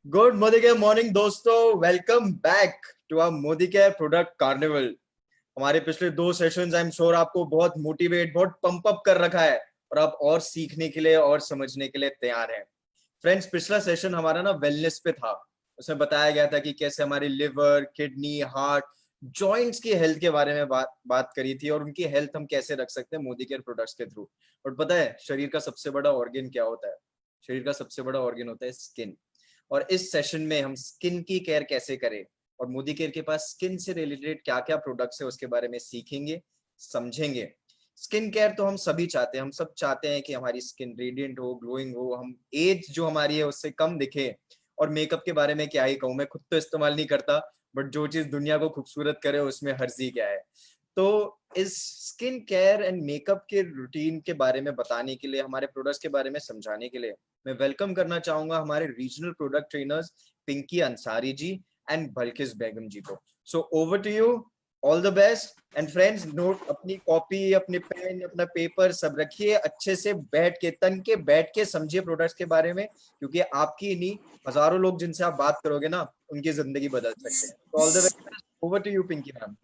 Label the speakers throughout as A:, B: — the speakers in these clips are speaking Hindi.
A: गुड मोदी केयर मॉर्निंग दोस्तों, welcome back to our Modi care product carnival. हमारे पिछले 2 सेशंस आई एम श्योर आपको बहुत मोटिवेट, बहुत पंप अप कर रखा है और आप और सीखने के लिए और समझने के लिए तैयार हैं। फ्रेंड्स, पिछला सेशन हमारा ना वेलनेस पे था। उसमें बताया गया था कि कैसे हमारी लिवर, किडनी, हार्ट, जॉइंट्स की हेल्थ के बारे में बात करी थी और उनकी हेल्थ हम कैसे रख सकते हैं मोदी केयर प्रोडक्ट्स के थ्रू। और पता है शरीर का सबसे बड़ा ऑर्गन क्या होता है? शरीर का सबसे बड़ा ऑर्गन होता है स्किन। और इस सेशन में हम स्किन की केयर कैसे करें और मोदी केयर के पास स्किन से रिलेटेड क्या क्या प्रोडक्ट्स है उसके बारे में सीखेंगे, समझेंगे। स्किन केयर तो हम सभी चाहते हैं, हम सब चाहते हैं कि हमारी स्किन रेडिएंट हो, ग्लोइंग हो, हम एज जो हमारी है उससे कम दिखे। और मेकअप के बारे में क्या ही कहूँ, मैं खुद तो इस्तेमाल नहीं करता, बट जो चीज दुनिया को खूबसूरत करे उसमें हर्जी क्या है। तो इस स्किन केयर एंड मेकअप के रूटीन के बारे में बताने के लिए, हमारे प्रोडक्ट्स के बारे में समझाने के लिए मैं वेलकम करना चाहूंगा हमारे regional product trainers Pinky Ansari ji and Bilkis Begum ji को। So over to you, all the best. And friends, note, अपनी कॉपी, अपने पेन, अपना पेपर सब रखिए, अच्छे से बैठ के, तन के बैठ के समझिए प्रोडक्ट्स के बारे में, क्योंकि आपकी नहीं, हजारों लोग जिनसे आप बात करोगे ना, उनकी जिंदगी बदल सकते हैं। तो all the best, over to you Pinky ma'am.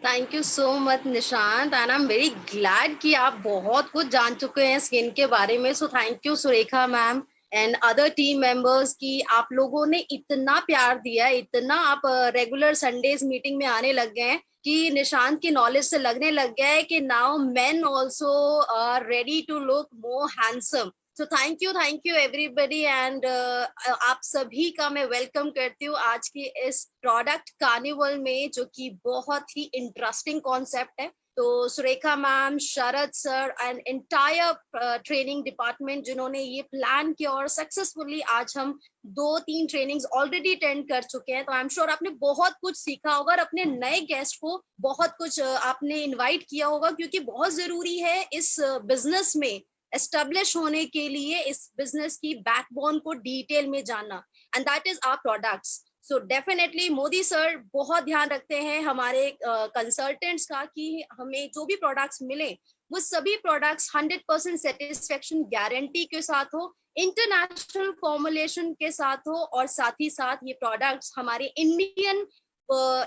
B: Thank you so much Nishant and I am very glad कि आप बहुत कुछ जान चुके हैं स्किन के बारे में। सो thank you Surekha ma'am and other team members की आप लोगों ने इतना प्यार दिया, इतना आप रेगुलर संडेज मीटिंग में आने लग गए हैं कि निशांत की नॉलेज से लगने लग गया है कि now men also are ready to look more handsome. So thank you everybody and आप सभी का मैं वेलकम करती हूँ आज की इस प्रोडक्ट कार्निवल में, जो कि बहुत ही इंटरेस्टिंग कॉन्सेप्ट है। तो Surekha ma'am, Sharad sir and entire training department जिन्होंने ये प्लान किया और सक्सेसफुली आज हम 2-3 ट्रेनिंग्स ऑलरेडी अटेंड कर चुके हैं। तो आई एम श्योर आपने बहुत कुछ सीखा होगा और अपने नए गेस्ट को बहुत कुछ आपने इनवाइट किया होगा, क्योंकि बहुत जरूरी है इस बिजनेस में एस्टेब्लिश होने के लिए इस बिजनेस की बैकबोन को डिटेल में जानना, and that is our products. So definitely Modi sir बहुत ध्यान रखते हैं हमारे कंसल्टेंट्स का कि हमें जो भी प्रोडक्ट्स मिले वो सभी प्रोडक्ट्स 100% सेटिस्फेक्शन गारंटी के साथ हो, इंटरनेशनल फॉर्मुलेशन के साथ हो, और साथ ही साथ ये प्रोडक्ट्स हमारे इंडियन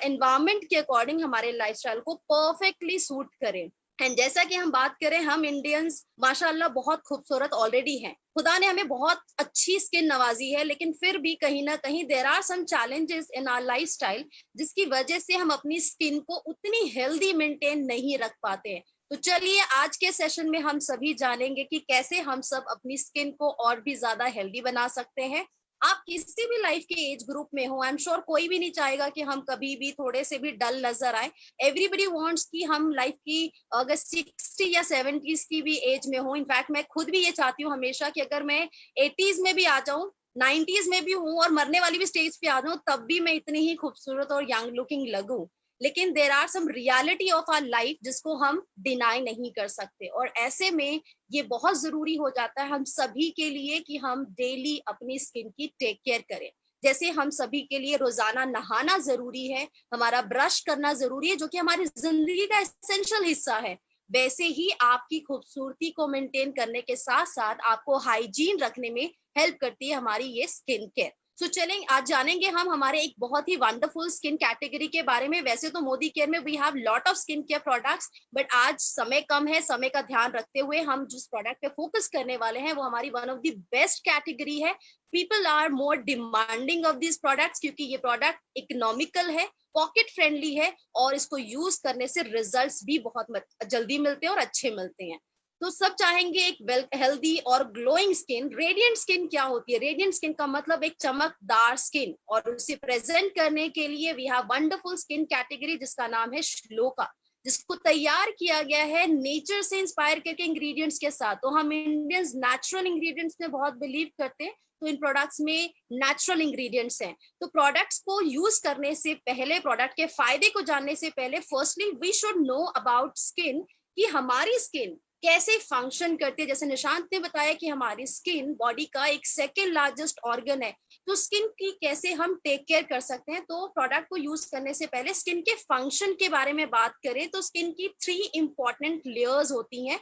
B: एनवायरमेंट के अकॉर्डिंग हमारे लाइफस्टाइल को परफेक्टली सूट करें। एंड जैसा कि हम बात करें, हम इंडियंस माशाल्लाह बहुत खूबसूरत ऑलरेडी हैं, खुदा ने हमें बहुत अच्छी स्किन नवाजी है, लेकिन फिर भी कहीं ना कहीं there are some challenges in our lifestyle, जिसकी वजह से हम अपनी स्किन को उतनी हेल्दी मेंटेन नहीं रख पाते हैं। तो चलिए आज के सेशन में हम सभी जानेंगे कि कैसे हम सब अपनी स्किन को और भी ज्यादा हेल्दी बना सकते हैं। आप किसी भी लाइफ के एज ग्रुप में हो, आई एम श्योर कोई भी नहीं चाहेगा कि हम कभी भी थोड़े से भी डल नजर आए। एवरीबडी वांट्स कि हम लाइफ की अगर 60 या 70s की भी एज में हो, इनफैक्ट मैं खुद भी ये चाहती हूँ हमेशा कि अगर मैं 80s में भी आ जाऊं, 90s में भी हूँ और मरने वाली भी स्टेज पे आ जाऊं, तब भी मैं इतनी ही खूबसूरत और यंग लुकिंग लगूं। लेकिन there are some reality of our life जिसको हम डिनाई नहीं कर सकते, और ऐसे में ये बहुत जरूरी हो जाता है हम सभी के लिए कि हम डेली अपनी स्किन की टेक केयर करें। जैसे हम सभी के लिए रोजाना नहाना जरूरी है, हमारा ब्रश करना जरूरी है, जो कि हमारी जिंदगी का एसेंशियल हिस्सा है, वैसे ही आपकी खूबसूरती को मेंटेन करने के साथ साथ आपको हाइजीन रखने में हेल्प करती है हमारी ये स्किन केयर। सो चलें आज जानेंगे हम हमारे एक बहुत ही वंडरफुल स्किन कैटेगरी के बारे में। वैसे तो मोदी केयर में we have lot of skin care products, but आज समय कम है, समय का ध्यान रखते हुए हम जिस प्रोडक्ट पे फोकस करने वाले हैं वो हमारी one of the best category है। People are more demanding of this products, क्योंकि ये प्रोडक्ट इकोनॉमिकल है, पॉकेट फ्रेंडली है, और इसको यूज करने से रिजल्ट्स भी बहुत जल्दी मिलते हैं और अच्छे मिलते हैं। तो सब चाहेंगे एक वेल हेल्दी और ग्लोइंग स्किन। रेडिएंट स्किन क्या होती है? रेडिएंट स्किन का मतलब एक चमकदार स्किन, और उसे प्रेजेंट करने के लिए we have wonderful skin category जिसका नाम है श्लोका, जिसको तैयार किया गया है नेचर से इंस्पायर करके इंग्रेडिएंट्स के साथ। तो हम इंडियंस नेचुरल इंग्रेडिएंट्स में बहुत बिलीव करते हैं, तो इन प्रोडक्ट्स में नेचुरल इंग्रेडिएंट्स हैं। तो प्रोडक्ट्स को यूज करने से पहले, प्रोडक्ट के फायदे को जानने से पहले, firstly we should know about skin, कि हमारी स्किन कैसे फंक्शन करती है। जैसे निशांत ने बताया कि हमारी स्किन बॉडी का एक सेकेंड लार्जेस्ट ऑर्गन है, तो स्किन की कैसे हम टेक केयर कर सकते हैं। तो प्रोडक्ट को यूज करने से पहले स्किन के फंक्शन के बारे में बात करें तो स्किन की 3 इंपॉर्टेंट लेयर्स होती हैं।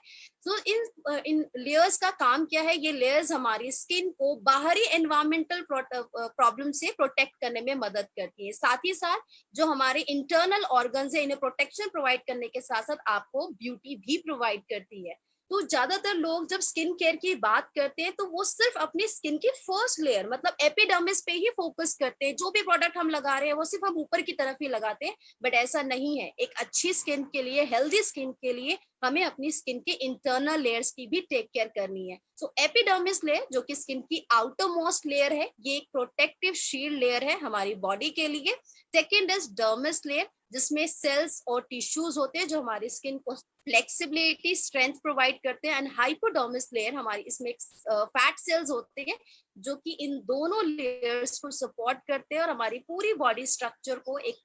B: तो इन लेयर्स का काम क्या है? ये लेयर्स हमारी स्किन को बाहरी एनवायरमेंटल प्रॉब्लम से प्रोटेक्ट करने में मदद करती है। साथ ही साथ जो हमारे इंटरनल ऑर्गन्स है, इन्हें प्रोटेक्शन प्रोवाइड करने के साथ साथ आपको ब्यूटी भी प्रोवाइड करती है। तो ज्यादातर लोग जब स्किन केयर की बात करते हैं तो वो सिर्फ अपनी स्किन की फर्स्ट लेयर मतलब एपिडर्मिस पे ही फोकस करते हैं। जो भी प्रोडक्ट हम लगा रहे हैं वो सिर्फ हम ऊपर की तरफ ही लगाते हैं, बट ऐसा नहीं है। एक अच्छी स्किन के लिए, हेल्दी स्किन के लिए हमें अपनी स्किन के इंटरनल लेयर्स की भी टेक केयर करनी है। सो एपिडर्मिस लेयर जो कि स्किन की आउटर मोस्ट लेयर है, ये एक प्रोटेक्टिव शील्ड लेयर है हमारी बॉडी के लिए। सेकेंड इज डर्मिस लेयर, जिसमें सेल्स और टिश्यूज होते हैं जो हमारी स्किन को फ्लेक्सिबिलिटी, स्ट्रेंथ प्रोवाइड करते हैं। एंड हाइपोडर्मिस लेयर हमारी, इसमें फैट सेल्स होते हैं जो कि इन दोनों लेयर्स को सपोर्ट करते हैं और हमारी पूरी बॉडी स्ट्रक्चर को एक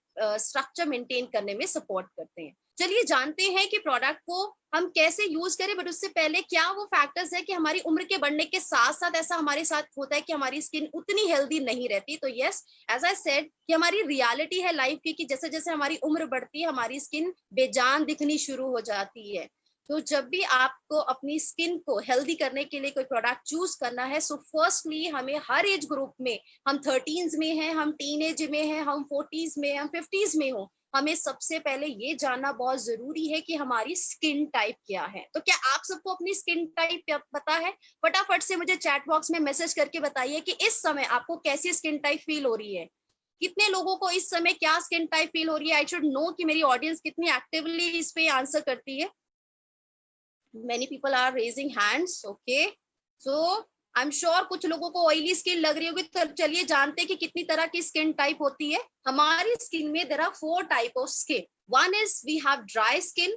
B: स्ट्रक्चर मेंटेन करने में सपोर्ट करते हैं। चलिए जानते हैं कि प्रोडक्ट को हम कैसे यूज करें, बट उससे पहले क्या वो फैक्टर्स है कि हमारी उम्र के बढ़ने के साथ साथ ऐसा हमारे साथ होता है कि हमारी स्किन उतनी हेल्दी नहीं रहती। तो यस, एज आई सेड कि हमारी रियलिटी है लाइफ की कि जैसे जैसे हमारी उम्र बढ़ती है हमारी स्किन बेजान दिखनी शुरू हो जाती है। तो जब भी आपको अपनी स्किन को हेल्दी करने के लिए कोई प्रोडक्ट चूज करना है, सो फर्स्टली हमें हर एज ग्रुप में, हम 13s में हैं, हम टीनेज में हैं, हम 40s में, हम 50s में हो, हमें सबसे पहले ये जानना बहुत जरूरी है कि हमारी स्किन टाइप क्या है। तो क्या आप सबको अपनी स्किन टाइप पता है? फटाफट से मुझे चैट बॉक्स में मैसेज करके बताइए कि इस समय आपको कैसी स्किन टाइप फील हो रही है। कितने लोगों को इस समय क्या स्किन टाइप फील हो रही है? आई शुड नो कि मेरी ऑडियंस कितनी एक्टिवली इस पे आंसर करती है। Many people are raising hands. Okay, so I'm sure कुछ लोगों को ऑयली स्किन लग रही होगी। तो चलिए जानते हैं कि कितनी तरह की स्किन टाइप होती है। हमारी स्किन में there are 4 type of skin. One is we have dry skin,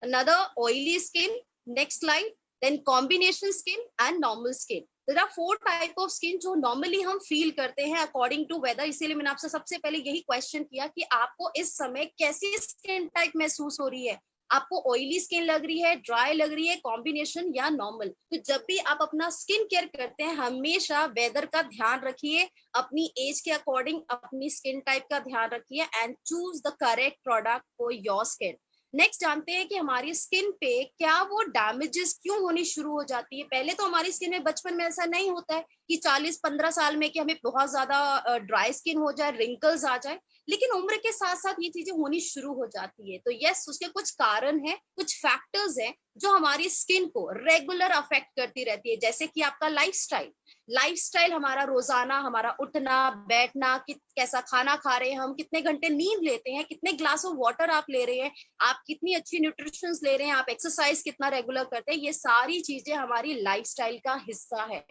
B: another oily skin, next slide, then combination skin and normal skin. There are 4 type of skin जो normally हम feel करते हैं according to weather। इसीलिए मैंने आपसे सबसे पहले यही क्वेश्चन किया कि आपको इस समय कैसी स्किन टाइप महसूस हो रही है। आपको ऑयली स्किन लग रही है, ड्राई लग रही है, कॉम्बिनेशन या नॉर्मल? तो जब भी आप अपना स्किन केयर करते हैं हमेशा वेदर का ध्यान रखिए, अपनी एज के अकॉर्डिंग अपनी स्किन टाइप का ध्यान रखिए and choose the correct product for your skin. Next जानते हैं कि हमारी स्किन पे क्या वो डैमेजेस क्यों होनी शुरू हो जाती है। पहले तो हमारी स्किन में बचपन में ऐसा नहीं होता है कि 40-15 साल में कि हमें बहुत ज्यादा ड्राई स्किन हो जाए, रिंकल्स आ जाए, लेकिन उम्र के साथ साथ ये चीजें होनी शुरू हो जाती है। तो यस, उसके कुछ कारण हैं, कुछ फैक्टर्स हैं जो हमारी स्किन को रेगुलर अफेक्ट करती रहती है। जैसे कि आपका लाइफस्टाइल हमारा रोजाना, हमारा उठना बैठना, कैसा खाना खा रहे हैं हम, कितने घंटे नींद लेते हैं, कितने ग्लास ऑफ वाटर आप ले रहे हैं, आप कितनी अच्छी न्यूट्रिशन ले रहे हैं, आप एक्सरसाइज कितना रेगुलर करते हैं, ये सारी चीजें हमारी लाइफस्टाइल का हिस्सा है।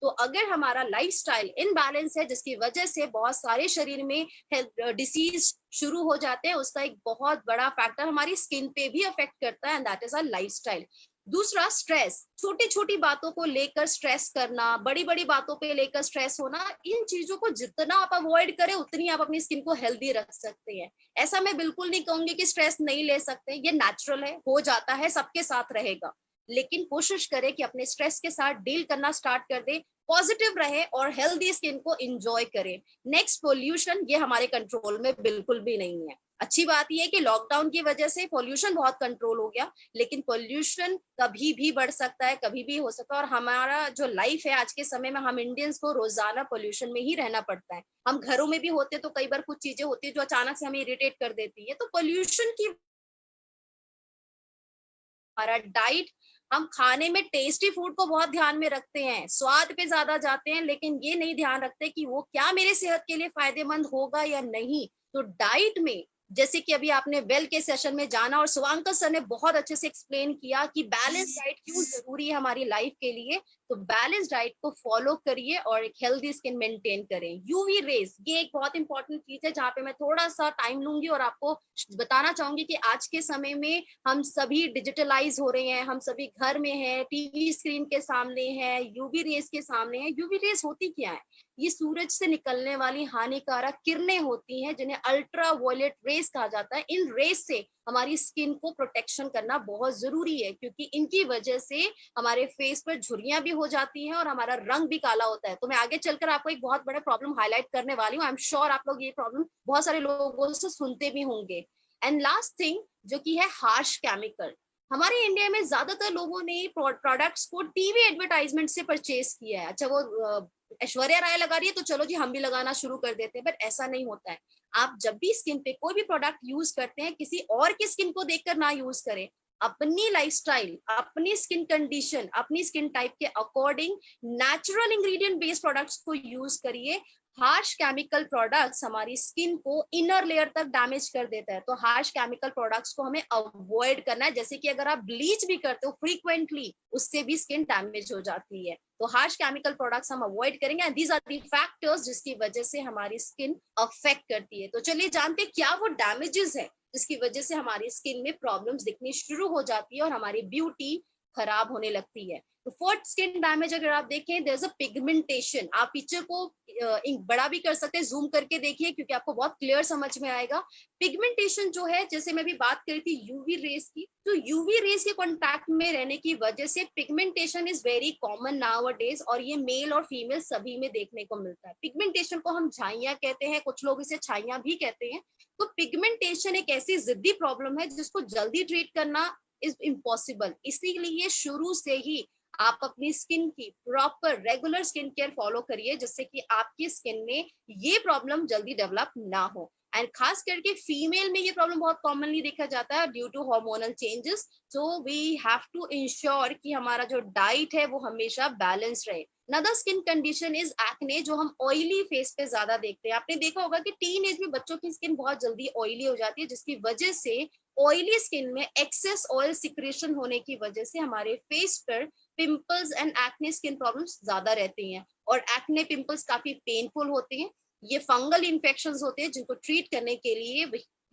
B: तो अगर हमारा लाइफस्टाइल इनबैलेंस है जिसकी वजह से बहुत सारे शरीर में डिसीज शुरू हो जाते हैं, उसका एक बहुत बड़ा फैक्टर हमारी स्किन पे भी अफेक्ट करता है and that is our lifestyle. दूसरा, स्ट्रेस। छोटी छोटी बातों को लेकर स्ट्रेस करना, बड़ी बड़ी बातों पे लेकर स्ट्रेस होना, इन चीजों को जितना आप अवॉइड करें उतनी आप अपनी स्किन को हेल्दी रख सकते हैं। ऐसा मैं बिल्कुल नहीं कहूंगी कि स्ट्रेस नहीं ले सकते, ये नेचुरल है, हो जाता है, सबके साथ रहेगा, लेकिन कोशिश करें कि अपने स्ट्रेस के साथ डील करना स्टार्ट कर दे, पॉजिटिव रहे और हेल्दी स्किन को एंजॉय करें। नेक्स्ट, पोल्यूशन, ये हमारे कंट्रोल में बिल्कुल भी नहीं है। अच्छी बात यह है कि लॉकडाउन की वजह से पोल्यूशन बहुत कंट्रोल हो गया, लेकिन पोल्यूशन कभी भी बढ़ सकता है, कभी भी हो सकता है। और हमारा जो लाइफ है आज के समय में, हम इंडियंस को रोजाना पोल्यूशन में ही रहना पड़ता है। हम घरों में भी होते तो कई बार कुछ चीजें होती है जो अचानक से हमें इरिटेट कर देती है। तो पोल्यूशन की, हमारा डाइट, हम खाने में टेस्टी फूड को बहुत ध्यान में रखते हैं, स्वाद पे ज्यादा जाते हैं, लेकिन ये नहीं ध्यान रखते कि वो क्या मेरे सेहत के लिए फायदेमंद होगा या नहीं। तो डाइट में, जैसे कि अभी आपने वेल के सेशन में जाना और शिवांकर सर ने बहुत अच्छे से एक्सप्लेन किया कि बैलेंस डाइट क्यों जरूरी है हमारी लाइफ के लिए, तो बैलेंस डाइट को फॉलो करिए और एक हेल्दी स्किन मेंटेन करें। यूवी रेज, ये एक बहुत इंपॉर्टेंट चीज है जहाँ पे मैं थोड़ा सा टाइम लूंगी और आपको बताना चाहूंगी कि आज के समय में हम सभी डिजिटलाइज हो रहे हैं, हम सभी घर में हैं, टीवी स्क्रीन के सामने हैं, यूवी रेज के सामने हैं। यूवी रेज होती क्या है? ये सूरज से निकलने वाली हानिकारक किरणें होती हैं जिन्हें अल्ट्रा वायलेट रेस कहा जाता है। इन रेस से हमारी स्किन को प्रोटेक्शन करना बहुत जरूरी है, क्योंकि इनकी वजह से हमारे फेस पर झुर्रियां भी हो जाती हैं और हमारा रंग भी काला होता है। तो मैं आगे चलकर आपको एक बहुत बड़ा प्रॉब्लम हाईलाइट करने वाली हूँ। आई एम श्योर आप लोग ये प्रॉब्लम बहुत सारे लोगों से सुनते भी होंगे। एंड लास्ट थिंग जो कि है हार्श केमिकल। हमारे इंडिया में ज्यादातर लोगों ने प्रोडक्ट्स को टीवी एडवर्टाइजमेंट से परचेज किया है। अच्छा, वो ऐश्वर्या राय लगा रही है तो चलो जी हम भी लगाना शुरू कर देते हैं, बट ऐसा नहीं होता है। आप जब भी स्किन पे कोई भी प्रोडक्ट यूज करते हैं, किसी और की स्किन को देखकर ना यूज करें। अपनी लाइफस्टाइल, अपनी स्किन कंडीशन, अपनी स्किन टाइप के according natural ingredient based products को यूज करिए। हार्श केमिकल प्रोडक्ट्स हमारी स्किन को इनर लेयर तक डैमेज कर देता है, तो हार्श केमिकल प्रोडक्ट्स को हमें अवॉइड करना है। जैसे कि अगर आप ब्लीच भी करते हो फ्रीक्वेंटली, उससे भी स्किन डैमेज हो जाती है। तो हार्श केमिकल प्रोडक्ट्स हम अवॉइड करेंगे, and these are the factors जिसकी वजह से हमारी स्किन अफेक्ट करती है। तो चलिए जानते हैं क्या वो डैमेजेस है जिसकी वजह से हमारी स्किन में प्रॉब्लम्स दिखनी शुरू हो जाती है और हमारी ब्यूटी खराब होने लगती है। तो फोर्थ स्किन डैमेज अगर आप देखें, देयर इज अ पिगमेंटेशन। आप पिक्चर को बड़ा भी कर सकते हैं, जूम करके देखिए क्योंकि आपको बहुत क्लियर समझ में आएगा। पिगमेंटेशन जो है, जैसे मैं भी बात करी थी यूवी रेस की, तो यूवी रेस के कांटेक्ट में रहने की वजह से pigmentation is very common nowadays, और ये मेल और फीमेल सभी में देखने को मिलता है। पिगमेंटेशन को हम झाइयां कहते हैं, कुछ लोग इसे छाइयां भी कहते हैं। तो पिगमेंटेशन एक ऐसी जिद्दी प्रॉब्लम है जिसको जल्दी ट्रीट करना इज इम्पॉसिबल। इसीलिए शुरू से ही आप अपनी स्किन की proper regular skin care follow करिए, जिससे कि आपकी स्किन में ये प्रॉब्लम जल्दी डेवलप ना हो। एंड खास करके फीमेल में ये प्रॉब्लम बहुत कॉमनली देखा जाता है due to hormonal changes. So we have to ensure कि हमारा जो डाइट है वो हमेशा बैलेंस रहे। Another skin condition is acne, जो हम ऑयली फेस पे ज्यादा देखते हैं। आपने देखा होगा कि टीन एज में बच्चों की स्किन बहुत जल्दी ऑयली हो जाती है, जिसकी वजह से ऑयली स्किन में एक्सेस ऑयल सिक्रेशन होने की वजह से हमारे फेस पर pimples and acne skin problems ज्यादा रहती हैं। और एक्ने पिंपल्स काफी पेनफुल होते हैं। ये फंगल इन्फेक्शंस होते हैं जिनको ट्रीट करने के लिए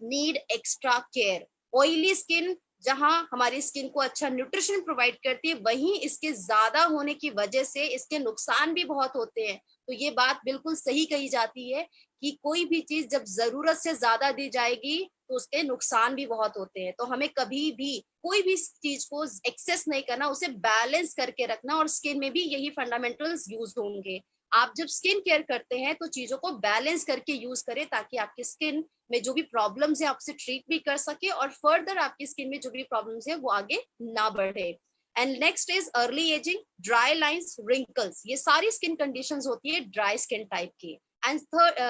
B: need extra care. Oily skin जहां हमारी स्किन को अच्छा न्यूट्रिशन प्रोवाइड करती है, वहीं इसके ज्यादा होने की वजह से इसके नुकसान भी बहुत होते हैं। तो ये बात बिल्कुल सही कही जाती है कि कोई भी चीज जब जरूरत से ज्यादा दी जाएगी तो उसके नुकसान भी बहुत होते हैं। तो हमें कभी भी कोई भी चीज को एक्सेस नहीं करना, उसे बैलेंस करके रखना, और स्किन में भी यही फंडामेंटल्स यूज होंगे। आप जब स्किन केयर करते हैं तो चीजों को बैलेंस करके यूज करें, ताकि आपकी स्किन में जो भी प्रॉब्लम्स है आपसे ट्रीट भी कर सके, और फर्दर आपकी स्किन में जो भी प्रॉब्लम्स है वो आगे ना बढ़े। And next is early ageing, dry lines, wrinkles. ये सारी स्किन कंडीशंस होती है ड्राई स्किन टाइप की। एंड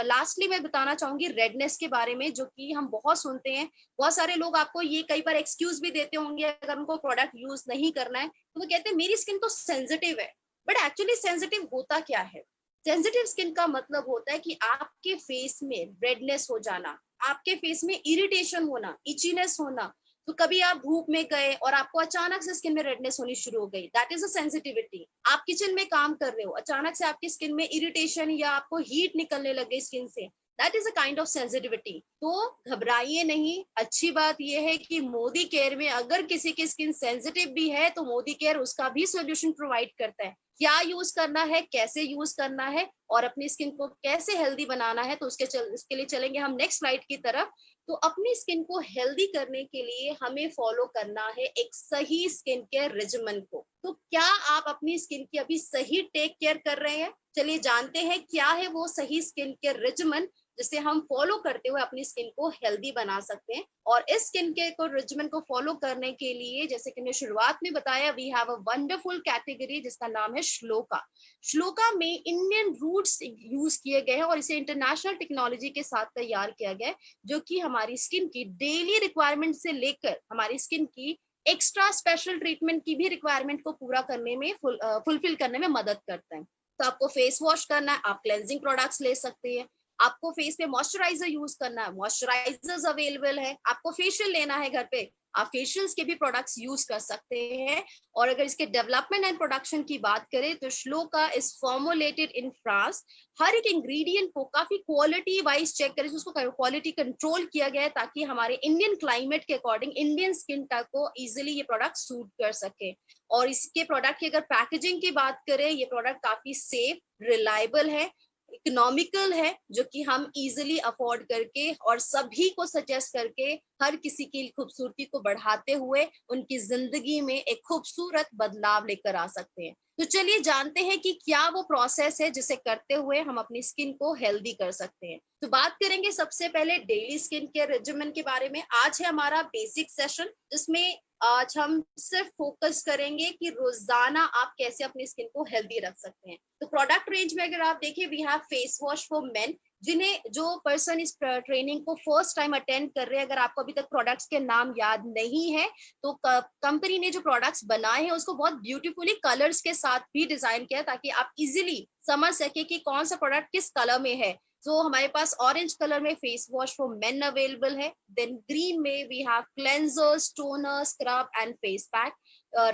B: लास्टली मैं बताना चाहूंगी रेडनेस के बारे में, जो कि हम बहुत सुनते हैं। बहुत सारे लोग आपको ये कई बार एक्सक्यूज भी देते होंगे अगर उनको प्रोडक्ट यूज नहीं करना है, तो वो कहते हैं मेरी स्किन तो सेंसिटिव है। बट एक्चुअली सेंसिटिव होता क्या है? सेंसिटिव स्किन का मतलब होता है कि आपके फेस में रेडनेस हो जाना, आपके फेस में इरिटेशन होना, इचीनेस होना। तो कभी आप धूप में गए और आपको अचानक से स्किन में रेडनेस होनी शुरू हो गई, दैट इज अ सेंसिटिविटी। आप किचन में काम कर रहे हो, अचानक से आपकी स्किन में इरिटेशन या आपको हीट निकलने लग गई स्किन से, that is a kind of sensitivity. तो घबराइए नहीं। अच्छी बात यह है कि मोदी केयर में अगर किसी की स्किन सेंसिटिव भी है तो मोदी केयर उसका भी सोल्यूशन प्रोवाइड करता है। क्या यूज करना है, कैसे यूज करना है, और अपनी स्किन को कैसे हेल्दी बनाना है, तो इसके लिए चलेंगे हम नेक्स्ट स्लाइड की तरफ। तो अपनी स्किन को हेल्दी करने के लिए हमें फॉलो करना है एक सही स्किन केयर रेजिमेंट को। तो क्या आप अपनी स्किन की अभी सही टेक केयर कर रहे हैं? चलिए जानते हैं क्या है वो सही स्किन केयर रेजिमेंट जिसे हम फॉलो करते हुए अपनी स्किन को हेल्दी बना सकते हैं। और इस स्किन केयर को रेजिमेन को फॉलो करने के लिए, जैसे कि मैंने शुरुआत में बताया, we have a wonderful category जिसका नाम है श्लोका। श्लोका में इंडियन रूट्स यूज किए गए हैं और इसे इंटरनेशनल टेक्नोलॉजी के साथ तैयार किया गया है, जो कि हमारी स्किन की डेली रिक्वायरमेंट से लेकर हमारी स्किन की एक्स्ट्रा स्पेशल ट्रीटमेंट की भी रिक्वायरमेंट को पूरा करने में फुलफिल करने में मदद करता है। तो आपको फेस वॉश करना है, आप क्लेंजिंग प्रोडक्ट्स ले सकते हैं। आपको फेस पे मॉइस्चराइजर यूज करना है, मॉइस्चराइजर्स अवेलेबल है। आपको फेशियल लेना है घर पे, आप फेशियल्स के भी प्रोडक्ट्स यूज कर सकते हैं। और अगर इसके डेवलपमेंट एंड प्रोडक्शन की बात करें तो Shloka is formulated in France. हर एक इंग्रेडिएंट को काफी क्वालिटी वाइज चेक करें, उसको क्वालिटी कंट्रोल किया गया है ताकि हमारे इंडियन क्लाइमेट के अकॉर्डिंग इंडियन स्किन टाइप को इजिली ये प्रोडक्ट सूट कर सके। और इसके प्रोडक्ट की अगर पैकेजिंग की बात करें, ये प्रोडक्ट काफी सेफ, रिलायबल है, इकोनॉमिकल है, जो कि हम इजिली अफोर्ड करके और सभी को सजेस्ट करके हर किसी की खूबसूरती को बढ़ाते हुए उनकी जिंदगी में एक खूबसूरत बदलाव लेकर आ सकते हैं। तो चलिए जानते हैं कि क्या वो प्रोसेस है जिसे करते हुए हम अपनी स्किन को हेल्दी कर सकते हैं। तो बात करेंगे सबसे पहले डेली स्किन केयर रेजिमेन के बारे में। आज है हमारा बेसिक सेशन जिसमें आज हम सिर्फ फोकस करेंगे कि रोजाना आप कैसे अपनी स्किन को हेल्दी रख सकते हैं। तो प्रोडक्ट रेंज में अगर आप देखें, we have face wash for men, जिन्हें जो पर्सन इस ट्रेनिंग को फर्स्ट टाइम अटेंड कर रहे हैं, अगर आपको अभी तक प्रोडक्ट्स के नाम याद नहीं है, तो कंपनी ने जो प्रोडक्ट्स बनाए हैं उसको बहुत ब्यूटीफुली कलर्स के साथ भी डिजाइन किया, ताकि आप इजिली समझ सके कि कौन सा प्रोडक्ट किस कलर में है। तो हमारे पास ऑरेंज कलर में face wash for men available है, देन ग्रीन में we have cleansers, toner, scrub and face pack,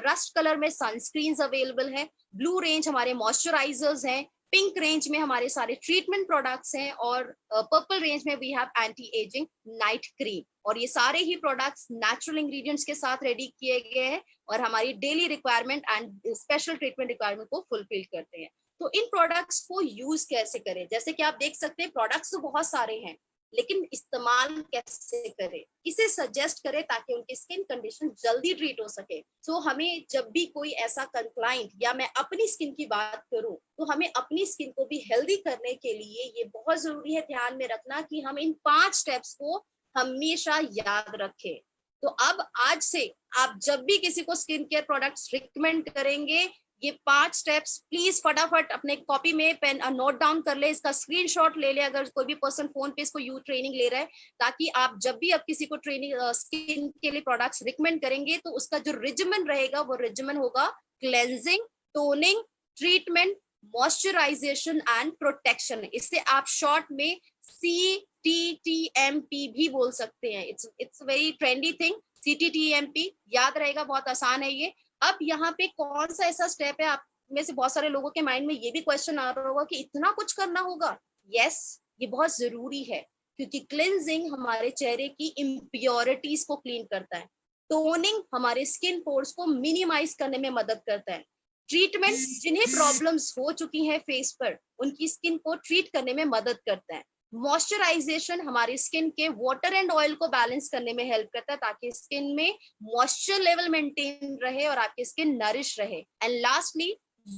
B: rust colour में सनस्क्रीन्स अवेलेबल है, ब्लू रेंज हमारे मॉइस्चराइजर्स हैं, पिंक रेंज में हमारे सारे ट्रीटमेंट प्रोडक्ट्स हैं, और पर्पल रेंज में we have anti ageing night cream. और ये सारे ही प्रोडक्ट्स नेचुरल इंग्रेडिएंट्स के साथ रेडी किए गए हैं और हमारी daily requirement and special treatment requirement को फुलफिल करते हैं। तो इन प्रोडक्ट्स को यूज कैसे करें, जैसे कि आप देख सकते हैं प्रोडक्ट्स तो बहुत सारे हैं, लेकिन इस्तेमाल कैसे करें, किसे सजेस्ट करें ताकि उनकी स्किन कंडीशन जल्दी ट्रीट हो सके। तो हमें जब भी कोई ऐसा क्लाइंट, या मैं अपनी स्किन की बात करूं, तो हमें अपनी स्किन को भी हेल्दी करने के लिए ये बहुत जरूरी है ध्यान में रखना कि हम इन 5 स्टेप्स को हमेशा याद रखें। तो अब आज से आप जब भी किसी को स्किन केयर प्रोडक्ट्स रिकमेंड करेंगे, ये 5 स्टेप्स प्लीज फटाफट अपने कॉपी में पेन नोट डाउन कर ले, इसका स्क्रीनशॉट ले ले, अगर कोई भी पर्सन फोन पे इसको यू ट्रेनिंग ले रहा है, ताकि आप जब भी आप किसी को ट्रेनिंग स्किन के लिए प्रोडक्ट्स रिकमेंड करेंगे, तो उसका जो रिजिमेंट रहेगा वो रिजिमेंट होगा cleansing, toning, treatment, moisturisation and protection. इससे आप शॉर्ट में CTTMP भी बोल सकते हैं। It's very trendy thing, CTTMP याद रहेगा, बहुत आसान है ये। अब यहाँ पे कौन सा ऐसा स्टेप है, आप में से बहुत सारे लोगों के माइंड में ये भी क्वेश्चन आ रहा होगा कि इतना कुछ करना होगा। यस, ये बहुत जरूरी है, क्योंकि क्लिनजिंग हमारे चेहरे की इम्प्योरिटीज को क्लीन करता है, टोनिंग हमारे स्किन पोर्स को मिनिमाइज करने में मदद करता है, ट्रीटमेंट जिन्हें प्रॉब्लम्स हो चुकी हैं फेस पर, उनकी स्किन को ट्रीट करने में मदद करता है, मॉइस्चराइजेशन हमारी स्किन के वाटर एंड ऑयल को बैलेंस करने में हेल्प करता है, ताकि स्किन में मॉइस्चर लेवल मेंटेन रहे और आपकी स्किन नरिश रहे, एंड लास्टली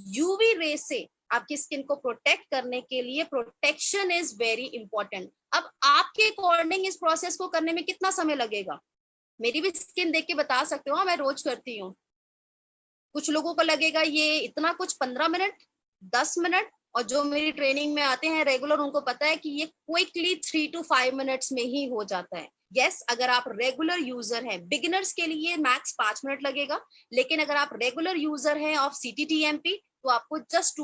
B: यूवी रे से आपकी स्किन को प्रोटेक्ट करने के लिए प्रोटेक्शन इज वेरी इंपॉर्टेंट। अब आपके अकॉर्डिंग इस प्रोसेस को करने में कितना समय लगेगा, मेरी भी स्किन देख के बता सकते हो, मैं रोज करती हूँ। कुछ लोगों को लगेगा ये इतना कुछ 15 मिनट, 10 मिनट, और जो मेरी ट्रेनिंग में आते हैं रेगुलर, उनको पता है कि ये क्विकली 3 to 5 मिनट्स में ही हो जाता है। यस, अगर आप रेगुलर यूजर हैं, बिगिनर्स के लिए मैक्स 5 मिनट लगेगा, लेकिन अगर आप रेगुलर यूजर हैं ऑफ CTTMP, तो आपको जस्ट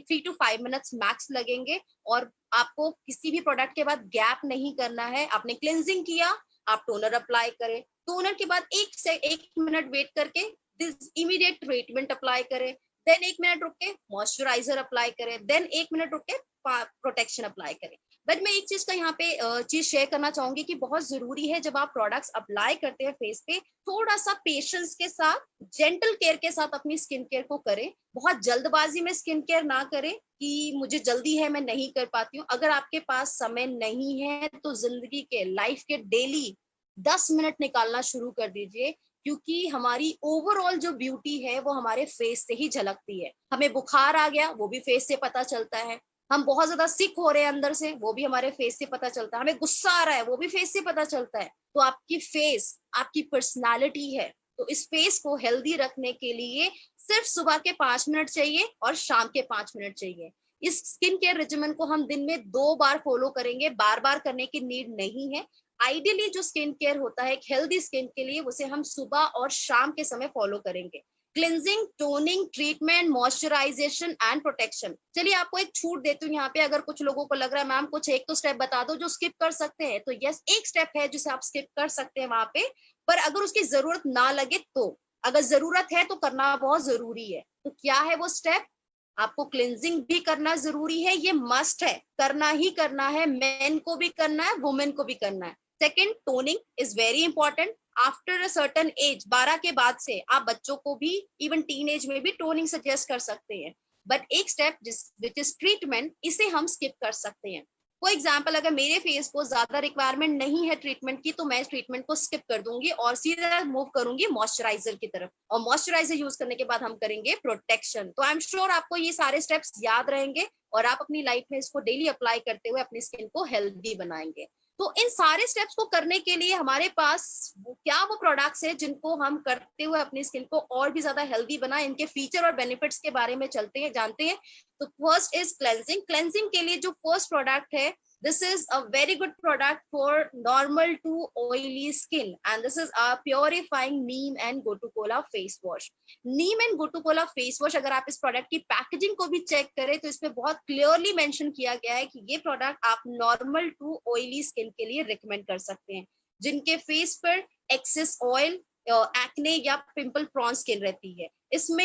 B: 3 to 5 मिनट्स मैक्स लगेंगे, और आपको किसी भी प्रोडक्ट के बाद गैप नहीं करना है। आपने क्लिनजिंग किया, आप टोनर अप्लाई करें, टोनर के बाद 1 मिनट वेट करके दिस इमीडिएट ट्रीटमेंट अप्लाई करें, देन 1 मिनट रुक के मॉइस्चराइजर अप्लाई करें, देन 1 मिनट रुक के प्रोटेक्शन अप्लाई करें। बट मैं एक चीज का यहाँ पे चीज शेयर करना चाहूंगी कि बहुत जरूरी है जब आप प्रोडक्ट्स अप्लाई करते हैं फेस पे, थोड़ा सा पेशेंस के साथ, जेंटल केयर के साथ अपनी स्किन केयर को करें। बहुत जल्दबाजी में स्किन केयर ना करें कि मुझे जल्दी है, मैं नहीं कर पाती हूँ। अगर आपके पास समय नहीं है तो जिंदगी के, लाइफ के डेली 10 मिनट निकालना शुरू कर दीजिए, क्योंकि हमारी ओवरऑल जो ब्यूटी है वो हमारे फेस से ही झलकती है। हमें बुखार आ गया, वो भी फेस से पता चलता है। हम बहुत ज्यादा सिक हो रहे हैं अंदर से, वो भी हमारे फेस से पता चलता है। हमें गुस्सा आ रहा है, वो भी फेस से पता चलता है। तो आपकी फेस आपकी पर्सनालिटी है, तो इस फेस को हेल्दी रखने के लिए सिर्फ सुबह के 5 मिनट चाहिए और शाम के 5 मिनट चाहिए। इस स्किन केयर रेजिमेंट को हम दिन में 2 बार फॉलो करेंगे, बार बार करने की नीड नहीं है। आइडियली जो स्किन केयर होता है एक हेल्दी स्किन के लिए, उसे हम सुबह और शाम के समय फॉलो करेंगे। Cleansing, toning, treatment, moisturisation and protection. चलिए आपको एक छूट देती हूँ यहाँ पे, अगर कुछ लोगों को लग रहा है मैम कुछ एक तो स्टेप बता दो जो स्किप कर सकते हैं, तो यस, एक स्टेप है जिसे आप स्किप कर सकते हैं वहां पे, पर अगर उसकी जरूरत ना लगे तो, अगर जरूरत है तो करना बहुत जरूरी है। तो क्या है वो स्टेप? आपको क्लिनजिंग भी करना जरूरी है, ये मस्ट है, करना ही करना है, मेन को भी करना है, वुमेन को भी करना है। Second, toning is very important. After a certain age, 12 के बाद से आप बच्चों को भी, इवन टीन एज में भी टोनिंग सजेस्ट कर सकते हैं। बट एक स्टेप विच इज ट्रीटमेंट, इसे हम स्किप कर सकते हैं। फॉर एग्जाम्पल, अगर मेरे फेस को ज्यादा रिक्वायरमेंट नहीं है ट्रीटमेंट की, तो मैं ट्रीटमेंट को स्किप कर दूंगी और सीधा मूव करूंगी मॉइस्चराइजर की तरफ, और मॉइस्चराइजर यूज करने के बाद हम करेंगे प्रोटेक्शन। तो आई एम श्योर आपको ये सारे स्टेप्स याद रहेंगे और आप अपनी लाइफ में इसको डेली अप्लाई करते हुए अपनी स्किन को हेल्दी बनाएंगे। तो इन सारे स्टेप्स को करने के लिए हमारे पास क्या वो प्रोडक्ट्स है जिनको हम करते हुए अपनी स्किन को और भी ज्यादा हेल्दी बनाए, इनके फीचर और बेनिफिट्स के बारे में चलते हैं, जानते हैं। तो फर्स्ट इज क्लेंजिंग। क्लेंजिंग के लिए जो फर्स्ट प्रोडक्ट है, this is a very good product for normal to oily skin, and this is a purifying neem and gotu-kola face wash. neem and gotu-kola face wash, अगर आप इस प्रोडक्ट की पैकेजिंग को भी चेक करें तो इसमें बहुत क्लियरली मेंशन किया गया है कि ये प्रोडक्ट आप नॉर्मल टू ऑयली स्किन के लिए रिकमेंड कर सकते हैं, जिनके फेस पर एक्सेस ऑयल, एक्ने या पिंपल प्रॉन स्किन रहती है। इसमें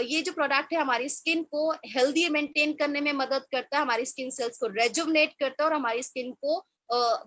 B: ये जो प्रोडक्ट है हमारी स्किन को हेल्दी मेंटेन करने में मदद करता है, हमारी स्किन सेल्स को रेजुवनेट करता है और हमारी स्किन को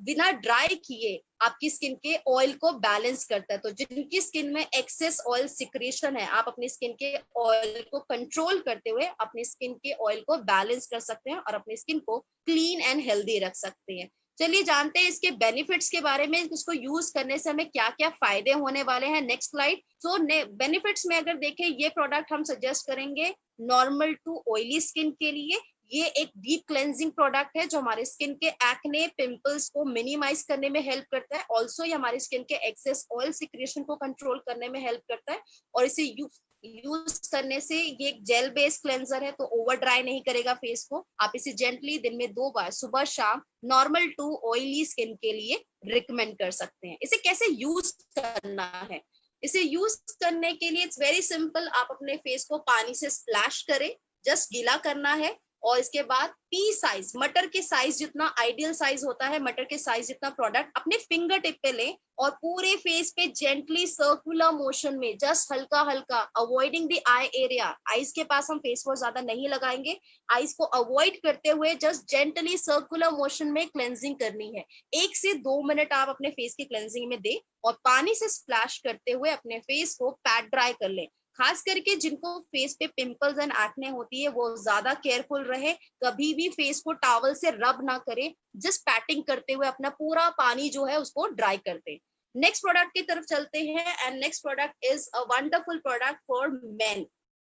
B: बिना ड्राई किए आपकी स्किन के ऑयल को बैलेंस करता है। तो जिनकी स्किन में एक्सेस ऑयल सिक्रेशन है, आप अपनी स्किन के ऑयल को कंट्रोल करते हुए अपनी स्किन के ऑयल को बैलेंस कर सकते हैं और अपनी स्किन को क्लीन एंड हेल्दी रख सकते हैं। चलिए जानते हैं इसके बेनिफिट्स के बारे में, इसको यूज करने से हमें क्या क्या फायदे होने वाले हैं। Next slide. सो बेनिफिट्स में अगर देखें, ये प्रोडक्ट हम सजेस्ट करेंगे नॉर्मल टू ऑयली स्किन के लिए। ये एक डीप क्लेंजिंग प्रोडक्ट है जो हमारे स्किन के एक्ने, पिंपल्स को मिनिमाइज करने में हेल्प करता है। ऑल्सो ये हमारी स्किन के एक्सेस ऑयल सिक्रेशन को कंट्रोल करने में हेल्प करता है और इसे यूज करने से, ये एक जेल बेस्ड क्लेंजर है तो ओवर ड्राई नहीं करेगा फेस को। आप इसे जेंटली दिन में 2 बार सुबह शाम नॉर्मल टू ऑयली स्किन के लिए रिकमेंड कर सकते हैं। इसे कैसे यूज करना है, इसे यूज करने के लिए इट्स वेरी सिंपल। आप अपने फेस को पानी से स्प्लैश करें, जस्ट गीला करना है और इसके बाद पी साइज, मटर के साइज जितना आइडियल साइज होता है, मटर के साइज जितना प्रोडक्ट अपने फिंगर टिप पे लें और पूरे फेस पे जेंटली सर्कुलर मोशन में जस्ट हल्का हल्का, avoiding the eye area, eyes के पास हम फेस वॉश ज्यादा नहीं लगाएंगे, आईज को अवॉइड करते हुए जस्ट जेंटली सर्कुलर मोशन में क्लेंजिंग करनी है। 1 से 2 मिनट आप अपने फेस की क्लेंजिंग में दें और पानी से स्प्लैश करते हुए अपने फेस को पैट ड्राई कर लें। खास करके जिनको फेस पे पिंपल्स एंड एक्ने होती है वो ज्यादा केयरफुल रहे, कभी भी फेस को टॉवल से रब ना करे, जस्ट पैटिंग करते हुए अपना पूरा पानी जो है उसको ड्राई कर दे। नेक्स्ट प्रोडक्ट की तरफ चलते हैं and next product is a wonderful product for main.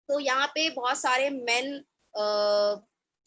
B: तो यहाँ पे बहुत सारे मेन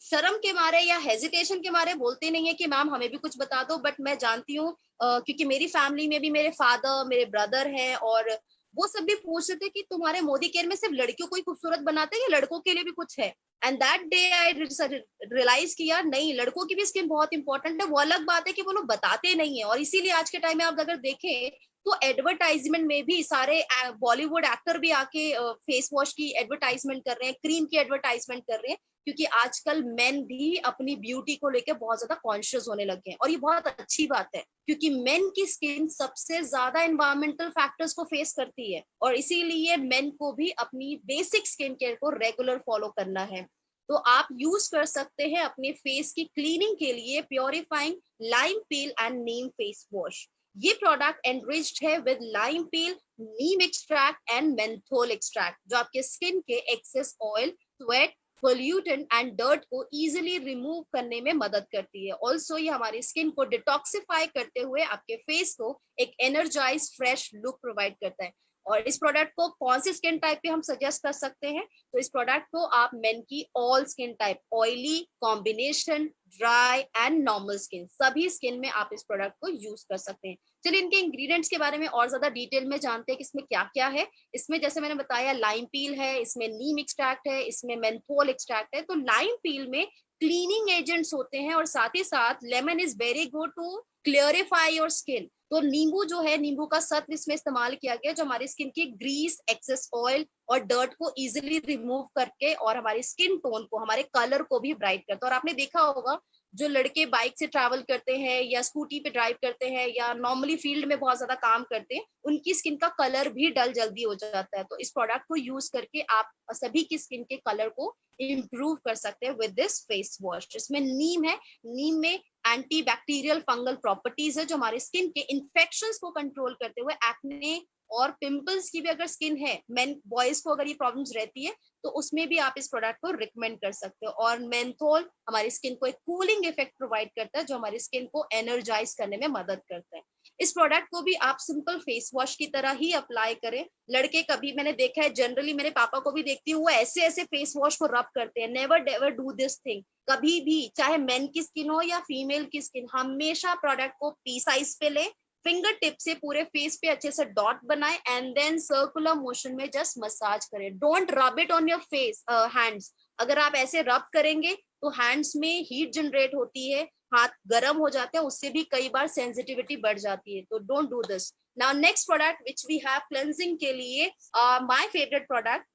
B: शर्म के मारे या हेजिटेशन के मारे बोलते नहीं है कि मैम हमें भी कुछ बता दो, बट मैं जानती हूँ क्योंकि मेरी फैमिली में भी मेरे फादर, मेरे ब्रदर हैं और वो सब भी पूछ रहे थे कि तुम्हारे मोदी केयर में सिर्फ लड़कियों को ही खूबसूरत बनाते हैं या लड़कों के लिए भी कुछ है। And that day I realise किया नहीं, लड़कों की भी स्किन बहुत इंपॉर्टेंट है। वो अलग बात है कि वो लोग बताते नहीं है और इसीलिए आज के टाइम में आप अगर देखें तो एडवर्टाइजमेंट में भी सारे बॉलीवुड एक्टर भी आके फेस वॉश की एडवर्टाइजमेंट कर रहे हैं, क्रीम की एडवर्टाइजमेंट कर रहे हैं, क्योंकि आजकल मेन भी अपनी ब्यूटी को लेकर बहुत ज्यादा कॉन्शियस होने लगे हैं और ये बहुत अच्छी बात है क्योंकि मेन की स्किन सबसे ज्यादा एनवायरमेंटल फैक्टर्स को फेस करती है और इसीलिए मेन को भी अपनी बेसिक स्किन केयर को रेगुलर फॉलो करना है। तो आप यूज कर सकते हैं अपने फेस की क्लीनिंग के लिए purifying lime peel and Neem face wash. ये प्रोडक्ट एनरिच्ड है with lime peel, Neem extract and menthol extract, जो आपके स्किन के excess oil, sweat, pollutant and dirt को इजीली रिमूव करने में मदद करती है। ऑल्सो ये हमारी स्किन को डिटॉक्सिफाई करते हुए आपके फेस को एक एनर्जाइज फ्रेश लुक प्रोवाइड करता है। और इस प्रोडक्ट को कौन सी स्किन टाइप पे हम सजेस्ट कर सकते हैं, तो इस प्रोडक्ट को आप मेन की all skin type, oily, combination, dry and normal skin, सभी स्किन में आप इस प्रोडक्ट को यूज कर सकते हैं। चलिए इनके इंग्रेडिएंट्स के बारे में और ज्यादा डिटेल में जानते हैं कि इसमें क्या क्या है। इसमें जैसे मैंने बताया लाइम पील है, इसमें नीम एक्सट्रैक्ट है, इसमें मेंथोल एक्सट्रैक्ट है। तो लाइम पील में क्लीनिंग एजेंट्स होते हैं और साथ ही साथ lemon is very good to clarify your skin. तो नींबू जो है, नींबू का सत्व इसमें इस्तेमाल किया गया जो हमारी स्किन की ग्रीस, एक्सेस ऑयल और डर्ट को इजीली रिमूव करके और हमारी स्किन टोन को, हमारे कलर को भी ब्राइट करता है। और आपने देखा होगा जो लड़के बाइक से ट्रैवल करते हैं या स्कूटी पे ड्राइव करते हैं या नॉर्मली फील्ड में बहुत ज्यादा काम करते हैं, उनकी स्किन का कलर भी डल जल्दी हो जाता है। तो इस प्रोडक्ट को यूज करके आप सभी की स्किन के कलर को इम्प्रूव कर सकते हैं विद दिस फेस वॉश। इसमें नीम है, नीम में एंटी बैक्टीरियल फंगल प्रॉपर्टीज है जो हमारे स्किन के इन्फेक्शंस को कंट्रोल करते हुए एक्ने और पिंपल्स की भी अगर स्किन है, मेन बॉयज को अगर ये प्रॉब्लम्स रहती है तो उसमें भी आप इस प्रोडक्ट को रिकमेंड कर सकते हो। और मेंथोल हमारी स्किन को एक कूलिंग इफेक्ट प्रोवाइड करता है जो हमारी स्किन को एनर्जाइज करने में मदद करता है। इस प्रोडक्ट को भी आप सिंपल फेस वॉश की तरह ही अप्लाई करें। लड़के कभी मैंने देखा है, जनरली मेरे पापा को भी देखती हूँ, वो ऐसे ऐसे फेस वॉश को रब करते हैं। Never ever do this thing. कभी भी, चाहे मेन की स्किन हो या फीमेल की स्किन, हमेशा प्रोडक्ट को पी साइज पे ले, फिंगर टिप से पूरे फेस पे अच्छे से डॉट बनाए एंड देन सर्कुलर मोशन में जस्ट मसाज करें। Don't rub it on your face hands. अगर आप ऐसे रब करेंगे तो हैंड्स में हीट जनरेट होती है, हाथ गर्म हो जाते हैं, उससे भी कई बार सेंसिटिविटी बढ़ जाती है। तो don't do this. Now next product which we have cleansing के लिए, माय फेवरेट प्रोडक्ट,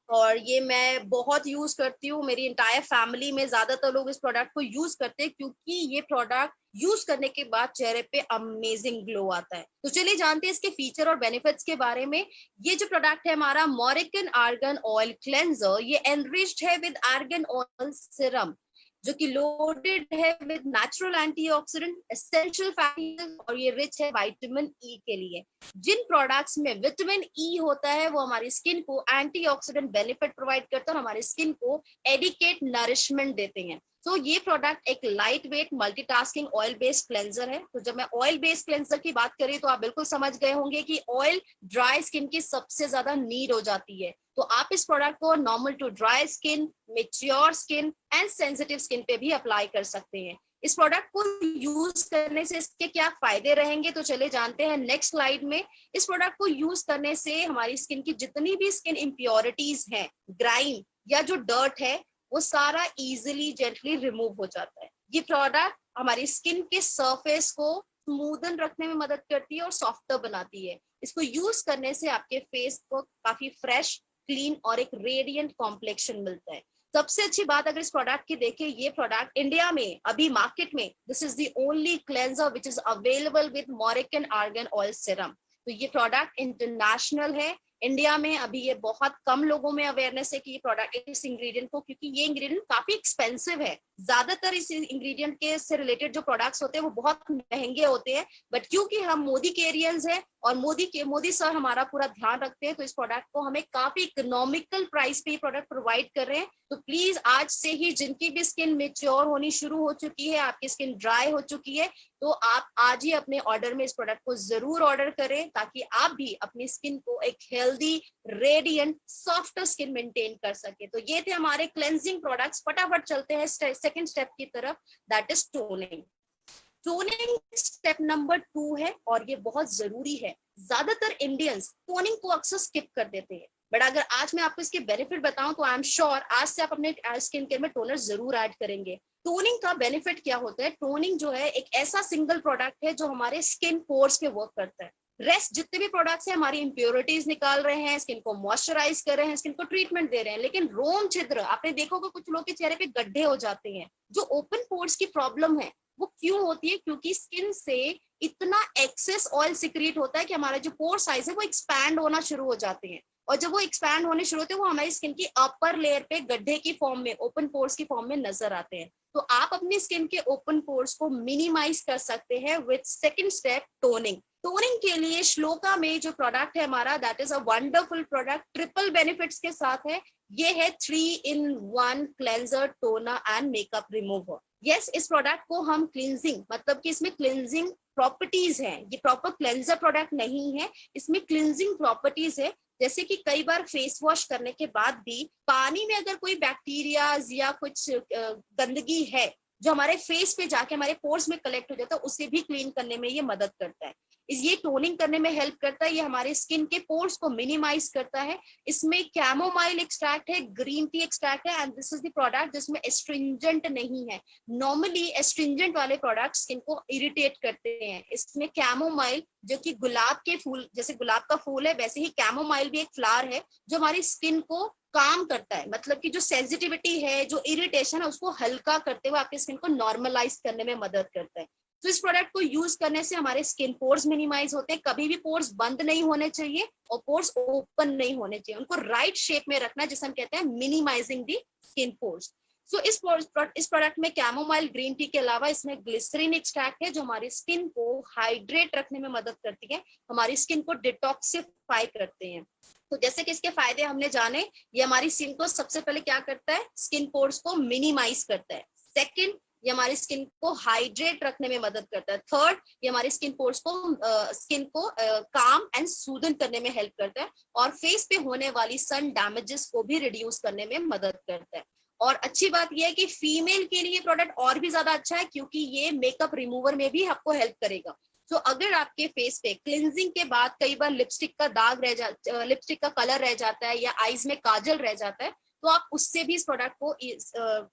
B: और ये मैं बहुत यूज करती हूँ, मेरी इंटायर फैमिली में ज्यादातर लोग इस प्रोडक्ट को यूज करते हैं, क्योंकि ये प्रोडक्ट यूज करने के बाद चेहरे पे अमेजिंग ग्लो आता है। तो चलिए जानते हैं इसके फीचर और बेनिफिट्स के बारे में। ये जो प्रोडक्ट है हमारा मॉरिकन आर्गन ऑयल क्लेंजर, ये एनरिच्ड है विद आर्गन ऑयल सिरम, जो कि लोडेड है with natural antioxidant, essential fatty acids, और ये रिच है विटामिन ई के लिए। जिन प्रोडक्ट्स में विटामिन ई होता है वो हमारी स्किन को एंटीऑक्सीडेंट बेनिफिट प्रोवाइड करता है और हमारी स्किन को एडिकेट नरिशमेंट देते हैं। तो ये प्रोडक्ट एक light weight multitasking oil based cleanser है। तो जब मैं ऑयल बेस्ड क्लेंजर की बात करी तो आप बिल्कुल समझ गए होंगे कि ऑयल ड्राई स्किन की सबसे ज्यादा नीड हो जाती है। तो आप इस प्रोडक्ट को normal to dry skin, mature skin and sensitive skin पे भी अप्लाई कर सकते हैं। इस प्रोडक्ट को यूज करने से इसके क्या फायदे रहेंगे, तो चले जानते हैं नेक्स्ट स्लाइड में। इस प्रोडक्ट को यूज करने से हमारी स्किन की जितनी भी स्किन इम्प्योरिटीज हैं, ग्राइम या जो डर्ट है, वो सारा इजिली जेंटली रिमूव हो जाता है। ये प्रोडक्ट हमारी स्किन के सरफेस को स्मूदन रखने में मदद करती है और सॉफ्टर बनाती है। इसको यूज करने से आपके फेस को काफी फ्रेश, क्लीन और एक रेडियंट कॉम्प्लेक्शन मिलता है। सबसे अच्छी बात अगर इस प्रोडक्ट की देखें, ये प्रोडक्ट इंडिया में अभी मार्केट में this is the only cleanser which is available with Moroccan argan oil serum. तो ये प्रोडक्ट इंटरनेशनल है। इंडिया में अभी ये बहुत कम लोगों में अवेयरनेस है कि ये प्रोडक्ट, इस इंग्रेडिएंट को, क्योंकि ये इंग्रेडिएंट काफी एक्सपेंसिव है। ज्यादातर इस इंग्रेडिएंट के से रिलेटेड जो प्रोडक्ट्स होते हैं वो बहुत महंगे होते हैं, बट क्योंकि हम मोदी के एरियंस हैं और मोदी सर हमारा पूरा ध्यान रखते हैं, तो इस प्रोडक्ट को हमें काफी इकोनॉमिकल प्राइस पे प्रोडक्ट प्रोवाइड कर रहे हैं। तो प्लीज आज से ही जिनकी भी स्किन मेच्योर होनी शुरू हो चुकी है, आपकी स्किन ड्राई हो चुकी है, तो आप आज ही अपने ऑर्डर में इस प्रोडक्ट को जरूर ऑर्डर करें, ताकि आप भी अपनी स्किन को एक healthy, radiant, soft skin maintain कर सके। तो ये थे हमारे क्लेंजिंग प्रोडक्ट्स। फटाफट चलते हैं सेकंड स्टेप की तरफ, that is toning. Toning step number 2 है और ये बहुत जरूरी है। ज्यादातर इंडियंस टोनिंग को अक्सर स्किप कर देते हैं, बट अगर आज मैं आपको इसके बेनिफिट बताऊं तो आई एम श्योर आज से आप अपने स्किन केयर में टोनर जरूर ऐड करेंगे। टोनिंग का बेनिफिट क्या होता है? टोनिंग जो है एक ऐसा सिंगल प्रोडक्ट है जो हमारे स्किन पोर्स पे वर्क करता है। रेस्ट जितने भी प्रोडक्ट्स हैं हमारी इंप्योरिटीज निकाल रहे हैं, स्किन को मॉइस्चराइज कर रहे हैं, स्किन को ट्रीटमेंट दे रहे हैं, लेकिन रोम छिद्र, आपने देखा होगा कुछ लोग के चेहरे पे गड्ढे हो जाते हैं। जो ओपन पोर्स की प्रॉब्लम है वो क्यों होती है? क्योंकि स्किन से इतना एक्सेस ऑयल सिक्रीट होता है कि हमारा जो पोर साइज है वो एक्सपैंड होना शुरू हो जाते हैं, और जब वो एक्सपैंड होने शुरू होते हैं वो हमारी स्किन की अपर लेयर पे गड्ढे की फॉर्म में, ओपन पोर्स की फॉर्म में नजर आते हैं। तो आप अपनी स्किन के ओपन पोर्स को मिनिमाइज कर सकते हैं with second step, toning. Toning के लिए श्लोका में जो प्रोडक्ट है हमारा, that is a wonderful product, triple benefits के साथ है। ये है 3-in-1 cleanser, toner and makeup remover. Yes, इस प्रोडक्ट को हम क्लींजिंग, मतलब कि इसमें क्लींजिंग प्रॉपर्टीज हैं, ये प्रॉपर क्लेंजर प्रोडक्ट नहीं है, इसमें क्लींजिंग प्रॉपर्टीज है। जैसे कि कई बार फेस वॉश करने के बाद भी पानी में अगर कोई बैक्टीरिया या कुछ गंदगी है जो हमारे फेस पे जाके हमारे पोर्स में कलेक्ट हो जाता है, उसे भी क्लीन करने में ये मदद करता है। ये टोनिंग करने में हेल्प करता है, ये हमारे स्किन के पोर्स को मिनिमाइज करता है। इसमें कैमोमाइल एक्सट्रैक्ट है, ग्रीन टी एक्सट्रैक्ट है, and this is the product जिसमें एस्ट्रिंजेंट नहीं है। नॉर्मली एस्ट्रिंजेंट वाले प्रोडक्ट स्किन को इरिटेट करते हैं, इसमें कैमोमाइल, जो कि गुलाब के फूल, जैसे गुलाब का फूल है वैसे ही कैमोमाइल भी एक फ्लावर है जो हमारी स्किन को काम करता है, मतलब कि जो सेंसिटिविटी है, जो इरिटेशन है, उसको हल्का करते हुए आपकी स्किन को नॉर्मलाइज करने में मदद करता है। तो इस प्रोडक्ट को यूज करने से हमारे स्किन पोर्स मिनिमाइज होते हैं। कभी भी पोर्स बंद नहीं होने चाहिए और पोर्स ओपन नहीं होने चाहिए, उनको राइट शेप में रखना, जिसे हम कहते हैं मिनिमाइजिंग द स्किन पोर्स। सो इस प्रोडक्ट में कैमोमाइल ग्रीन टी के अलावा इसमें ग्लिसरीन एक्सट्रैक्ट है जो हमारी स्किन को हाइड्रेट रखने में मदद करती है, हमारी स्किन को डिटॉक्सिफाई करते हैं। तो जैसे कि इसके फायदे हमने जाने, ये हमारी स्किन को सबसे पहले क्या करता है? स्किन पोर्स को मिनिमाइज करता है। सेकंड, ये हमारी स्किन को हाइड्रेट रखने में मदद करता है। थर्ड, ये हमारी स्किन पोर्स को स्किन को काम एंड सूदन करने में हेल्प करता है और फेस पे होने वाली सन डैमेजेस को भी रिड्यूस करने में मदद करता है। और अच्छी बात यह है कि फीमेल के लिए प्रोडक्ट और भी ज्यादा अच्छा है क्योंकि ये मेकअप रिमूवर में भी आपको हेल्प करेगा। तो अगर आपके फेस पे क्लिनजिंग के बाद कई बार लिपस्टिक का दाग रह जाता, लिपस्टिक का कलर रह जाता है या आईज में काजल रह जाता है, तो आप उससे भी इस प्रोडक्ट को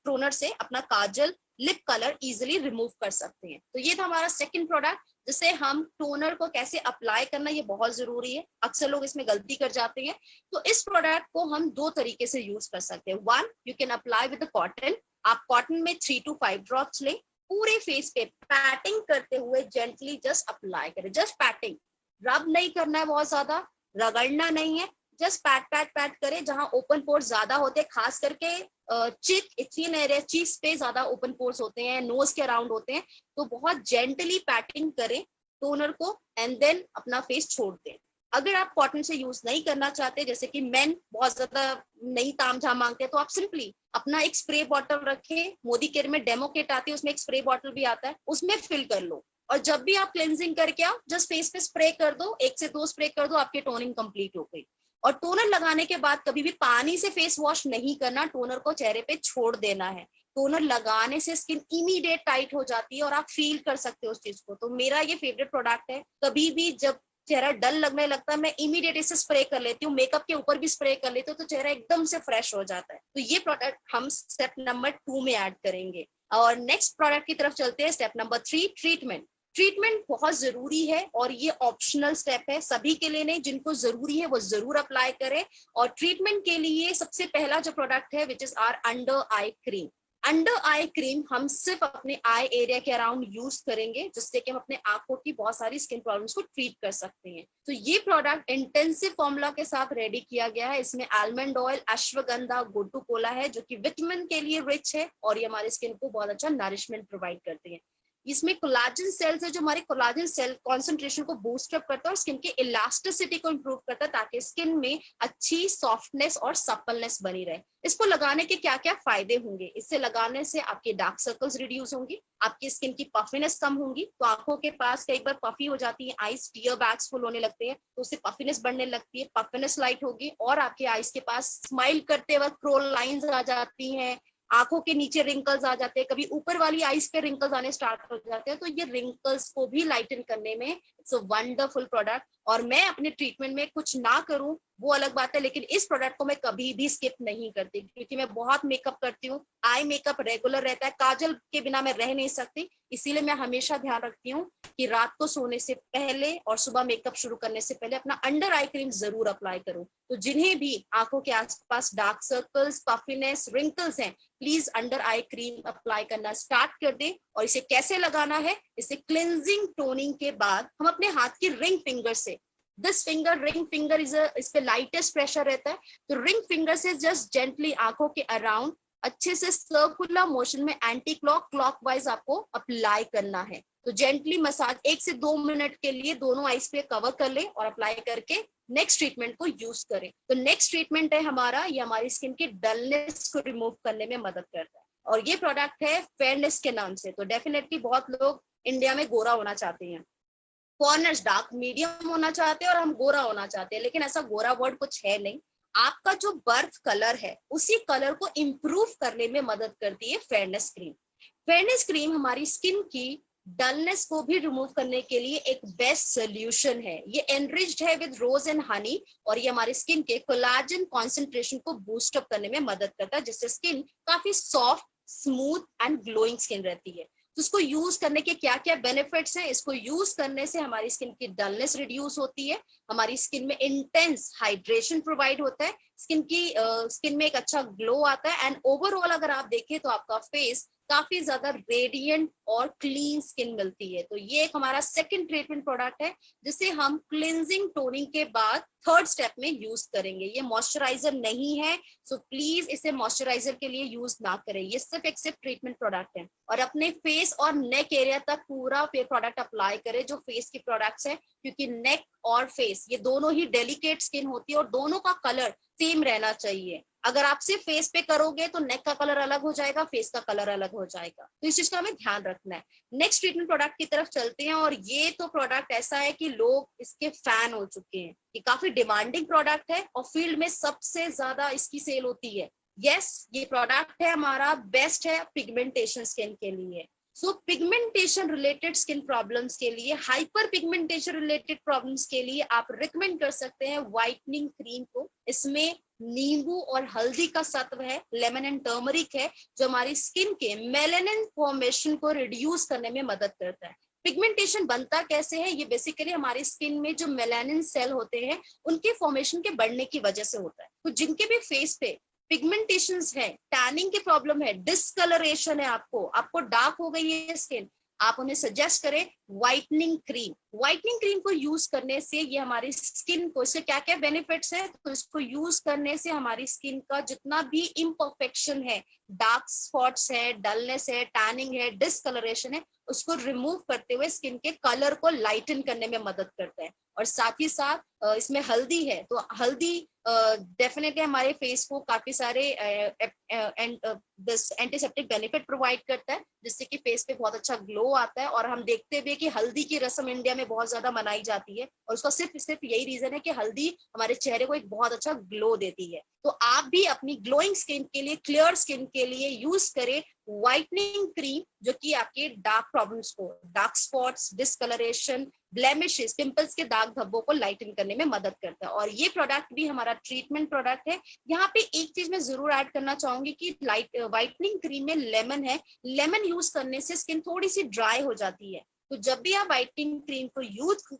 B: टोनर से अपना काजल लिप कलर इजिली रिमूव कर सकते हैं। तो ये था हमारा सेकंड प्रोडक्ट, जिससे हम टोनर को कैसे अप्लाई करना ये बहुत जरूरी है। अक्सर लोग इसमें गलती कर जाते हैं। तो इस प्रोडक्ट को हम दो तरीके से यूज कर सकते हैं। One, you can apply with cotton. आप कॉटन में 3 to 5 ड्रॉप्स लें, पूरे फेस पे पैटिंग करते हुए जेंटली जस्ट अप्लाई करें। जस्ट पैटिंग, रब नहीं करना है, बहुत ज्यादा रगड़ना नहीं है, जस्ट पैट पैट पैट करें। जहां ओपन पोर्स ज्यादा होते हैं, खास करके चिन एरिया, चीज पे ज्यादा ओपन पोर्स होते हैं, नोज के अराउंड होते हैं, तो बहुत जेंटली पैटिंग करें टोनर को एंड देन अपना फेस छोड़ दें। अगर आप कॉटन से यूज नहीं करना चाहते, जैसे कि मेन बहुत ज्यादा नहीं तामझाम मांगते हैं, तो आप सिंपली अपना एक स्प्रे बॉटल रखें। मोदी केयर में डेमो किट आती है, उसमें एक स्प्रे बॉटल भी आता है, उसमें फिल कर लो और जब भी आप क्लेंजिंग करके आओ जस्ट फेस पे स्प्रे कर दो, 1 से 2 स्प्रे कर दो, आपकी टोनिंग कंप्लीट हो गई। और टोनर लगाने के बाद कभी भी पानी से फेस वॉश नहीं करना, टोनर को चेहरे पे छोड़ देना है। टोनर लगाने से स्किन इमीडिएट टाइट हो जाती है और आप फील कर सकते हो उस चीज को। तो मेरा ये फेवरेट प्रोडक्ट है। कभी भी जब चेहरा डल लगने लगता है, मैं इमीडिएट इसे स्प्रे कर लेती हूँ, मेकअप के ऊपर भी स्प्रे कर लेती हूँ, तो चेहरा एकदम से फ्रेश हो जाता है। तो ये प्रोडक्ट हम स्टेप नंबर 2 में ऐड करेंगे। और नेक्स्ट प्रोडक्ट की तरफ चलते हैं, स्टेप नंबर 3, ट्रीटमेंट। ट्रीटमेंट बहुत जरूरी है और ये ऑप्शनल स्टेप है, सभी के लिए नहीं, जिनको जरूरी है वो जरूर अप्लाई करें। और ट्रीटमेंट के लिए सबसे पहला जो प्रोडक्ट है which is our under eye cream. Under eye cream हम सिर्फ अपने आई एरिया के अराउंड यूज करेंगे, जिससे कि हम अपने आंखों की बहुत सारी स्किन प्रॉब्लम्स को ट्रीट कर सकते हैं। तो ये प्रोडक्ट इंटेंसिव फॉर्मूला के साथ रेडी किया गया है। इसमें almond oil, ashwagandha, gotu Cola है, जो कि विटामिन के लिए रिच है और ये हमारी स्किन को बहुत अच्छा नरिशमेंट प्रोवाइड करते हैं। इसमें कोलाजन सेल्स है, जो हमारे कोलाजन सेल कॉन्सेंट्रेशन को बूस्ट अप करता है और स्किन की इलास्टिसिटी को इंप्रूव करता है, ताकि स्किन में अच्छी सॉफ्टनेस और सप्पलनेस बनी रहे। इसको लगाने के क्या क्या फायदे होंगे? इससे लगाने से आपके डार्क सर्कल्स रिड्यूस होंगी, आपकी स्किन की पफीनेस कम होगी। तो आंखों के पास कई बार पफी हो जाती है, आईज टीयर बैग्स फुल होने लगते हैं, तो उससे पफीनेस बढ़ने लगती है, पफीनेस लाइट होगी और आपके आईज के पास स्माइल करते वक्त क्रोल लाइंस आ जाती हैं, आंखों के नीचे रिंकल्स आ जाते हैं, कभी ऊपर वाली आईज पे रिंकल्स आने स्टार्ट हो जाते हैं। तो ये रिंकल्स को भी लाइटन करने में इट्स अ वंडरफुल प्रोडक्ट। और मैं अपने ट्रीटमेंट में कुछ ना करूं वो अलग बात है, लेकिन इस प्रोडक्ट को मैं कभी भी स्किप नहीं करती, क्योंकि मैं बहुत मेकअप करती हूँ, आई मेकअप रेगुलर रहता है, काजल के बिना मैं रह नहीं सकती। इसीलिए मैं हमेशा ध्यान रखती हूँ कि रात को सोने से पहले और सुबह मेकअप शुरू करने से पहले अपना अंडर आई क्रीम जरूर अप्लाई करूं। तो जिन्हें भी आंखों के आसपास डार्क सर्कल्स, पफीनेस, रिंकल्स हैं, please under eye cream apply करना स्टार्ट कर दें। और इसे कैसे लगाना है? इसे क्लिनजिंग टोनिंग के बाद हम अपने हाथ की रिंग फिंगर से, दिस फिंगर, रिंग फिंगर इस पे लाइटेस्ट प्रेशर रहता है, तो रिंग फिंगर से जस्ट जेंटली आंखों के अराउंड अच्छे से सर्कुलर मोशन में एंटी क्लॉकवाइज आपको अप्लाई करना है। तो जेंटली मसाज 1 से 2 मिनट के लिए दोनों आईज पे कवर कर ले और अप्लाई करके नेक्स्ट ट्रीटमेंट को यूज करें। तो नेक्स्ट ट्रीटमेंट है हमारा, ये हमारी स्किन की डलनेस को रिमूव करने में मदद करता है और ये प्रोडक्ट है फेयरनेस के नाम से। तो डेफिनेटली बहुत लोग इंडिया में गोरा होना चाहते हैं, फॉरेनर्स डार्क मीडियम होना चाहते हैं और हम गोरा होना चाहते हैं, लेकिन ऐसा गोरा वर्ड कुछ है नहीं। आपका जो बर्थ कलर है उसी कलर को इंप्रूव करने में मदद करती है फेयरनेस क्रीम। फेयरनेस क्रीम हमारी स्किन की डलनेस को भी रिमूव करने के लिए एक बेस्ट सोल्यूशन है। ये एनरिच्ड है विद रोज एंड हनी और ये हमारी स्किन के कोलाजन कॉन्सेंट्रेशन को बूस्ट अप करने में मदद करता है, जिससे स्किन काफी soft, smooth and glowing skin रहती है। तो इसको यूज करने के क्या क्या बेनिफिट्स हैं? इसको यूज करने से हमारी स्किन की डलनेस रिड्यूस होती है, हमारी स्किन में इंटेंस हाइड्रेशन प्रोवाइड होता है, स्किन में एक अच्छा ग्लो आता है एंड ओवरऑल अगर आप देखें तो आपका फेस काफी ज्यादा रेडिएंट और क्लीन स्किन मिलती है। तो ये एक हमारा सेकंड ट्रीटमेंट प्रोडक्ट है जिसे हम क्लिनजिंग टोनिंग के बाद थर्ड स्टेप में यूज करेंगे। ये मॉइस्चराइजर नहीं है, सो प्लीज इसे मॉइस्चराइजर के लिए यूज ना करें। ये सिर्फ एक सिर्फ ट्रीटमेंट प्रोडक्ट है और अपने फेस और नेक एरिया तक पूरा प्रोडक्ट अप्लाई करें जो फेस की प्रोडक्ट्स है, क्योंकि नेक और फेस ये दोनों ही डेलिकेट स्किन होती है और दोनों का कलर सेम रहना चाहिए। अगर आप सिर्फ फेस पे करोगे तो नेक का कलर अलग हो जाएगा, फेस का कलर अलग हो जाएगा, तो इस चीज का हमें ध्यान रखना है। नेक्स्ट ट्रीटमेंट प्रोडक्ट की तरफ चलते हैं और ये तो प्रोडक्ट ऐसा है कि लोग इसके फैन हो चुके हैं। ये काफी डिमांडिंग प्रोडक्ट है और फील्ड में सबसे ज्यादा इसकी सेल होती है। यस, ये प्रोडक्ट है हमारा बेस्ट है पिगमेंटेशन स्किन के लिए। सो पिगमेंटेशन रिलेटेड स्किन प्रॉब्लम्स के लिए, हाइपर पिगमेंटेशन रिलेटेड प्रॉब्लम्स के लिए आप रिकमेंड कर सकते हैं व्हाइटनिंग क्रीम को। इसमें नींबू और हल्दी का सत्व है, लेमन एंड टर्मरिक है, जो हमारी स्किन के मेलानिन फॉर्मेशन को रिड्यूस करने में मदद करता है। पिगमेंटेशन बनता कैसे है? ये बेसिकली हमारी स्किन में जो मेलानिन सेल होते हैं उनके फॉर्मेशन के बढ़ने की वजह से होता है। तो जिनके भी फेस पे पिगमेंटेशंस है, टैनिंग की प्रॉब्लम है, डिस्कलरेशन है, आपको डार्क हो गई है स्किन, आप उन्हें सजेस्ट करें व्हाइटनिंग क्रीम। व्हाइटनिंग क्रीम को यूज करने से ये हमारी स्किन को, इसके क्या क्या बेनिफिट्स है, तो इसको यूज करने से हमारी स्किन का जितना भी इम्परफेक्शन है, डार्क स्पॉट्स है, डलनेस है, टैनिंग है, डिस्कलरेशन है, उसको रिमूव करते हुए स्किन के कलर को लाइटन करने में मदद करता है। और साथ ही साथ इसमें हल्दी है, तो हल्दी डेफिनेटली हमारे फेस को काफी सारे एंटीसेप्टिक बेनिफिट प्रोवाइड करता है, जिससे कि फेस पे बहुत अच्छा ग्लो आता है। और हम देखते हुए कि हल्दी की रस्म इंडिया में बहुत ज्यादा मनाई जाती है और उसका सिर्फ यही रीजन है कि हल्दी हमारे चेहरे को एक बहुत अच्छा ग्लो देती है। तो आप भी अपनी ग्लोइंग स्किन के लिए, क्लियर स्किन के लिए यूज करें व्हाइटनिंग क्रीम, जो कि आपके डार्क प्रॉब्लम्स को, dark spots, discolouration, blemishes, pimples के दाग धब्बों को लाइटन करने में मदद करता है। और ये प्रोडक्ट भी हमारा ट्रीटमेंट प्रोडक्ट है। यहाँ पे एक चीज मैं जरूर ऐड करना चाहूंगी कि व्हाइटनिंग क्रीम में लेमन है। लेमन यूज करने से स्किन थोड़ी सी ड्राई हो जाती है, तो जब भी आप व्हाइटनिंग क्रीम को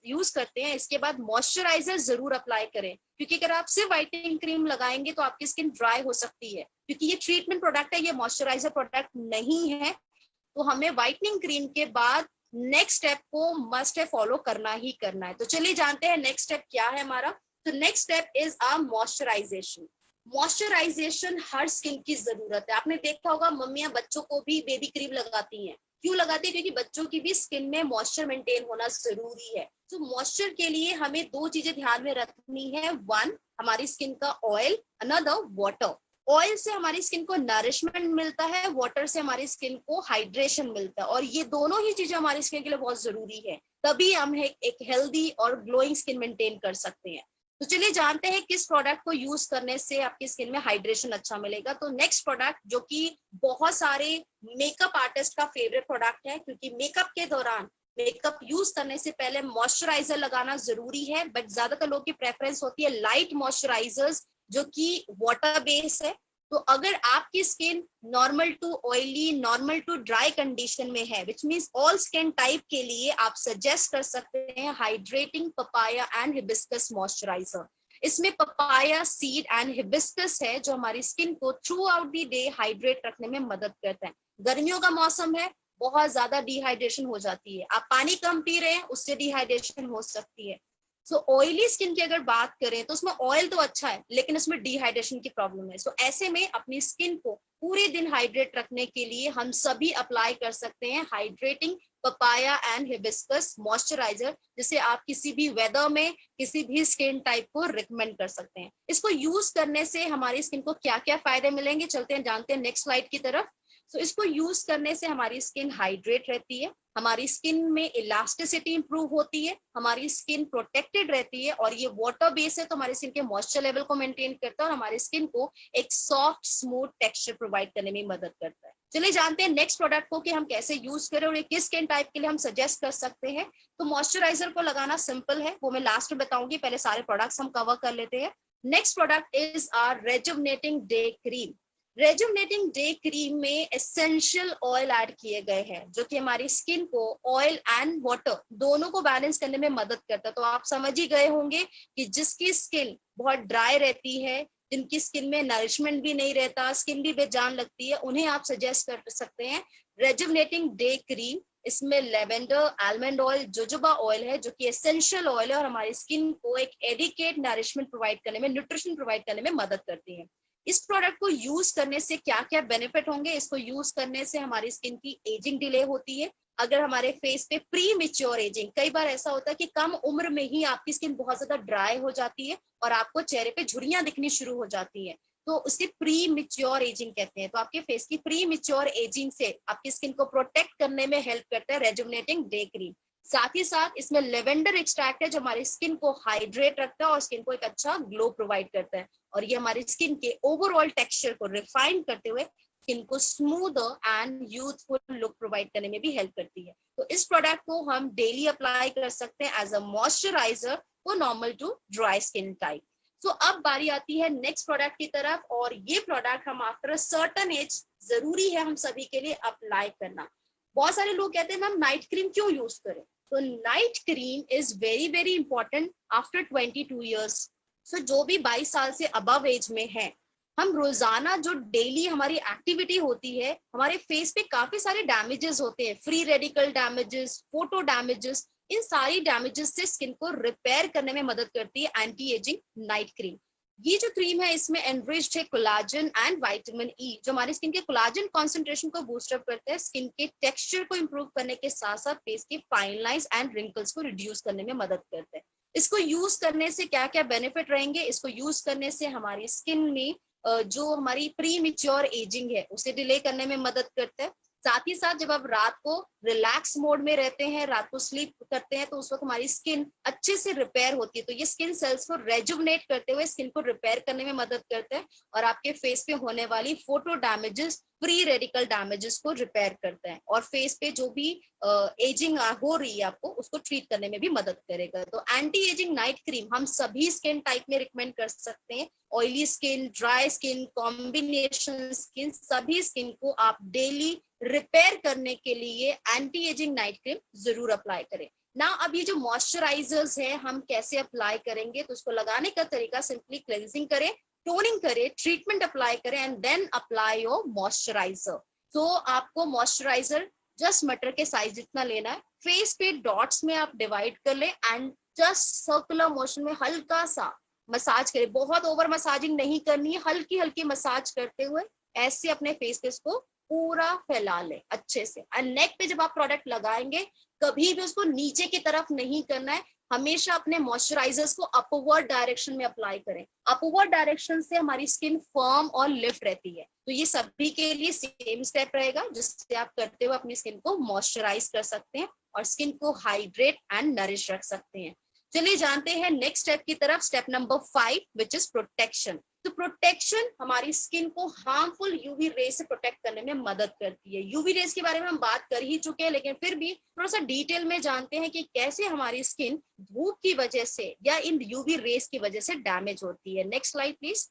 B: यूज करते हैं, इसके बाद मॉइस्चराइजर जरूर अप्लाई करें, क्योंकि अगर आप सिर्फ व्हाइटनिंग क्रीम लगाएंगे तो आपकी स्किन ड्राई हो सकती है, क्योंकि ये ट्रीटमेंट प्रोडक्ट है, ये मॉइस्चराइजर प्रोडक्ट नहीं है। तो हमें व्हाइटनिंग क्रीम के बाद नेक्स्ट स्टेप को मस्ट है फॉलो करना ही करना है। तो चलिए जानते हैं नेक्स्ट स्टेप क्या है हमारा। तो next step is uh moisturisation. Moisturisation हर स्किन की जरूरत है। आपने देखा होगा मम्मियां बच्चों को भी बेबी क्रीम लगाती हैं। क्यों लगाती है? क्योंकि बच्चों की भी स्किन में मॉइस्चर मेंटेन होना जरूरी है। तो मॉइस्चर के लिए हमें दो चीजें ध्यान में रखनी है। वन, हमारी स्किन का ऑयल, अनदर वाटर। ऑयल से हमारी स्किन को नरिशमेंट मिलता है, वाटर से हमारी स्किन को हाइड्रेशन मिलता है, और ये दोनों ही चीजें हमारी स्किन के लिए बहुत जरूरी है। तभी हम एक हेल्दी और ग्लोइंग स्किन मेंटेन कर सकते हैं। तो चलिए जानते हैं किस प्रोडक्ट को यूज करने से आपकी स्किन में हाइड्रेशन अच्छा मिलेगा। तो नेक्स्ट प्रोडक्ट, जो कि बहुत सारे मेकअप आर्टिस्ट का फेवरेट प्रोडक्ट है, क्योंकि मेकअप के दौरान, मेकअप यूज करने से पहले मॉइस्चराइजर लगाना जरूरी है, बट ज्यादातर लोगों की प्रेफरेंस होती है लाइट मॉइस्चराइजर्स जो कि वाटर बेस है। तो अगर आपकी skin normal to oily, normal to dry condition में है, which means all skin type के लिए आप सजेस्ट कर सकते हैं hydrating papaya and hibiscus moisturiser. इसमें पपाया सीड एंड हिबिस्कस है जो हमारी स्किन को throughout the day hydrate रखने में मदद करता है। गर्मियों का मौसम है, बहुत ज्यादा डिहाइड्रेशन हो जाती है, आप पानी कम पी रहे हैं, उससे डिहाइड्रेशन हो सकती है। सो ऑयली स्किन की अगर बात करें तो उसमें ऑयल तो अच्छा है, लेकिन उसमें डिहाइड्रेशन की प्रॉब्लम है। सो ऐसे में अपनी स्किन को पूरे दिन हाइड्रेट रखने के लिए हम सभी अप्लाई कर सकते हैं hydrating papaya and hibiscus moisturiser, जिसे आप किसी भी वेदर में, किसी भी स्किन टाइप को रिकमेंड कर सकते हैं। इसको यूज करने से हमारी स्किन को क्या क्या फायदे मिलेंगे, चलते हैं जानते हैं नेक्स्ट स्लाइड की तरफ। सो इसको यूज करने से हमारी स्किन हाइड्रेट रहती है, हमारी स्किन में इलास्टिसिटी इंप्रूव होती है, हमारी स्किन प्रोटेक्टेड रहती है, और ये वाटर बेस है तो हमारी स्किन के मॉइस्चर लेवल को मेंटेन करता है और हमारी स्किन को एक सॉफ्ट स्मूथ टेक्सचर प्रोवाइड करने में मदद करता है। चलिए जानते हैं नेक्स्ट प्रोडक्ट को कि हम कैसे यूज करें और ये किस स्किन टाइप के लिए हम सजेस्ट कर सकते हैं। तो मॉइस्चराइजर को लगाना सिंपल है, वो मैं लास्ट में बताऊंगी, पहले सारे प्रोडक्ट्स हम कवर कर लेते हैं। Next product is our rejuvenating day cream. Rejuvenating day cream में एसेंशियल ऑयल ऐड किए गए हैं जो कि हमारी स्किन को ऑयल एंड वाटर दोनों को बैलेंस करने में मदद करता है। तो आप समझ ही गए होंगे कि जिसकी स्किन बहुत ड्राई रहती है, जिनकी स्किन में नरिशमेंट भी नहीं रहता, स्किन भी बेजान लगती है, उन्हें आप सजेस्ट कर सकते हैं रेजुवनेटिंग डे क्रीम, इसमें lavender, almond oil, jojoba oil है जो कि एसेंशियल ऑयल है और हमारी स्किन को एक एडिकेट नरिशमेंट प्रोवाइड करने में, न्यूट्रिशन प्रोवाइड करने में मदद करती है। इस प्रोडक्ट को यूज करने से क्या क्या बेनिफिट होंगे? इसको यूज करने से हमारी स्किन की एजिंग डिले होती है। अगर हमारे फेस पे प्री मेच्योर एजिंग, कई बार ऐसा होता है कि कम उम्र में ही आपकी स्किन बहुत ज्यादा ड्राई हो जाती है और आपको चेहरे पे झुर्रियां दिखनी शुरू हो जाती है, तो उसे प्री मेच्योर एजिंग कहते हैं। तो आपके फेस की प्री मेच्योर एजिंग से आपकी स्किन को प्रोटेक्ट करने में हेल्प करता है रेजुवनेटिंग डे क्रीम। साथ ही साथ इसमें लेवेंडर एक्सट्रैक्ट है जो हमारी स्किन को हाइड्रेट रखता है और स्किन को एक अच्छा ग्लो प्रोवाइड करता है, और ये हमारी स्किन के ओवरऑल टेक्सचर को रिफाइन करते हुए स्किन को smooth and youthful look provide करने में भी हेल्प करती है। तो इस प्रोडक्ट को हम डेली अप्लाई कर सकते हैं as a moisturiser for normal to dry skin type. तो अब बारी आती है नेक्स्ट प्रोडक्ट की तरफ, और ये प्रोडक्ट हम आफ्टर सर्टेन एज जरूरी है हम सभी के लिए अप्लाई करना। बहुत सारे लोग कहते हैं मैम नाइट क्रीम क्यों यूज करें? तो night cream is very very important after 22 years. So जो भी 22 साल से अबव एज में है, हम रोजाना जो डेली हमारी एक्टिविटी होती है, हमारे फेस पे काफी सारे डैमेजेस होते हैं, free radical damages, photo damages, इन सारी डैमेजेस से स्किन को रिपेयर करने में मदद करती है एंटी एजिंग नाइट क्रीम। ये जो क्रीम है इसमें एनरिच्ड है कोलाजन एंड विटामिन ई, जो हमारी स्किन के कोलाजन कॉन्सेंट्रेशन को बूस्ट अप करते हैं, स्किन के टेक्सचर को इंप्रूव करने के साथ साथ फेस के फाइन लाइंस एंड रिंकल्स को रिड्यूस करने में मदद करते हैं। इसको यूज करने से क्या क्या बेनिफिट रहेंगे? इसको यूज करने से हमारी स्किन में जो हमारी प्री मेच्योर एजिंग है उसे डिले करने में मदद करता है। साथ ही साथ जब आप रात को रिलैक्स मोड में रहते हैं, रात को स्लीप करते हैं, तो उस वक्त हमारी स्किन अच्छे से रिपेयर होती है, तो ये स्किन सेल्स को रेजुवनेट करते हुए स्किन को रिपेयर करने में मदद करता है और आपके फेस पे होने वाली photo damages, free radical damages को रिपेयर करता है, और फेस पे जो भी एजिंग हो रही है आपको उसको ट्रीट करने में भी मदद करेगा। तो एंटी एजिंग नाइट क्रीम हम सभी स्किन टाइप में रिकमेंड कर सकते हैं, oily skin, dry skin, combination skin, सभी स्किन को आप डेली रिपेयर करने के लिए एंटी एजिंग नाइट क्रीम जरूर अप्लाई करें ना। अब ये जो मॉइस्चराइजर्स है हम कैसे अप्लाई करेंगे? तो उसको लगाने का तरीका सिंपली क्लेंजिंग करें, टोनिंग करें, ट्रीटमेंट अप्लाई करें and then apply your moisturiser. तो आपको मॉइस्चराइजर जस्ट मटर के साइज जितना लेना है, फेस पे डॉट्स में आप डिवाइड कर ले एंड जस्ट सर्कुलर मोशन में हल्का सा मसाज करें। बहुत ओवर मसाजिंग नहीं करनी है, हल्की हल्की मसाज करते हुए ऐसे अपने फेस पे इसको पूरा फैला ले अच्छे से। एंड नेक पे जब आप प्रोडक्ट लगाएंगे कभी भी उसको नीचे की तरफ नहीं करना है, हमेशा अपने मॉइस्चराइजर्स को अपवर्ड डायरेक्शन में अप्लाई करें। अपवर्ड डायरेक्शन से हमारी स्किन फर्म और लिफ्ट रहती है। तो ये सभी के लिए सेम स्टेप रहेगा जिससे आप करते हुए अपनी स्किन को मॉइस्चराइज कर सकते हैं और स्किन को हाइड्रेट एंड नरिश रख सकते हैं। चलिए जानते हैं नेक्स्ट स्टेप की तरफ, step number 5 which is protection. तो प्रोटेक्शन हमारी स्किन को हार्मफुल यूवी रे से प्रोटेक्ट करने में मदद करती है। यूवी रेस के बारे में हम बात कर ही चुके हैं, लेकिन फिर भी थोड़ा सा डिटेल में जानते हैं कि कैसे हमारी स्किन धूप की वजह से या इन यूवी रेस की वजह से डैमेज होती है। Next slide please.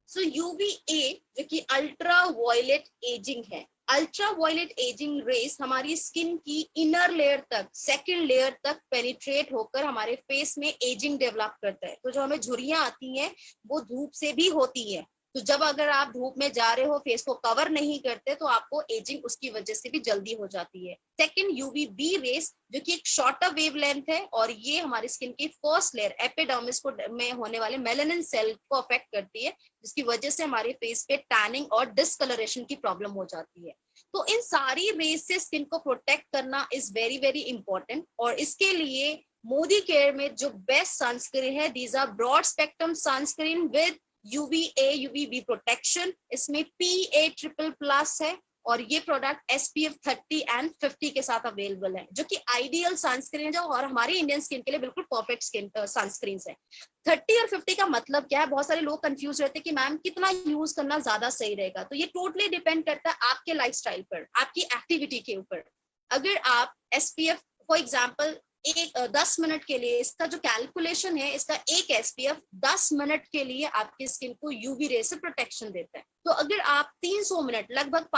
B: So UVA जो कि अल्ट्रा वायलेट एजिंग है, अल्ट्रा वायलेट एजिंग रेस हमारी स्किन की इनर लेयर तक, सेकंड लेयर तक पेनिट्रेट होकर हमारे फेस में एजिंग डेवलप करता है। तो जो हमें झुर्रियां आती हैं वो धूप से भी होती है। तो जब अगर आप धूप में जा रहे हो, फेस को कवर नहीं करते, तो आपको एजिंग उसकी वजह से भी जल्दी हो जाती है। सेकंड यूवीबी रेस जो कि एक शॉर्टर वेवलेंथ है और ये हमारी स्किन की फर्स्ट लेयर एपिडर्मिस को में होने वाले मेलानिन सेल को अफेक्ट करती है, जिसकी वजह से हमारे फेस पे टैनिंग और डिस्कलरेशन की प्रॉब्लम हो जाती है। तो इन सारी रेस से स्किन को प्रोटेक्ट करना इज वेरी वेरी इंपॉर्टेंट, और इसके लिए मोदी केयर में जो बेस्ट सनस्क्रीन है, these are broad spectrum sunscreen with UVA UVB protection. इसमें PA++ है और ये प्रोडक्ट SPF 30 एंड 50 के साथ अवेलेबल है, जो कि आइडियल सनस्क्रीन है और हमारी इंडियन स्किन के लिए बिल्कुल परफेक्ट स्किन सनस्क्रीन है। 30 और 50 का मतलब क्या है? बहुत सारे लोग कंफ्यूज रहते हैं कि मैम कितना यूज करना ज्यादा सही रहेगा। तो ये टोटली डिपेंड करता है आपके लाइफस्टाइल पर, आपकी एक्टिविटी के ऊपर। अगर आप SPF फॉर एग्जाम्पल 10 मिनट के लिए, इसका जो कैलकुलेशन है, इसका एक SPF 10 मिनट के लिए आपकी स्किन को यूवी रे से प्रोटेक्शन देता है। तो अगर आप 300 मिनट, लगभग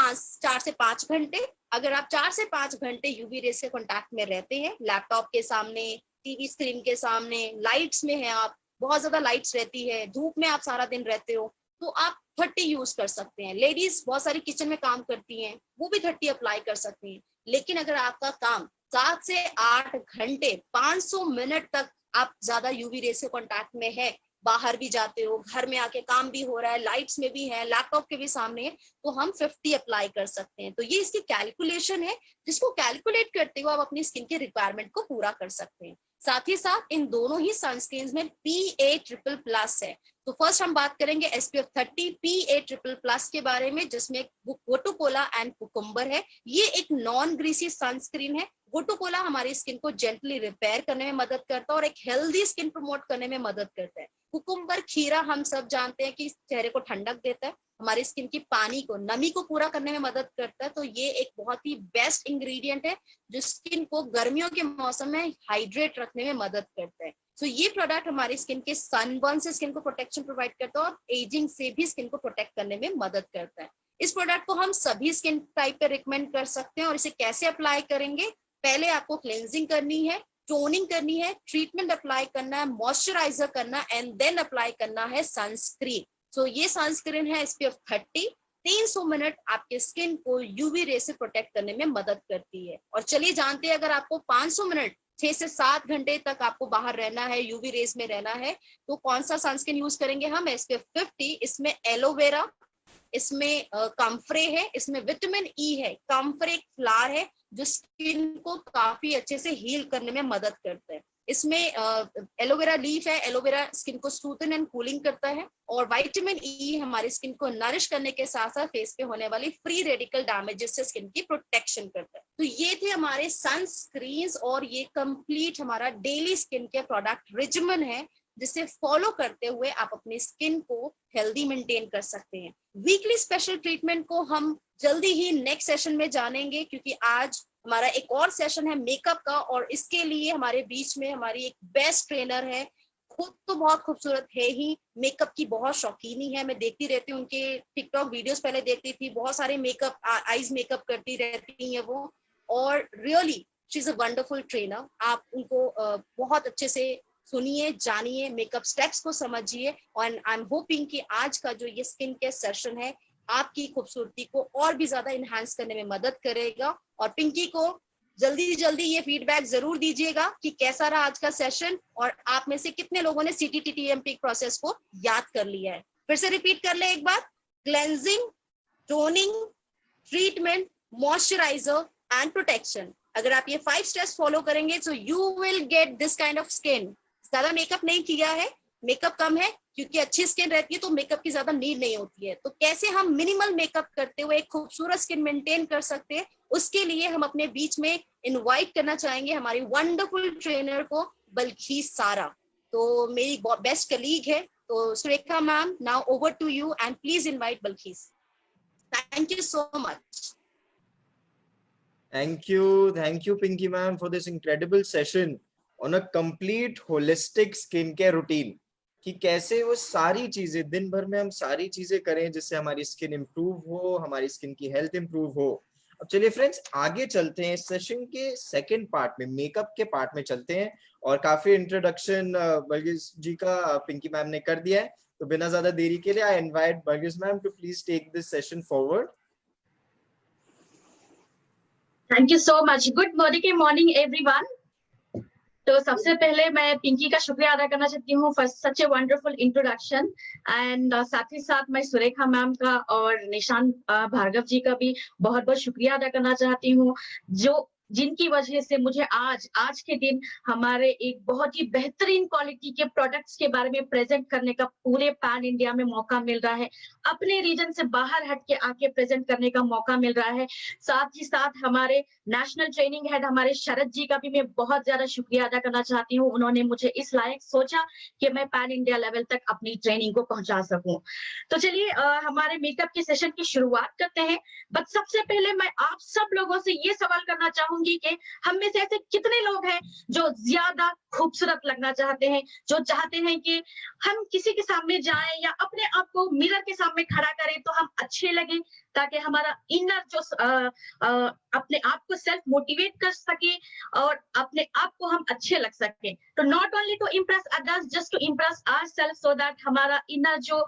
B: 4 से 5 घंटे, अगर आप 4 से 5 घंटे यूवी रे से कॉन्टैक्ट में रहते हैं, लैपटॉप के सामने, टीवी स्क्रीन के सामने, लाइट्स में है आप, बहुत ज्यादा लाइट्स रहती है, धूप में आप सारा दिन रहते हो, तो आप 30 यूज कर सकते हैं। लेडीज बहुत सारी किचन में काम करती हैं, वो भी 30 अप्लाई कर सकती हैं। लेकिन अगर आपका काम 7 से 8 घंटे 500 मिनट तक आप ज्यादा यूवी रे से कॉन्टैक्ट में है, बाहर भी जाते हो, घर में आके काम भी हो रहा है, लाइट्स में भी है, लैपटॉप के भी सामने है, तो हम 50 अप्लाई कर सकते हैं। तो ये इसकी कैलकुलेशन है, जिसको कैलकुलेट करते हुए आप अपनी स्किन के रिक्वायरमेंट को पूरा कर सकते हैं। साथ ही साथ इन दोनों ही सनस्क्रीन में PA++ है। तो फर्स्ट हम बात करेंगे SPF 30 PA++ के बारे में, जिसमें गोटुकोला एंड कुकुम्बर है। ये एक नॉन ग्रीसी सनस्क्रीन है। गोटुकोला हमारी स्किन को जेंटली रिपेयर करने में मदद करता है और एक हेल्दी स्किन प्रमोट करने में मदद करता है। कुकुम्बर खीरा हम सब जानते हैं कि चेहरे को ठंडक देता है, हमारी स्किन की पानी को, नमी को पूरा करने में मदद करता है। तो ये एक बहुत ही बेस्ट इंग्रेडिएंट है जो स्किन को गर्मियों के मौसम में हाइड्रेट रखने में मदद करता है। तो ये प्रोडक्ट हमारी स्किन के सनबर्न से स्किन को प्रोटेक्शन प्रोवाइड करता है और एजिंग से भी स्किन को प्रोटेक्ट करने में मदद करता है। इस प्रोडक्ट को हम सभी स्किन टाइप पे रिकमेंड कर सकते हैं। और इसे कैसे अप्लाई करेंगे? पहले आपको क्लेंजिंग करनी है, टोनिंग करनी है, ट्रीटमेंट अप्लाई करना है, मॉइस्चराइजर करना है एंड देन अप्लाई करना है सनस्क्रीन। तो ये सनस्क्रीन है SPF 30, 300 मिनट आपके स्किन को यूवी रे से प्रोटेक्ट करने में मदद करती है। और चलिए जानते हैं, अगर आपको 500 मिनट 6 से 7 घंटे तक आपको बाहर रहना है, यूवी रेस में रहना है, तो कौन सा सनस्क्रीन यूज करेंगे हम? SPF 50। इसमें एलोवेरा, इसमें काम्फ्रे है, इसमें विटामिन ई है। काम्फ्रे एक फ्लावर है जो स्किन को काफी अच्छे से हील करने में मदद करता है। इसमें एलोवेरा लीफ है, एलोवेरा स्किन को स्मूथन एंड कूलिंग करता है। और विटामिन ई हमारी स्किन को नरिश करने के साथ साथ फेस पे होने वाली फ्री रेडिकल डैमेजेस से स्किन की प्रोटेक्शन करता है। तो ये थे हमारे सनस्क्रीन्स और ये कंप्लीट हमारा डेली स्किन के प्रोडक्ट रिजिमन है, जिसे फॉलो करते हुए आप अपनी स्किन को हेल्दी मेंटेन कर सकते हैं। वीकली स्पेशल ट्रीटमेंट को हम जल्दी ही नेक्स्ट सेशन में जानेंगे, क्योंकि आज हमारा एक और सेशन है मेकअप का, और इसके लिए हमारे बीच में हमारी एक बेस्ट ट्रेनर है। खुद तो बहुत खूबसूरत है ही, मेकअप की बहुत शौकीनी है। मैं देखती रहती हूँ उनके टिकटॉक वीडियोस, पहले देखती थी, बहुत सारे मेकअप, आईज मेकअप करती रहती है वो, और really she is a wonderful trainer. आप उनको बहुत अच्छे से सुनिए, जानिए, मेकअप स्टेप्स को समझिए। और आई एम होपिंग कि आज का जो ये स्किन केयर सेशन है आपकी खूबसूरती को और भी ज्यादा इनहांस करने में मदद करेगा। और पिंकी को जल्दी जल्दी ये फीडबैक जरूर दीजिएगा कि कैसा रहा आज का सेशन, और आप में से कितने लोगों ने CTTTMP प्रोसेस को याद कर लिया है। फिर से रिपीट कर ले एक बार: cleansing, toning, treatment, moisturiser and protection. अगर आप ये 5 स्टेप्स फॉलो करेंगे तो you will get this kind of skin. ज्यादा मेकअप नहीं किया है, मेकअप कम है, क्योंकि अच्छी स्किन रहती है तो मेकअप की ज्यादा नीड नहीं होती है। तो कैसे हम मिनिमल मेकअप करते हुए एक खूबसूरत स्किन मेंटेन कर सकते हैं, उसके लिए हम अपने बीच में इनवाइट करना चाहेंगे हमारी वंडरफुल ट्रेनर को, बल्खीस सारा। तो मेरी बेस्ट कलीग है। तो Surekha ma'am, now over to you and please invite Balkhis. Thank you so much.
A: Thank you, Pinky ma'am, for this incredible session on a complete holistic skincare routine. कि कैसे वो सारी चीजें दिन भर में हम सारी चीजें करें जिससे हमारी स्किन इंप्रूव हो, हमारी स्किन की हेल्थ इंप्रूव हो। अब चलिए फ्रेंड्स, आगे चलते हैं। सेशन के सेकंड पार्ट में, मेकअप के पार्ट में चलते हैं। और काफी इंट्रोडक्शन बल्किस जी का पिंकी मैम ने कर दिया है, तो बिना ज्यादा देरी के लिए I invite Balkis ma'am to please take this session forward.
C: Thank you so much. Good morning everyone. तो सबसे पहले मैं पिंकी का शुक्रिया अदा करना चाहती हूँ for such a wonderful introduction, and साथ ही साथ मैं सुरेखा मैम का और निशान भार्गव जी का भी बहुत बहुत शुक्रिया अदा करना चाहती हूँ, जिनकी वजह से मुझे आज के दिन हमारे एक बहुत ही बेहतरीन क्वालिटी के प्रोडक्ट्स के बारे में प्रेजेंट करने का पूरे पैन इंडिया में मौका मिल रहा है। अपने रीजन से बाहर हट के आके प्रेजेंट करने का मौका मिल रहा है। साथ ही साथ हमारे नेशनल ट्रेनिंग हेड हमारे शरद जी का भी मैं बहुत ज्यादा शुक्रिया अदा करना चाहती हूँ। उन्होंने मुझे इस लायक सोचा कि मैं पैन इंडिया लेवल तक अपनी ट्रेनिंग को पहुंचा सकूं। तो चलिए हमारे मेकअप के सेशन की शुरुआत करते हैं। बट सबसे पहले मैं आप सब लोगों से ये सवाल करना चाहूंगी कि हम में से ऐसे कितने लोग हैं जो ज्यादा खूबसूरत लगना चाहते हैं, जो चाहते हैं कि हम किसी के सामने जाएं या अपने आप को मिरर के सामने खड़ा करें तो हम अच्छे लगें, ताकि हमारा इनर जो अपने आप को सेल्फ मोटिवेट कर सके और अपने आप को हम अच्छे लग सके। तो not only to impress others, just to impress ourself, so that हमारा इनर जो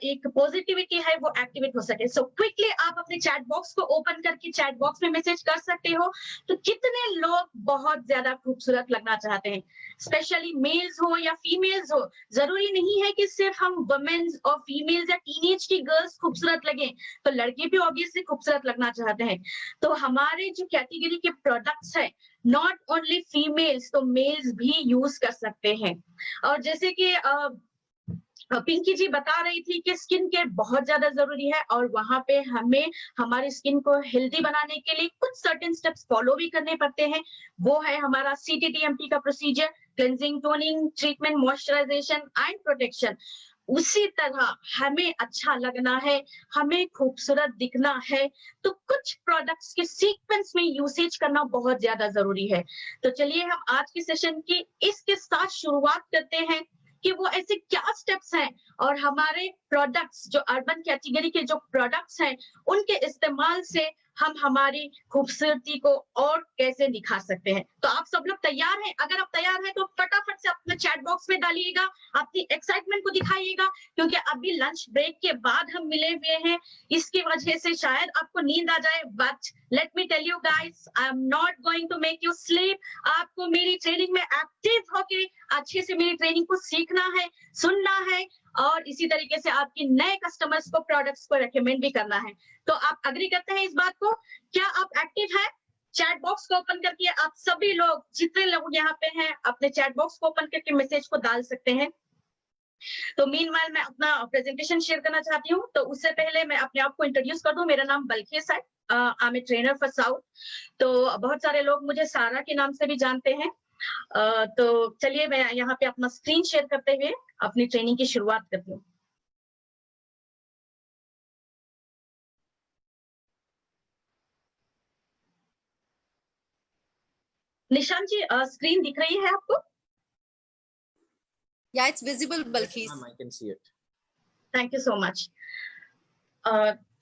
C: एक पॉजिटिविटी है वो एक्टिवेट हो सके। सो क्विकली आप अपने चैट बॉक्स को ओपन करके चैट बॉक्स में मैसेज कर सकते हो। तो कितने लोग बहुत ज्यादा खूबसूरत लगना चाहते हैं, स्पेशली मेल्स हो या फीमेल्स हो। जरूरी नहीं है कि सिर्फ हम वुमेन्स और फीमेल्स या टीनेज की गर्ल्स खूबसूरत लगे, तो लड़के भी ऑब्वियसली खूबसूरत लगना चाहते हैं। तो हमारे जो कैटेगरी के प्रोडक्ट्स है, नॉट ओनली फीमेल्स, तो मेल्स भी यूज कर सकते हैं। और जैसे कि पिंकी जी बता रही थी कि स्किन केयर बहुत ज्यादा जरूरी है और वहां पे हमें हमारी स्किन को हेल्दी बनाने के लिए कुछ सर्टेन स्टेप्स फॉलो भी करने पड़ते हैं। वो है हमारा CTTMT का procedure, cleansing, toning, treatment, moisturisation and protection. उसी तरह हमें अच्छा लगना है, हमें खूबसूरत दिखना है, तो कुछ प्रोडक्ट्स के सीक्वेंस में यूसेज करना बहुत ज्यादा जरूरी है। तो चलिए हम आज के सेशन की इसके साथ शुरुआत करते हैं कि वो ऐसे क्या स्टेप्स हैं और हमारे प्रोडक्ट्स जो अर्बन कैटेगरी के जो प्रोडक्ट्स हैं उनके इस्तेमाल से हम हमारी खूबसूरती को और कैसे दिखा सकते हैं। तो आप सब लोग तैयार हैं? अगर आप तैयार हैं तो फटाफट से अपने चैट बॉक्स में डालिएगा, अपनी एक्साइटमेंट को दिखाइएगा, क्योंकि अभी लंच ब्रेक के बाद हम मिले हुए हैं। इसकी वजह से शायद आपको नींद आ जाए, but let me tell you guys, I am not going to make you sleep. आपको मेरी ट्रेनिंग में एक्टिव होके अच्छे से मेरी ट्रेनिंग को सीखना है, सुनना है और इसी तरीके से आपके नए कस्टमर्स को प्रोडक्ट्स को रेकमेंड भी करना है। तो आप अग्री करते हैं इस बात को? क्या आप एक्टिव हैं? चैट बॉक्स को ओपन करके आप सभी लोग, जितने लोग यहाँ पे हैं, अपने चैट बॉक्स को ओपन करके मैसेज को डाल सकते हैं। तो मीनवाइल मैं अपना प्रेजेंटेशन शेयर करना चाहती हूँ। तो उससे पहले मैं अपने आप को इंट्रोड्यूस कर दूं। मेरा नाम बल्खेस है, I am a trainer for south. तो बहुत सारे लोग मुझे सारा के नाम से भी जानते हैं। तो चलिए मैं यहाँ पे अपना स्क्रीन शेयर करते हुए अपनी ट्रेनिंग की शुरुआत करती हूँ। निशांत जी, स्क्रीन दिख रही है आपको?
B: Yeah, it's visible, Balkis.
A: Yes, ma'am, I can see it.
C: Thank you so much.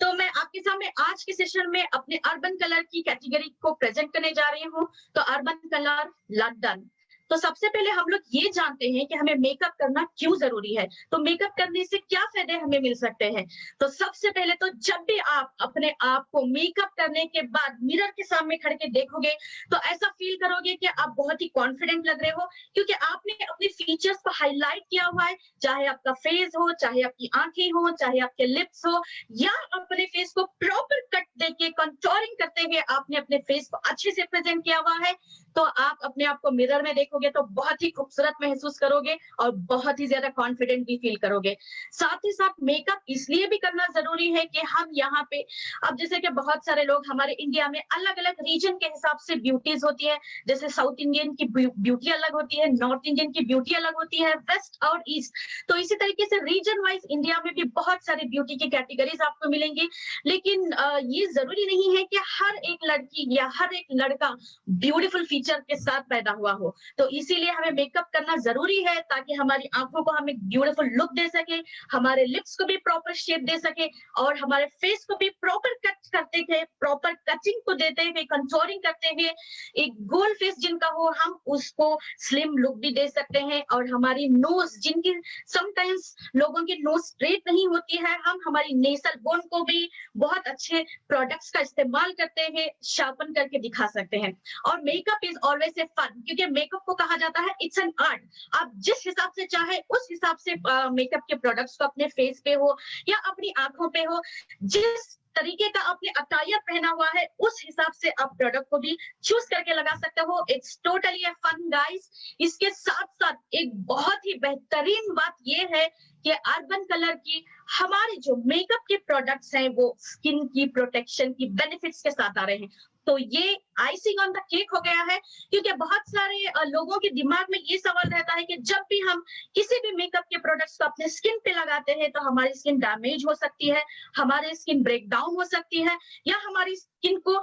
C: तो मैं आपके सामने आज के सेशन में अपने अर्बन कलर की कैटेगरी को प्रेजेंट करने जा रही हूँ। तो अर्बन कलर लंदन। तो सबसे पहले हम लोग ये जानते हैं कि हमें मेकअप करना क्यों जरूरी है। तो मेकअप करने से क्या फायदे हमें मिल सकते हैं? तो सबसे पहले तो जब भी आप अपने आप को मेकअप करने के बाद मिरर के सामने खड़े के देखोगे तो ऐसा फील करोगे कि आप बहुत ही कॉन्फिडेंट लग रहे हो, क्योंकि आपने अपने फीचर्स को हाईलाइट किया हुआ है, चाहे आपका फेस हो, चाहे आपकी आंखें हो, चाहे आपके लिप्स हो, या अपने फेस को प्रॉपर कट देके कंटूरिंग करते हुए आपने अपने फेस को अच्छे से प्रेजेंट किया हुआ है। तो आप अपने आप को मिरर में देखोगे तो बहुत ही खूबसूरत महसूस करोगे और बहुत ही ज्यादा कॉन्फिडेंट भी फील करोगे। साथ ही साथ मेकअप इसलिए भी करना जरूरी है कि हम यहाँ पे, अब जैसे कि बहुत सारे लोग हमारे इंडिया में अलग अलग रीजन के हिसाब से ब्यूटीज होती है। जैसे साउथ इंडियन की ब्यूटी अलग होती है, नॉर्थ इंडियन की ब्यूटी अलग होती है, वेस्ट और ईस्ट। तो इसी तरीके से रीजन वाइज इंडिया में भी बहुत सारी ब्यूटी की कैटेगरीज आपको मिलेंगी। लेकिन ये जरूरी नहीं है कि हर एक लड़की या हर एक लड़का ब्यूटीफुल फीचर के साथ पैदा हुआ हो। तो इसीलिए हमें मेकअप करना जरूरी है ताकि हमारी आंखों को हम एक ब्यूटीफुल लुक दे सके, हमारे लिप्स को भी प्रॉपर शेप दे सके और हमारे फेस को भी प्रॉपर कट करते हुए, प्रॉपर कटिंग को देते हुए, कंटूरिंग करते हुए एक गोल फेस जिनका हो, हम उसको स्लिम लुक भी दे सकते हैं। और हमारी नोज, जिनकी समटाइम्स लोगों की नोज स्ट्रेट नहीं होती है, हम हमारी नेसल बोन को भी बहुत अच्छे प्रोडक्ट्स का इस्तेमाल करते हुए शार्पन करके दिखा सकते हैं। और makeup is always a fun, क्योंकि मेकअप को कहा जाता है इट्स एन आर्ट। आप जिस हिसाब से चाहे उस हिसाब से मेकअप के प्रोडक्ट्स को अपने फेस पे हो या अपनी आंखों पे हो, जिस तरीके का आपने अटायर पहना हुआ है उस हिसाब से आप प्रोडक्ट को भी चूज करके लगा सकते हो। It's totally a fun guys. इसके साथ साथ एक बहुत ही बेहतरीन बात ये है कि अर्बन कलर की हमारे जो मेकअप के प्रोडक्ट्स हैं वो स्किन की प्रोटेक्शन की बेनिफिट्स के साथ आ रहे हैं। तो ये आइसिंग ऑन द केक हो गया है, क्योंकि बहुत सारे लोगों के दिमाग में ये सवाल रहता है कि जब भी हम किसी भी मेकअप के प्रोडक्ट्स को अपने स्किन पे लगाते हैं तो हमारी स्किन डैमेज हो सकती है, हमारी स्किन ब्रेक डाउन हो सकती है या हमारी स्किन को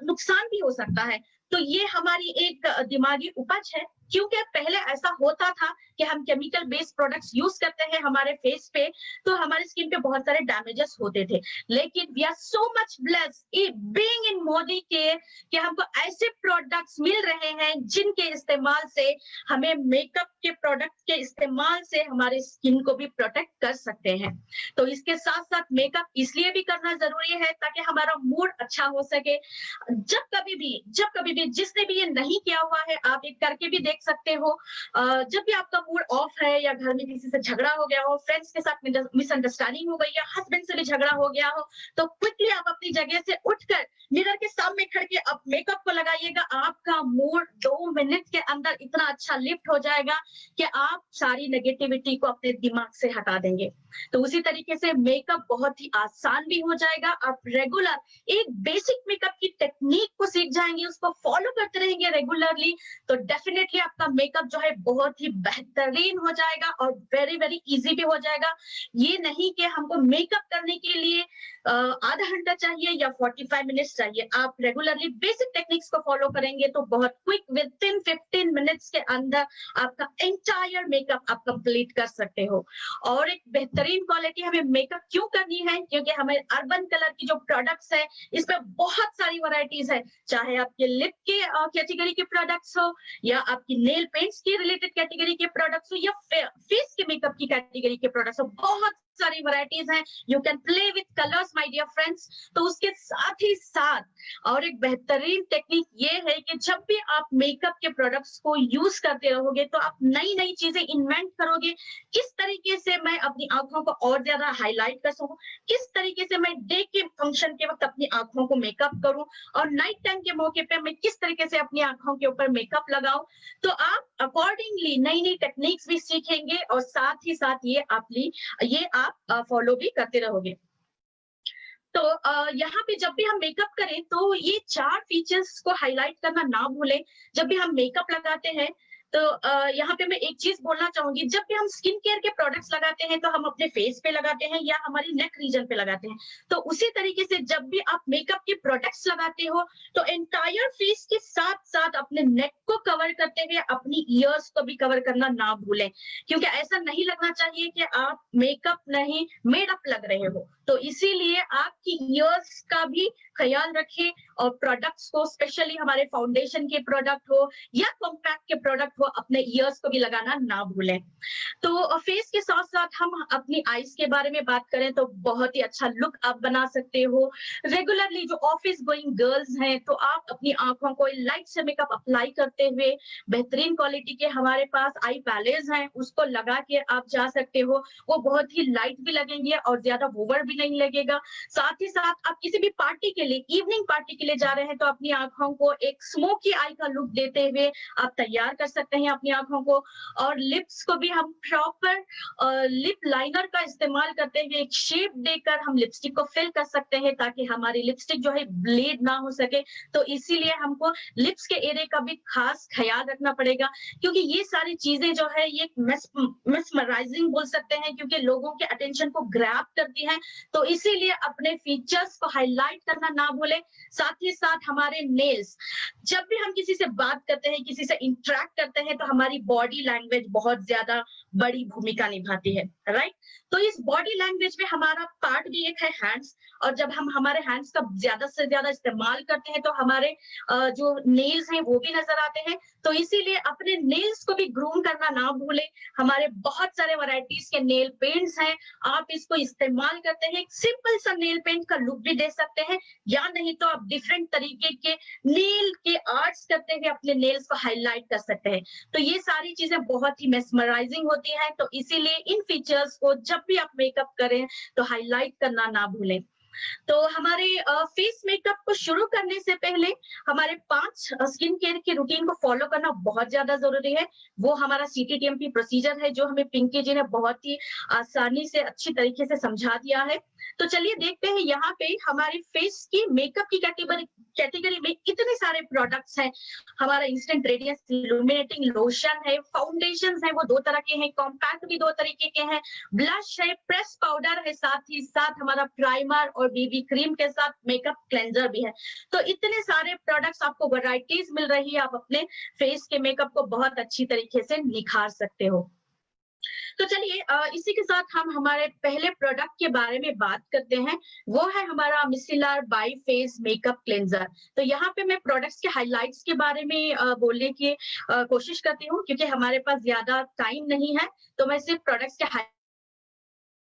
C: नुकसान भी हो सकता है। तो ये हमारी एक दिमागी उपज है क्योंकि पहले ऐसा होता था कि हम केमिकल बेस्ड प्रोडक्ट्स यूज करते हैं हमारे फेस पे, तो हमारे स्किन पे बहुत सारे डैमेजेस होते थे। लेकिन we are so much blessed being in Modi care कि हमको ऐसे प्रोडक्ट्स मिल रहे हैं जिनके इस्तेमाल से हमें मेकअप के प्रोडक्ट के इस्तेमाल से हमारे स्किन को भी प्रोटेक्ट कर सकते हैं। तो इसके साथ साथ मेकअप इसलिए भी करना जरूरी है ताकि हमारा मूड अच्छा हो सके। जब कभी भी जिसने भी ये नहीं किया हुआ है, आप एक करके भी देख सकते हो। जब भी आपका मूड ऑफ है या घर में किसी से झगड़ा हो गया हो, फ्रेंड्स के साथ मिसअंडरस्टैंडिंग हो गई या हस्बैंड से भी झगड़ा हो गया हो, तो क्विकली आप अपनी जगह से उठकर मिरर के सामने खड़ के आप मेकअप को लगाइएगा। आपका मूड 2 मिनट के अंदर इतना अच्छा लिफ्ट हो जाएगा कि आप सारी नेगेटिविटी को अपने दिमाग से हटा देंगे। तो उसी तरीके से मेकअप बहुत ही आसान भी हो जाएगा। आप रेगुलर एक बेसिक मेकअप की टेक्निक को सीख जाएंगे, उसको फॉलो करते रहेंगे रेगुलरली, तो डेफिनेटली आपका मेकअप जो है बहुत ही बेहतरीन हो जाएगा और वेरी वेरी इजी भी हो जाएगा। ये नहीं कि हमको मेकअप करने के लिए आधा घंटा चाहिए या 45 मिनट्स चाहिए। आप रेगुलरली बेसिक टेक्निक्स को फॉलो करेंगे तो बहुत क्विक विद इन 15 मिनट्स के अंदर आपका एंटायर मेकअप आप कंप्लीट कर सकते हो। और एक बेहतरीन क्वालिटी हमें मेकअप क्यों करनी है, क्योंकि हमें अर्बन कलर की जो प्रोडक्ट्स है इसमें बहुत सारी वैरायटीज है, चाहे आपके लिप के कैटेगरी के प्रोडक्ट्स हो या आपकी नेल पेंट्स की रिलेटेड कैटेगरी के प्रोडक्ट्स हो या फेस के मेकअप की कैटेगरी के प्रोडक्ट्स हो, बहुत सारी वैरायटीज हैं। You can play with colours my dear friends. तो उसके साथ ही साथ और एक बेहतरीन टेक्निक ये है कि जब भी आप मेकअप के प्रोडक्ट्स को यूज करते रहोगे तो आप नई नई चीजें इन्वेंट करोगे। किस तरीके से मैं अपनी आंखों को और ज्यादा हाईलाइट कर सकूं, किस तरीके से मैं डे के फंक्शन के वक्त अपनी आंखों को मेकअप करूं और नाइट टाइम के मौके पे मैं किस तरीके से अपनी आंखों के ऊपर मेकअप लगाऊं। तो आप अकॉर्डिंगली नई नई टेक्निक्स भी सीखेंगे और साथ ही साथ ये आप फॉलो भी करते रहोगे। तो यहाँ पे जब भी हम मेकअप करें तो ये 4 फीचर्स को हाईलाइट करना ना भूलें। जब भी हम मेकअप लगाते हैं तो यहाँ पे मैं एक चीज बोलना चाहूंगी, जब भी हम स्किन केयर के प्रोडक्ट्स लगाते हैं तो हम अपने फेस पे लगाते हैं या हमारी नेक रीजन पे लगाते हैं। तो उसी तरीके से जब भी आप मेकअप के प्रोडक्ट्स लगाते हो तो एंटायर फेस के साथ साथ अपने नेक को कवर करते हुए अपनी ईयर्स को भी कवर करना ना भूलें, क्योंकि ऐसा नहीं लगना चाहिए कि आप मेकअप नहीं मेडअप लग रहे हो। तो इसीलिए आपकी ईयर्स का भी ख्याल रखें और प्रोडक्ट्स को, स्पेशली हमारे फाउंडेशन के प्रोडक्ट हो या कॉम्पैक्ट के प्रोडक्ट हो, अपने ईयर्स को भी लगाना ना भूलें। तो फेस के साथ साथ हम अपनी आईज के बारे में बात करें तो बहुत ही अच्छा लुक आप बना सकते हो। रेगुलरली जो ऑफिस गोइंग गर्ल्स हैं तो आप अपनी आंखों को लाइट से मेकअप अप्लाई करते हुए बेहतरीन क्वालिटी के हमारे पास आई पैलेस हैं, उसको लगा के आप जा सकते हो। वो बहुत ही लाइट भी लगेंगे और ज्यादा ओवर भी नहीं लगेगा। साथ ही साथ आप किसी भी पार्टी के लिए, इवनिंग पार्टी के लिए जा रहे हैं तो अपनी आंखों को एक स्मोकी आई का लुक देते हुए आप तैयार कर सकते हैं अपनी आंखों को। और लिप्स को भी हम प्रॉपर लिप लाइनर का इस्तेमाल करते हुए एक शेप देकर हम लिपस्टिक को फिल कर सकते हैं ताकि हमारी लिपस्टिक जो है ब्लेड ना हो सके। तो इसीलिए हमको लिप्स के एरिया का भी खास ख्याल रखना पड़ेगा, क्योंकि ये सारी चीजें जो है ये मेस्मराइजिंग बोल सकते हैं, क्योंकि लोगों के अटेंशन को ग्रैब करती हैं। तो इसीलिए अपने फीचर्स को हाईलाइट करना ना भूलें। साथ ही साथ हमारे नेल्स, जब भी हम किसी से बात करते हैं, किसी से इंटरेक्ट करते हैं तो हमारी बॉडी लैंग्वेज बहुत ज्यादा बड़ी भूमिका निभाती है, राइट। तो इस बॉडी लैंग्वेज में हमारा पार्ट भी एक है हैंड्स, और जब हम हमारे हैंड्स का ज्यादा से ज्यादा इस्तेमाल करते हैं तो हमारे जो नेल्स हैं वो भी नजर आते हैं। तो इसीलिए अपने नेल्स को भी ग्रूम करना ना भूलें। हमारे बहुत सारे वैरायटीज के नेल पेंट्स हैं, आप इसको इस्तेमाल करते हैं। एक सिंपल सा नेल पेंट का लुक भी दे सकते हैं, या नहीं तो आप डिफरेंट तरीके के नेल के आर्ट्स करते हुए अपने नेल्स को हाईलाइट कर सकते हैं। तो ये सारी चीजें बहुत ही मेस्मराइजिंग होती है। तो इसीलिए इन फीचर्स को जब भी आप मेकअप करें तो हाईलाइट करना ना भूलें। तो हमारे फेस मेकअप को शुरू करने से पहले हमारे 5 स्किन केयर के रूटीन को फॉलो करना बहुत ज्यादा जरूरी है। वो हमारा CTTMP प्रोसीजर है जो हमें पिंकी जी ने बहुत ही आसानी से अच्छी तरीके से समझा दिया है। तो चलिए देखते हैं यहाँ पे हमारी फेस की मेकअप की कैटेगरी में इतने सारे प्रोडक्ट्स हैं। हमारा इंस्टेंट रेडियंस इल्यूमिनेटिंग लोशन है, फाउंडेशंस है वो 2 तरह के हैं, कॉम्पैक्ट भी 2 तरीके के हैं, ब्लश है, प्रेस पाउडर है, साथ ही साथ हमारा प्राइमर और बीबी क्रीम के साथ मेकअप क्लेंजर भी है। तो इतने सारे प्रोडक्ट्स आपको वैरायटीज मिल रही है, आप अपने फेस के मेकअप को बहुत अच्छी तरीके से निखार सकते हो। तो चलिए इसी के साथ हम हमारे पहले प्रोडक्ट के बारे में बात करते हैं। वो है हमारा मिसिलर बाई फेस मेकअप क्लेंजर। तो यहाँ पे मैं प्रोडक्ट्स के हाइलाइट्स के बारे में बोलने की कोशिश करती हूँ, क्योंकि हमारे पास ज्यादा टाइम नहीं है, तो मैं सिर्फ प्रोडक्ट्स के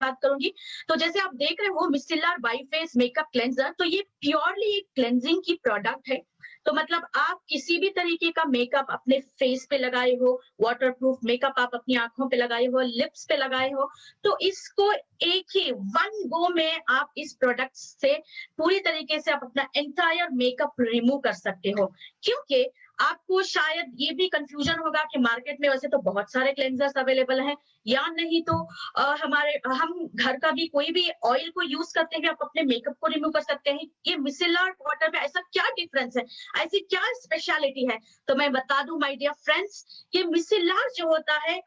C: बात करूंगी। तो जैसे आप देख रहे हो मिसिलर बाई फेस मेकअप क्लेंजर, तो ये प्योरली एक क्लेंजिंग की प्रोडक्ट है। तो मतलब आप किसी भी तरीके का मेकअप अपने फेस पे लगाए हो, वाटरप्रूफ मेकअप आप अपनी आंखों पे लगाए हो, लिप्स पे लगाए हो, तो इसको एक ही वन गो में आप इस प्रोडक्ट से पूरी तरीके से आप अपना एंटायर मेकअप रिमूव कर सकते हो। क्योंकि आपको शायद ये भी कंफ्यूजन होगा कि मार्केट में वैसे तो बहुत सारे क्लेंजर्स अवेलेबल हैं, या नहीं तो हम घर का भी कोई भी ऑयल को यूज करते हैं, आप अपने मेकअप को रिमूव कर सकते हैं। ये मिसिलर वाटर में ऐसा क्या डिफरेंस है, ऐसी क्या स्पेशलिटी है? तो मैं बता दूं माय डियर फ्रेंड्स, ये मिसिलर जो होता है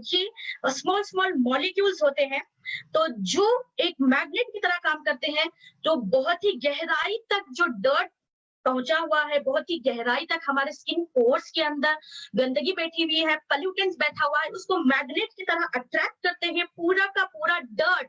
C: ये स्मॉल स्मॉल मॉलिक्यूल्स होते हैं, तो जो एक मैग्नेट की तरह काम करते हैं, जो बहुत ही गहराई तक जो डर्ट पहुंचा हुआ है, बहुत ही गहराई तक हमारे स्किन पोर्स के अंदर गंदगी बैठी हुई है, पॉल्यूटेंट्स बैठा हुआ है, उसको मैग्नेट की तरह अट्रैक्ट करते हैं। पूरा का पूरा डर्ट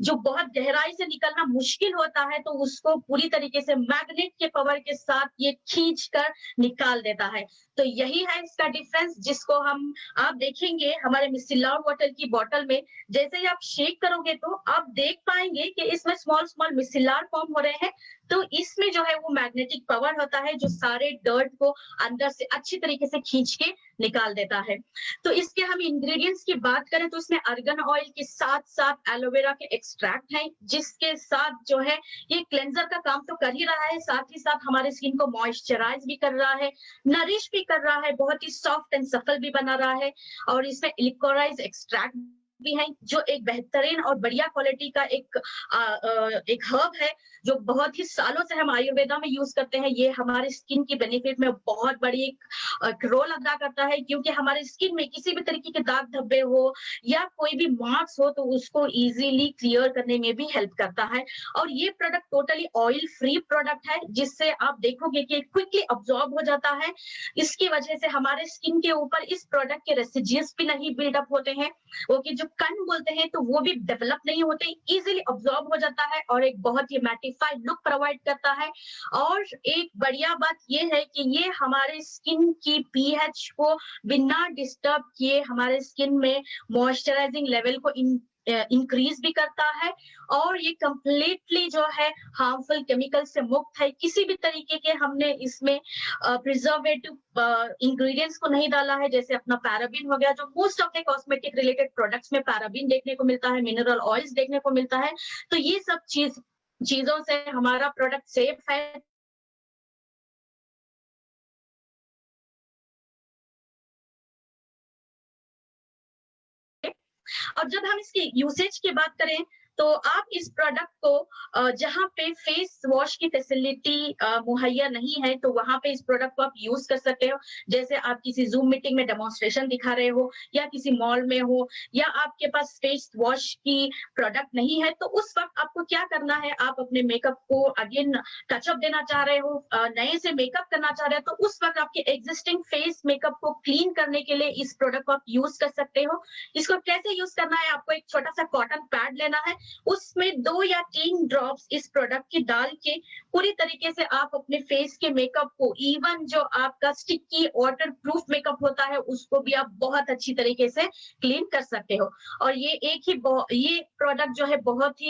C: जो बहुत गहराई से निकलना मुश्किल होता है, तो उसको पूरी तरीके से मैग्नेट के पावर के साथ ये खींच कर निकाल देता है। तो यही है इसका डिफरेंस, जिसको आप देखेंगे हमारे मिसिलर वाटर की बोतल में, जैसे ही आप शेक करोगे तो आप देख पाएंगे कि इसमें स्मॉल स्मॉल मिसिलर फॉर्म हो रहे हैं। तो इसमें जो है वो मैग्नेटिक पावर होता है, जो सारे डर्ट को अंदर से अच्छी तरीके से खींच के निकाल देता है। तो इसके हम इंग्रेडिएंट्स की बात करें तो इसमें अर्गन ऑयल के साथ साथ एलोवेरा के एक्सट्रैक्ट हैं, जिसके साथ जो है ये क्लेंजर का काम तो कर ही रहा है, साथ ही साथ हमारे स्किन को मॉइस्चराइज भी कर रहा है, नरिश भी कर रहा है, बहुत ही सॉफ्ट एंड सफल भी बना रहा है। और इसमें लिकोराइज एक्सट्रैक्ट भी है, जो एक बेहतरीन और बढ़िया क्वालिटी का एक हर्ब है, जो बहुत ही सालों से हम आयुर्वेदा में यूज करते हैं। ये हमारे स्किन की बेनिफिट में बहुत बड़ी एक रोल अदा करता है, क्योंकि हमारे स्किन में किसी भी तरीके के दाग धब्बे हो या कोई भी मार्क्स हो, तो उसको इजीली क्लियर करने में भी हेल्प करता है। और ये product totally oil free product है, जिससे आप देखोगे कि क्विकली अब्सॉर्ब हो जाता है। इसकी वजह से हमारे स्किन के ऊपर इस प्रोडक्ट के रेसिड्यूज भी नहीं बिल्डअप होते हैं, वो कि जो कण बोलते हैं, तो वो भी डेवलप नहीं होते, इजीली अब्सॉर्ब हो जाता है और एक बहुत ही मैटिफाइड लुक प्रोवाइड करता है। और एक बढ़िया बात ये है कि ये हमारे स्किन की पीएच को बिना डिस्टर्ब किए हमारे स्किन में मॉइस्चराइजिंग लेवल को इंक्रीज भी करता है, और ये कंप्लीटली जो है हार्मफुल केमिकल से मुक्त है। किसी भी तरीके के हमने इसमें प्रिजर्वेटिव इंग्रेडिएंट्स को नहीं डाला है, जैसे अपना पैराबिन हो गया, जो most of the cosmetic related products में पैराबिन देखने को मिलता है, मिनरल ऑयल्स देखने को मिलता है। तो ये सब चीजों से हमारा प्रोडक्ट सेफ है। और जब हम इसकी यूसेज की बात करें, तो आप इस प्रोडक्ट को जहां पे फेस वॉश की फैसिलिटी मुहैया नहीं है, तो वहां पे इस प्रोडक्ट को आप यूज कर सकते हो। जैसे आप किसी जूम मीटिंग में डेमोन्स्ट्रेशन दिखा रहे हो, या किसी मॉल में हो, या आपके पास फेस वॉश की प्रोडक्ट नहीं है, तो उस वक्त आपको क्या करना है, आप अपने मेकअप को अगेन टचअप देना चाह रहे हो, नए से मेकअप करना चाह रहे हो, तो उस वक्त आपके एग्जिस्टिंग फेस मेकअप को क्लीन करने के लिए इस प्रोडक्ट को आप यूज कर सकते हो। इसको कैसे यूज करना है, आपको एक छोटा सा कॉटन पैड लेना है, उसमें 2 या 3 ड्रॉप्स इस प्रोडक्ट की डाल के पूरी तरीके से आप अपने फेस के मेकअप को, इवन जो आपका स्टिकी वाटर प्रूफ मेकअप होता है, उसको भी आप बहुत अच्छी तरीके से क्लीन कर सकते हो। और ये प्रोडक्ट जो है बहुत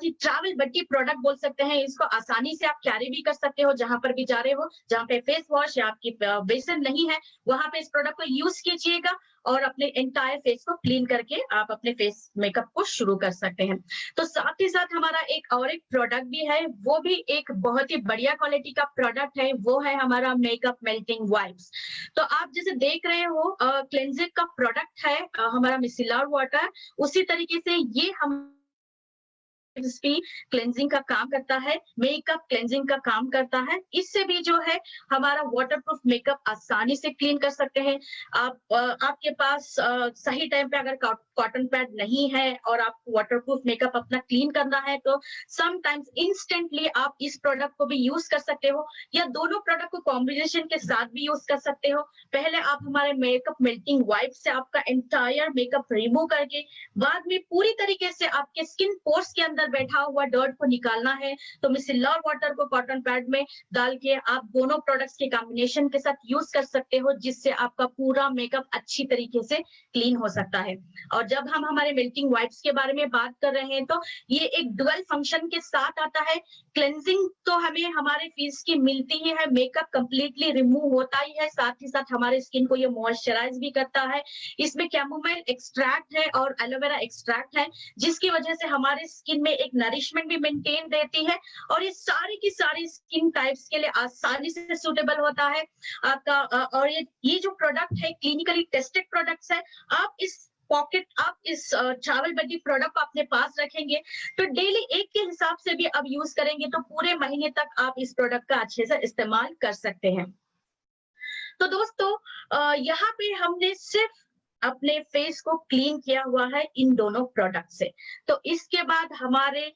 C: ही ट्रैवल बड्डी प्रोडक्ट बोल सकते हैं इसको। आसानी से आप कैरी भी कर सकते हो, जहां पर भी जा रहे हो, जहां पे फेस वॉश या आपकी बेसन नहीं है, वहां पे इस प्रोडक्ट को यूज कीजिएगा और अपने एंटायर फेस को क्लीन करके आप अपने फेस मेकअप को शुरू कर सकते हैं। तो साथ ही साथ हमारा एक प्रोडक्ट भी है, वो भी एक बहुत ही बढ़िया क्वालिटी का प्रोडक्ट है, वो है हमारा मेकअप मेल्टिंग वाइप्स। तो आप जैसे देख रहे हो क्लेंजिंग का प्रोडक्ट है हमारा मिसिलर वाटर, उसी तरीके से ये हम भी क्लेंजिंग का काम करता है, मेकअप क्लेंजिंग का काम करता है। इससे भी जो है हमारा वाटरप्रूफ मेकअप आसानी से क्लीन कर सकते हैं। आपके पास सही टाइम पे अगर कॉटन पैड नहीं है और आप वाटरप्रूफ मेकअप अपना क्लीन करना है तो समटाइम्स इंस्टेंटली आप इस प्रोडक्ट को भी यूज कर सकते हो, या दोनों प्रोडक्ट को कॉम्बिनेशन के साथ भी यूज कर सकते हो। पहले आप हमारे मेकअप मेल्टिंग वाइप से आपका एंटायर मेकअप रिमूव करके बाद में पूरी तरीके से आपके स्किन पोर्स के अंदर बैठा हुआ डर्ट को निकालना है तो मिसेलर वाटर को कॉटन पैड में डाल के आप दोनों प्रोडक्ट्स के कॉम्बिनेशन के साथ यूज कर सकते हो, जिससे आपका पूरा मेकअप अच्छी तरीके से क्लीन हो सकता है। और जब हम हमारे मेल्टिंग वाइप्स के बारे में बात कर रहे हैं तो ये एक डुअल फंक्शन के साथ आता है। क्लेंजिंग तो हमें हमारे फेस की मिलती ही है, मेकअप कंप्लीटली रिमूव होता ही है, साथ ही साथ हमारे स्किन को ये मॉइस्चराइज भी करता है। इसमें कैमोमाइल एक्सट्रैक्ट है और एलोवेरा एक्सट्रैक्ट है, जिसकी वजह से हमारे स्किन में एक नरिशमेंट भी मेंटेन रहती है और ये सारी की सारी स्किन टाइप्स के लिए आसानी से सूटेबल होता है आपका। और ये जो प्रोडक्ट है क्लिनिकली टेस्टेड प्रोडक्ट्स है। आप इस ट्रैवल बडी प्रोडक्ट को अपने पास रखेंगे तो डेली एक के हिसाब से भी अब यूज करेंगे तो पूरे महीने तक आप इस प्रोडक्ट का अच्छे से इस्तेमाल कर सकते हैं। तो दोस्तों यहाँ पे हमने सिर्फ अपने फेस को क्लीन किया हुआ है इन दोनों प्रोडक्ट से। तो इसके बाद हमारे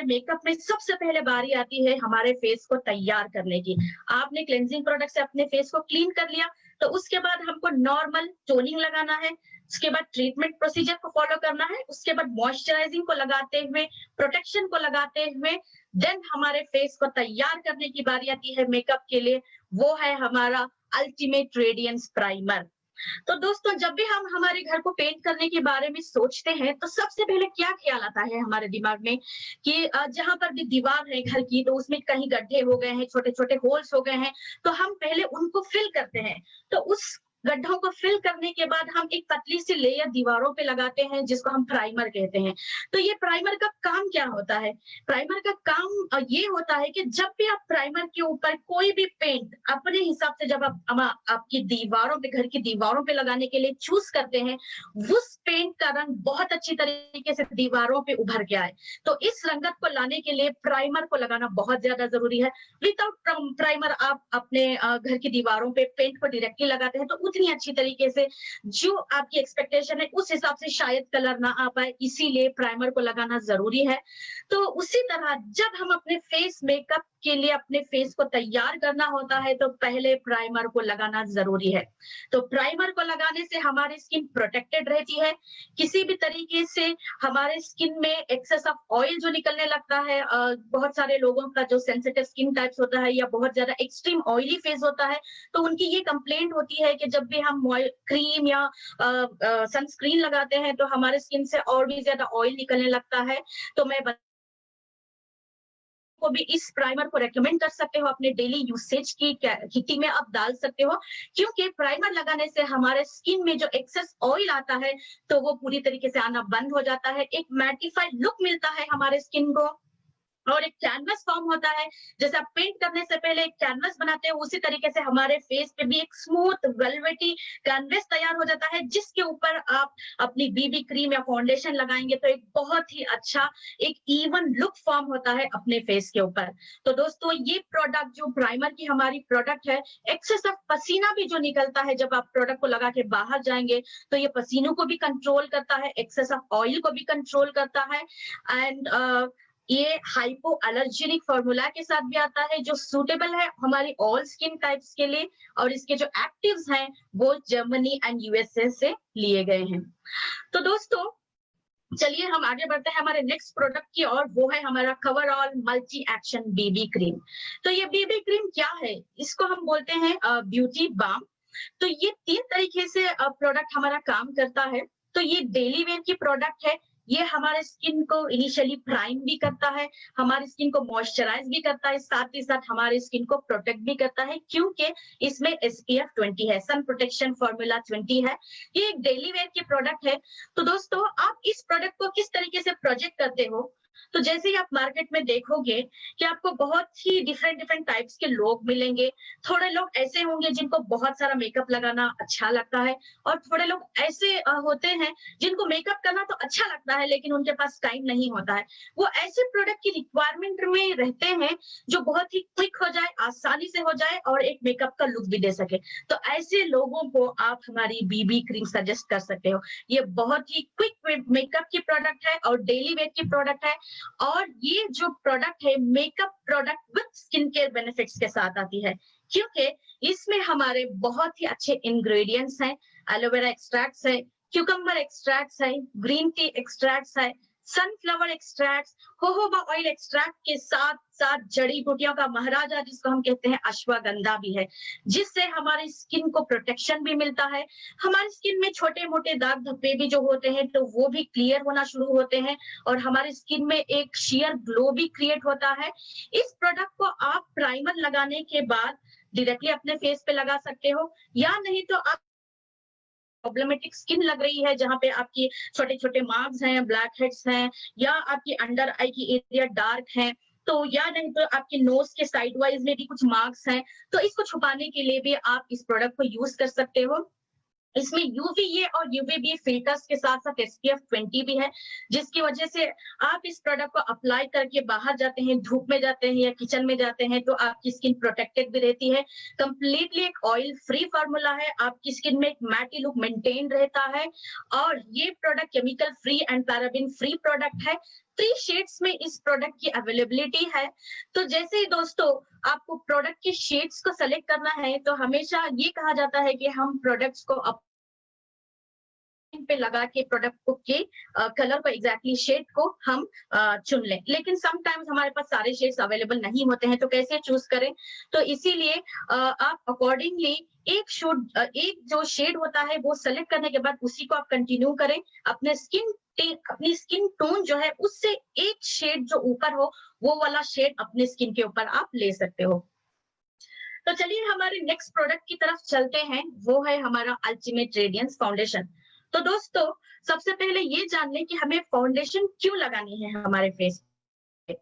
C: मेकअप में सबसे पहले बारी आती है हमारे फेस को तैयार करने की। आपने क्लेंजिंग प्रोडक्ट से अपने फेस को क्लीन कर लिया तो उसके बाद हमको नॉर्मल टोनिंग लगाना है, उसके बाद ट्रीटमेंट प्रोसीजर को फॉलो करना है, उसके बाद मॉइस्चराइजिंग को लगाते हुए, प्रोटेक्शन को लगाते हुए देन हमारे फेस को तैयार करने की बारी आती है मेकअप के लिए। वो है हमारा अल्टीमेट रेडियंस प्राइमर। तो दोस्तों जब भी हम हमारे घर को पेंट करने के बारे में सोचते हैं तो सबसे पहले क्या ख्याल आता है हमारे दिमाग में कि जहां पर भी दीवार है घर की तो उसमें कहीं गड्ढे हो गए हैं, छोटे छोटे होल्स हो गए हैं, तो हम पहले उनको फिल करते हैं। तो उस गड्ढों को फिल करने के बाद हम एक पतली सी लेयर दीवारों पे लगाते हैं जिसको हम प्राइमर कहते हैं। तो ये प्राइमर का काम क्या होता है? प्राइमर का काम ये होता है कि जब भी आप प्राइमर के ऊपर कोई भी पेंट अपने हिसाब से जब आप आपकी दीवारों पे, घर की दीवारों पे लगाने के लिए चूज करते हैं, उस पेंट का रंग बहुत अच्छी तरीके से दीवारों पे उभर के आए। तो इस रंगत को लाने के लिए प्राइमर को लगाना बहुत ज्यादा जरूरी है। विदाउट प्राइमर आप अपने घर की दीवारों पे पेंट को डायरेक्टली लगाते हैं तो उतनी अच्छी तरीके से जो आपकी एक्सपेक्टेशन है उस हिसाब से शायद कलर ना आ पाए, इसीलिए प्राइमर को लगाना जरूरी है। तो उसी तरह जब हम अपने फेस मेकअप के लिए अपने फेस को तैयार करना होता है तो पहले प्राइमर को लगाना जरूरी है। तो प्राइमर को लगाने से हमारी स्किन प्रोटेक्टेड रहती है। किसी भी तरीके से हमारे स्किन में एक्सेस ऑफ ऑयल जो निकलने लगता है, बहुत सारे लोगों का जो सेंसिटिव स्किन टाइप्स होता है या बहुत ज्यादा एक्सट्रीम ऑयली फेस होता है तो उनकी ये कंप्लेंट होती है कि जब भी हम क्रीम या सनस्क्रीन लगाते हैं तो हमारे स्किन से और भी ज्यादा ऑयल निकलने लगता है। तो मैं को भी इस प्राइमर को रेकमेंड कर सकते हो, अपने डेली यूसेज की किटी में आप डाल सकते हो, क्योंकि प्राइमर लगाने से हमारे स्किन में जो एक्सेस ऑयल आता है तो वो पूरी तरीके से आना बंद हो जाता है। एक मैटिफाइड लुक मिलता है हमारे स्किन को और एक कैनवस फॉर्म होता है। जैसे आप पेंट करने से पहले एक कैनवस बनाते हैं उसी तरीके से हमारे फेस पे भी एक स्मूथ वेलवेटी कैनवस तैयार हो जाता है, जिसके ऊपर आप अपनी बीबी क्रीम या फाउंडेशन लगाएंगे तो एक बहुत ही अच्छा एक इवन लुक फॉर्म होता है अपने फेस के ऊपर। तो दोस्तों ये प्रोडक्ट जो प्राइमर की हमारी प्रोडक्ट है, एक्सेस ऑफ पसीना भी जो निकलता है जब आप प्रोडक्ट को लगा के बाहर जाएंगे तो ये पसीनों को भी कंट्रोल करता है, एक्सेस ऑफ ऑयल को भी कंट्रोल करता है। एंड ये हाइपो एलर्जेनिक फॉर्मूला के साथ भी आता है जो सूटेबल है हमारी ऑल स्किन टाइप्स के लिए, और इसके जो एक्टिव्स हैं वो जर्मनी एंड यूएसए से लिए गए हैं। तो दोस्तों चलिए हम आगे बढ़ते हैं हमारे नेक्स्ट प्रोडक्ट की और वो है हमारा coverall multi action BB cream. तो ये बीबी क्रीम क्या है? इसको हम बोलते हैं ब्यूटी बाम। तो ये 3 तरीके से प्रोडक्ट हमारा काम करता है। तो ये डेली वेयर की प्रोडक्ट है। ये हमारे स्किन को इनिशियली प्राइम भी करता है, हमारी स्किन को मॉइस्चराइज भी करता है, साथ ही साथ हमारी स्किन को प्रोटेक्ट भी करता है क्योंकि इसमें SPF 20 है, सन प्रोटेक्शन फॉर्मूला 20 है। ये एक डेली वेयर की प्रोडक्ट है। तो दोस्तों आप इस प्रोडक्ट को किस तरीके से प्रोजेक्ट करते हो? तो जैसे ही आप मार्केट में देखोगे कि आपको बहुत ही डिफरेंट टाइप्स के लोग मिलेंगे। थोड़े लोग ऐसे होंगे जिनको बहुत सारा मेकअप लगाना अच्छा लगता है, और थोड़े लोग ऐसे होते हैं जिनको मेकअप करना तो अच्छा लगता है लेकिन उनके पास टाइम नहीं होता है। वो ऐसे प्रोडक्ट की रिक्वायरमेंट में रहते हैं जो बहुत ही क्विक हो जाए, आसानी से हो जाए और एक मेकअप का लुक भी दे सके। तो ऐसे लोगों को आप हमारी बीबी क्रीम सजेस्ट कर सकते हो। ये बहुत ही क्विक मेकअप की प्रोडक्ट है और डेली वेयर की प्रोडक्ट है, और ये जो प्रोडक्ट है makeup product with skin care benefits के साथ आती है, क्योंकि इसमें हमारे बहुत ही अच्छे इंग्रेडिएंट्स हैं। एलोवेरा एक्सट्रैक्ट्स है, क्यूकम्बर एक्सट्रैक्ट्स है, ग्रीन टी एक्सट्रैक्ट्स है, sunflower extracts, jojoba oil extract के साथ साथ जड़ी बूटियों का महाराजा जिसको हम कहते हैं अश्वगंधा भी है, जिससे हमारी स्किन को प्रोटेक्शन भी मिलता है। हमारी स्किन में छोटे मोटे दाग धब्बे भी जो होते हैं तो वो भी क्लियर होना शुरू होते हैं, और हमारी स्किन में एक शेयर ग्लो भी क्रिएट होता है। इस प्रोडक्ट को आप प्राइमर लगाने के बाद डायरेक्टली अपने फेस पे लगा सकते हो, या नहीं तो आप प्रॉब्लमेटिक स्किन लग रही है जहां पे आपकी छोटे छोटे मार्क्स हैं, ब्लैक हेड्स हैं, या आपकी अंडर आई की एरिया डार्क है, तो या नहीं तो आपके नोज के साइड वाइज में भी कुछ मार्क्स हैं, तो इसको छुपाने के लिए भी आप इस प्रोडक्ट को यूज कर सकते हो। इसमें यूवीए और यूवीबी फिल्टर्स के साथ साथ एसपीएफ 20 भी है, जिसकी वजह से आप इस प्रोडक्ट को अप्लाई करके बाहर जाते हैं, धूप में जाते हैं या किचन में जाते हैं तो आपकी स्किन प्रोटेक्टेड भी रहती है। कंप्लीटली एक ऑयल फ्री फार्मूला है, आपकी स्किन में एक मैटी लुक मेंटेन रहता है, और ये product chemical free and paraben free product है। 3 शेड्स में इस प्रोडक्ट की अवेलेबिलिटी है। तो जैसे ही दोस्तों आपको प्रोडक्ट के शेड्स को सेलेक्ट करना है, तो हमेशा ये कहा जाता है कि हम प्रोडक्ट्स को पे लगा के प्रोडक्ट को के कलर को एग्जैक्टली शेड को हम चुन लें, लेकिन समटाइम्स हमारे पास सारे शेड्स अवेलेबल नहीं होते हैं, तो कैसे चूज करें? तो इसीलिए आप अकॉर्डिंगली एक जो शेड होता है वो सेलेक्ट करने के बाद उसी को आप कंटिन्यू करें। अपनी स्किन टोन जो है उससे एक शेड जो ऊपर हो वो वाला शेड अपने स्किन के ऊपर आप ले सकते हो। तो चलिए हमारे नेक्स्ट प्रोडक्ट की तरफ चलते हैं, वो है हमारा अल्टीमेट रेडियंस फाउंडेशन। तो दोस्तों सबसे पहले ये जान लें कि हमें फाउंडेशन क्यों लगानी है हमारे फेस पे।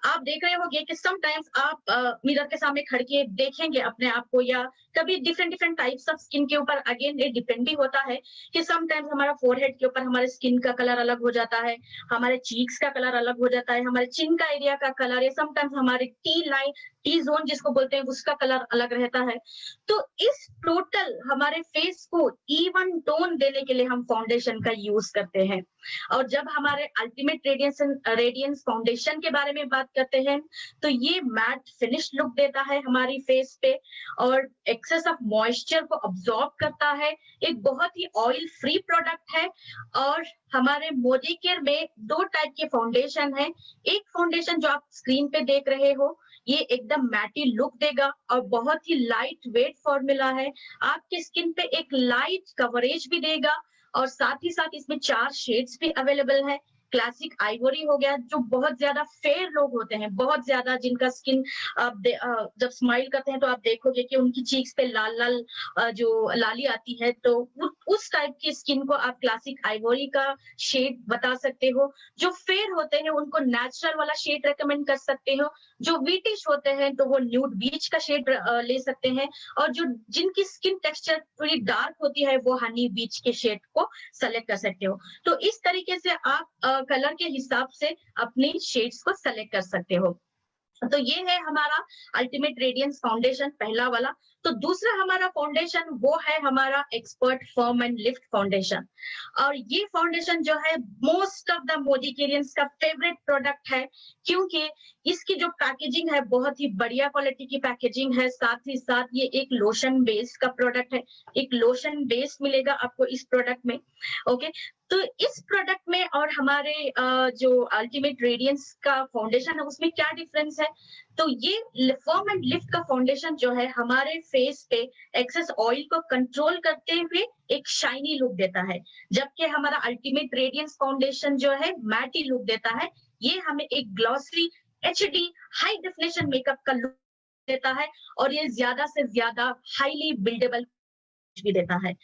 C: आप देख रहे होंगे कि समटाइम्स आप मिरर के सामने खड़ के देखेंगे अपने आप को, या कभी डिफरेंट टाइप्स ऑफ स्किन के ऊपर अगेन ये डिपेंड भी होता है कि समटाइम्स हमारा फोरहेड के ऊपर हमारे स्किन का कलर अलग हो जाता है, हमारे चीक्स का कलर अलग हो जाता है, हमारे चिन का एरिया का कलर, या समटाइम्स हमारे टी जोन जिसको बोलते हैं उसका कलर अलग रहता है। तो इस टोटल हमारे फेस को इवन टोन देने के लिए हम फाउंडेशन का यूज करते हैं। और जब हमारे अल्टीमेट रेडियंस फाउंडेशन के बारे में बात करते हैं तो ये मैट फिनिश लुक देता है हमारी फेस पे, और एक्सेस ऑफ मॉइस्चर को अब्सॉर्ब करता है। एक बहुत ही ऑयल फ्री प्रोडक्ट है, और हमारे मोदी केयर में 2 टाइप के फाउंडेशन है। एक फाउंडेशन जो आप स्क्रीन पे देख रहे हो ये एकदम मैटी लुक देगा और बहुत ही लाइट वेट फॉर्मूला है, आपकी स्किन पे एक लाइट कवरेज भी देगा, और साथ ही साथ इसमें 4 शेड्स भी अवेलेबल है। क्लासिक आइवरी हो गया, जो बहुत ज्यादा फेयर लोग होते हैं, बहुत ज्यादा जिनका स्किन आप जब स्माइल करते हैं तो आप देखोगे कि उनकी चीक्स पे लाल लाल जो लाली आती है, तो उस टाइप की स्किन को आप क्लासिक आइवरी का शेड बता सकते हो। जो फेयर होते हैं उनको नेचुरल वाला शेड रेकमेंड कर सकते हो, जो व्हीटिश होते हैं तो वो न्यूड बीच का शेड ले सकते हैं, और जो जिनकी स्किन टेक्सचर थोड़ी डार्क होती है वो हनी बीच के शेड को सेलेक्ट कर सकते हो। तो इस तरीके से आप कलर के हिसाब से अपनी शेड्स को सेलेक्ट कर सकते हो। तो ये है हमारा अल्टीमेट रेडियंस फाउंडेशन पहला वाला। तो दूसरा हमारा फाउंडेशन वो है हमारा expert firm and lift foundation, और ये फाउंडेशन जो है मोस्ट ऑफ द मोदीकेरियंस का फेवरेट प्रोडक्ट है, क्योंकि इसकी जो पैकेजिंग है बहुत ही बढ़िया क्वालिटी की पैकेजिंग है। साथ ही साथ ये एक लोशन बेस्ड का प्रोडक्ट है, एक लोशन बेस मिलेगा आपको इस प्रोडक्ट में। ओके, तो इस प्रोडक्ट में और हमारे जो अल्टीमेट रेडियंस का फाउंडेशन है उसमें क्या डिफरेंस है? तो ये फर्म एंड लिफ्ट का फाउंडेशन जो है हमारे फेस पे एक्सेस ऑयल को कंट्रोल करते हुए एक शाइनी लुक देता है, जबकि हमारा अल्टीमेट रेडियंस फाउंडेशन जो है मैटी लुक देता है। ये हमें एक glossy HD high definition makeup का लुक देता है, और ये ज्यादा से ज्यादा हाईली बिल्डेबल भी देता है।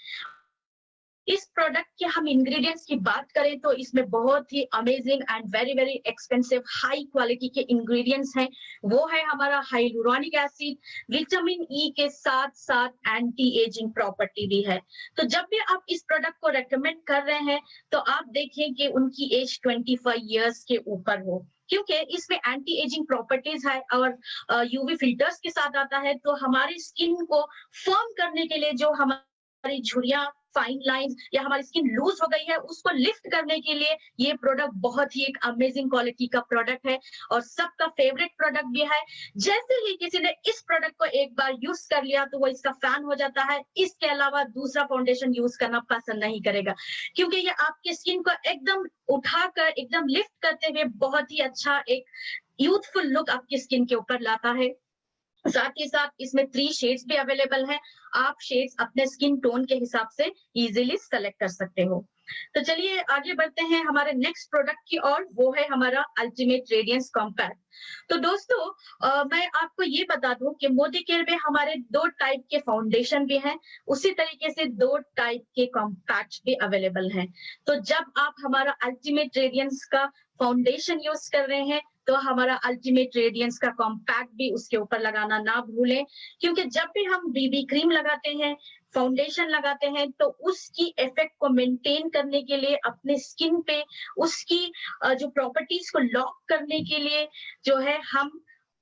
C: इस प्रोडक्ट के हम इंग्रेडिएंट्स की बात करें तो इसमें बहुत ही amazing and very very expensive high quality के इंग्रेडिएंट्स हैं। वो है हमारा हाइलुरोनिक एसिड, विटामिन ई के साथ साथ एंटी एजिंग प्रॉपर्टी भी है। तो जब भी आप इस प्रोडक्ट को रेकमेंड कर रहे हैं तो आप देखें कि उनकी एज 25 इयर्स के ऊपर हो, क्योंकि इसमें एंटी एजिंग प्रॉपर्टीज है और यूवी फिल्टर्स के साथ आता है। तो हमारी स्किन को फर्म करने के लिए जो हमारी झुर्रियां, फाइन लाइंस या हमारी स्किन लूज हो गई है उसको लिफ्ट करने के लिए ये प्रोडक्ट बहुत ही एक अमेजिंग क्वालिटी का प्रोडक्ट है और सबका फेवरेट प्रोडक्ट भी है। जैसे ही किसी ने इस प्रोडक्ट को एक बार यूज कर लिया तो वो इसका फैन हो जाता है, इसके अलावा दूसरा फाउंडेशन यूज करना पसंद नहीं करेगा, क्योंकि ये आपकी स्किन को एकदम उठाकर एकदम लिफ्ट करते हुए बहुत ही अच्छा एक यूथफुल लुक आपकी स्किन के ऊपर लाता है। साथ ही साथ इसमें 3 शेड्स भी अवेलेबल हैं। आप शेड्स अपने स्किन टोन के हिसाब से इजीली सेलेक्ट कर सकते हो। तो चलिए आगे बढ़ते हैं हमारे नेक्स्ट प्रोडक्ट की ओर, वो है हमारा अल्टीमेट रेडियंस कॉम्पैक्ट। तो दोस्तों मैं आपको ये बता दूं कि मोदी केयर में हमारे 2 टाइप के फाउंडेशन भी हैं, उसी तरीके से 2 टाइप के कॉम्पैक्ट भी अवेलेबल हैं। तो जब आप हमारा अल्टीमेट रेडियंस का फाउंडेशन यूज कर रहे हैं तो हमारा अल्टीमेट रेडियंस का कॉम्पैक्ट भी उसके ऊपर लगाना ना भूलें, क्योंकि जब भी हम बीबी क्रीम लगाते हैं, फाउंडेशन लगाते हैं, तो उसकी इफेक्ट को मेंटेन करने के लिए अपने स्किन पे उसकी जो प्रॉपर्टीज को लॉक करने के लिए जो है हम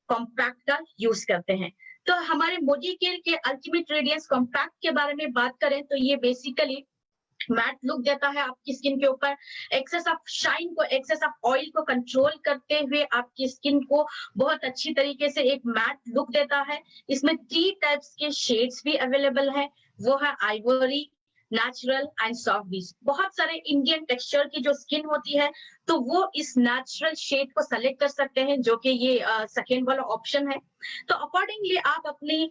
C: कॉम्पैक्ट का यूज करते हैं। तो हमारे मोदी केयर के अल्टीमेट रेडियंस कॉम्पैक्ट के बारे में बात करें तो ये बेसिकली मैट लुक देता है आपकी स्किन के ऊपर, एक्सेस ऑफ शाइन को, एक्सेस ऑफ ऑयल को कंट्रोल करते हुए आपकी स्किन को बहुत अच्छी तरीके से एक मैट लुक देता है। इसमें 3 टाइप्स के शेड्स भी अवेलेबल है, वो है आइवरी, नेचुरल एंड सॉफ्ट बीच। बहुत सारे इंडियन टेक्सचर की जो स्किन होती है तो वो इस नेचुरल शेड को सेलेक्ट कर सकते हैं, जो कि ये सेकेंड वाला ऑप्शन है। तो अकॉर्डिंगली आप अपनी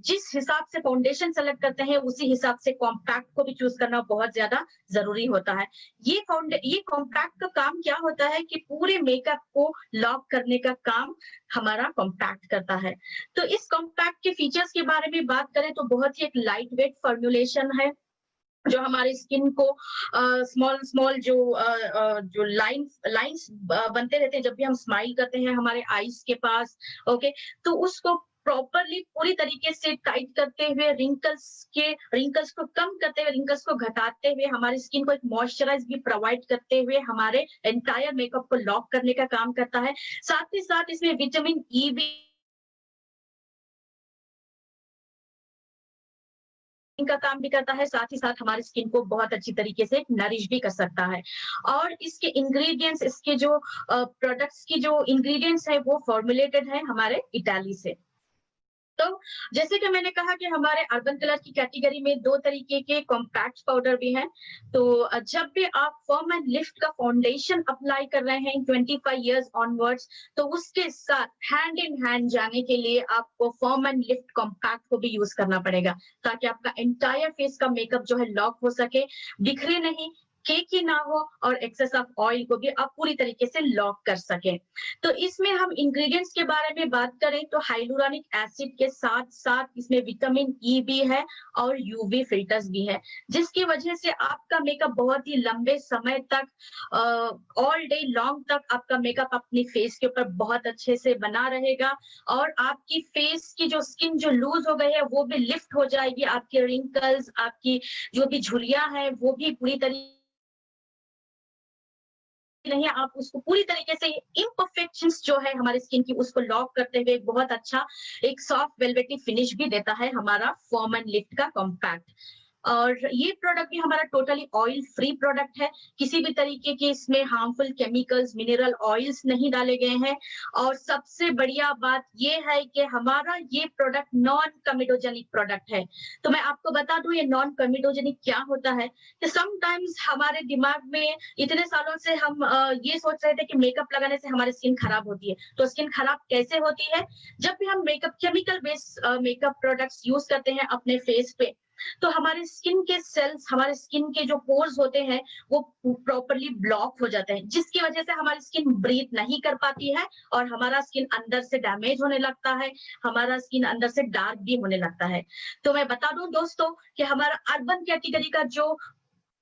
C: जिस हिसाब से फाउंडेशन सेलेक्ट करते हैं उसी हिसाब से कॉम्पैक्ट को भी चूज करना बहुत ज्यादा जरूरी होता है। ये कॉम्पैक्ट का काम क्या होता है कि पूरे मेकअप को लॉक करने का काम हमारा कॉम्पैक्ट करता है। तो इस कॉम्पैक्ट के फीचर्स के बारे में बात करें तो बहुत ही एक लाइट वेट फॉर्मुलेशन है, जो हमारी स्किन को स्मॉल जो लाइंस बनते रहते हैं जब भी हम स्माइल करते हैं हमारे आईज के पास, ओके, तो उसको प्रॉपरली पूरी तरीके से टाइट करते हुए रिंकल्स को कम करते हुए, रिंकल्स को घटाते हुए, हमारी स्किन को एक मॉइस्चराइज भी प्रोवाइड करते हुए हमारे एंटायर मेकअप को लॉक करने का काम करता है। साथ ही साथ इसमें विटामिन ई भी का काम भी करता है, साथ ही साथ हमारी स्किन को बहुत अच्छी तरीके से नरिश भी कर सकता है। और इसके इंग्रेडिएंट्स, इसके जो प्रोडक्ट्स की जो इंग्रेडिएंट्स है वो फॉर्मुलेटेड है हमारे इटाली से। तो जैसे कि मैंने कहा कि हमारे अर्बन कलर की कैटेगरी में 2 तरीके के कॉम्पैक्ट पाउडर भी हैं। तो जब भी आप फर्म एंड लिफ्ट का फाउंडेशन अप्लाई कर रहे हैं 25 इयर्स ऑनवर्ड्स, तो उसके साथ हैंड इन हैंड जाने के लिए आपको फर्म एंड लिफ्ट कॉम्पैक्ट को भी यूज करना पड़ेगा, ताकि आपका एंटायर फेस का मेकअप जो है लॉक हो सके, बिखरे नहीं, केकी ना हो और एक्सेस ऑफ ऑयल को भी आप पूरी तरीके से लॉक कर सकें। तो इसमें हम इंग्रेडिएंट्स के बारे में बात करें तो हाइलुरोनिक एसिड के साथ साथ इसमें विटामिन ई भी है और यूवी फिल्टर्स भी है, जिसकी वजह से आपका मेकअप बहुत ही लंबे समय तक ऑल डे लॉन्ग तक आपका मेकअप अपनी फेस के ऊपर बहुत अच्छे से बना रहेगा और आपकी फेस की जो स्किन जो लूज हो गई है वो भी लिफ्ट हो जाएगी। आपके रिंकल्स, आपकी जो भी झुर्रियां हैं वो भी पूरी तरीके नहीं, आप उसको पूरी तरीके से इम्परफेक्शंस जो है हमारी स्किन की उसको लॉक करते हुए बहुत अच्छा एक सॉफ्ट वेलवेटी फिनिश भी देता है हमारा फर्म एंड लिफ्ट का कॉम्पैक्ट। और ये प्रोडक्ट भी हमारा टोटली ऑयल फ्री प्रोडक्ट है, किसी भी तरीके के इसमें हार्मफुल केमिकल्स, मिनरल ऑयल्स नहीं डाले गए हैं। और सबसे बढ़िया बात ये है कि हमारा ये प्रोडक्ट नॉन कमिडोजेनिक प्रोडक्ट है। तो मैं आपको बता दूं ये नॉन कमिडोजेनिक क्या होता है कि समटाइम्स हमारे दिमाग में इतने सालों से हम ये सोच रहे थे कि मेकअप लगाने से हमारी स्किन खराब होती है। तो स्किन खराब कैसे होती है? जब भी हम chemical based makeup products use करते हैं अपने फेस पे, तो हमारे स्किन के सेल्स, हमारे स्किन के जो पोर्स होते हैं वो प्रॉपर्ली ब्लॉक हो जाते हैं, जिसकी वजह से हमारी स्किन ब्रीथ नहीं कर पाती है और हमारा स्किन अंदर से डैमेज होने लगता है, हमारा स्किन अंदर से डार्क भी होने लगता है। तो मैं बता दूं दोस्तों कि हमारा अर्बन कैटेगरी का जो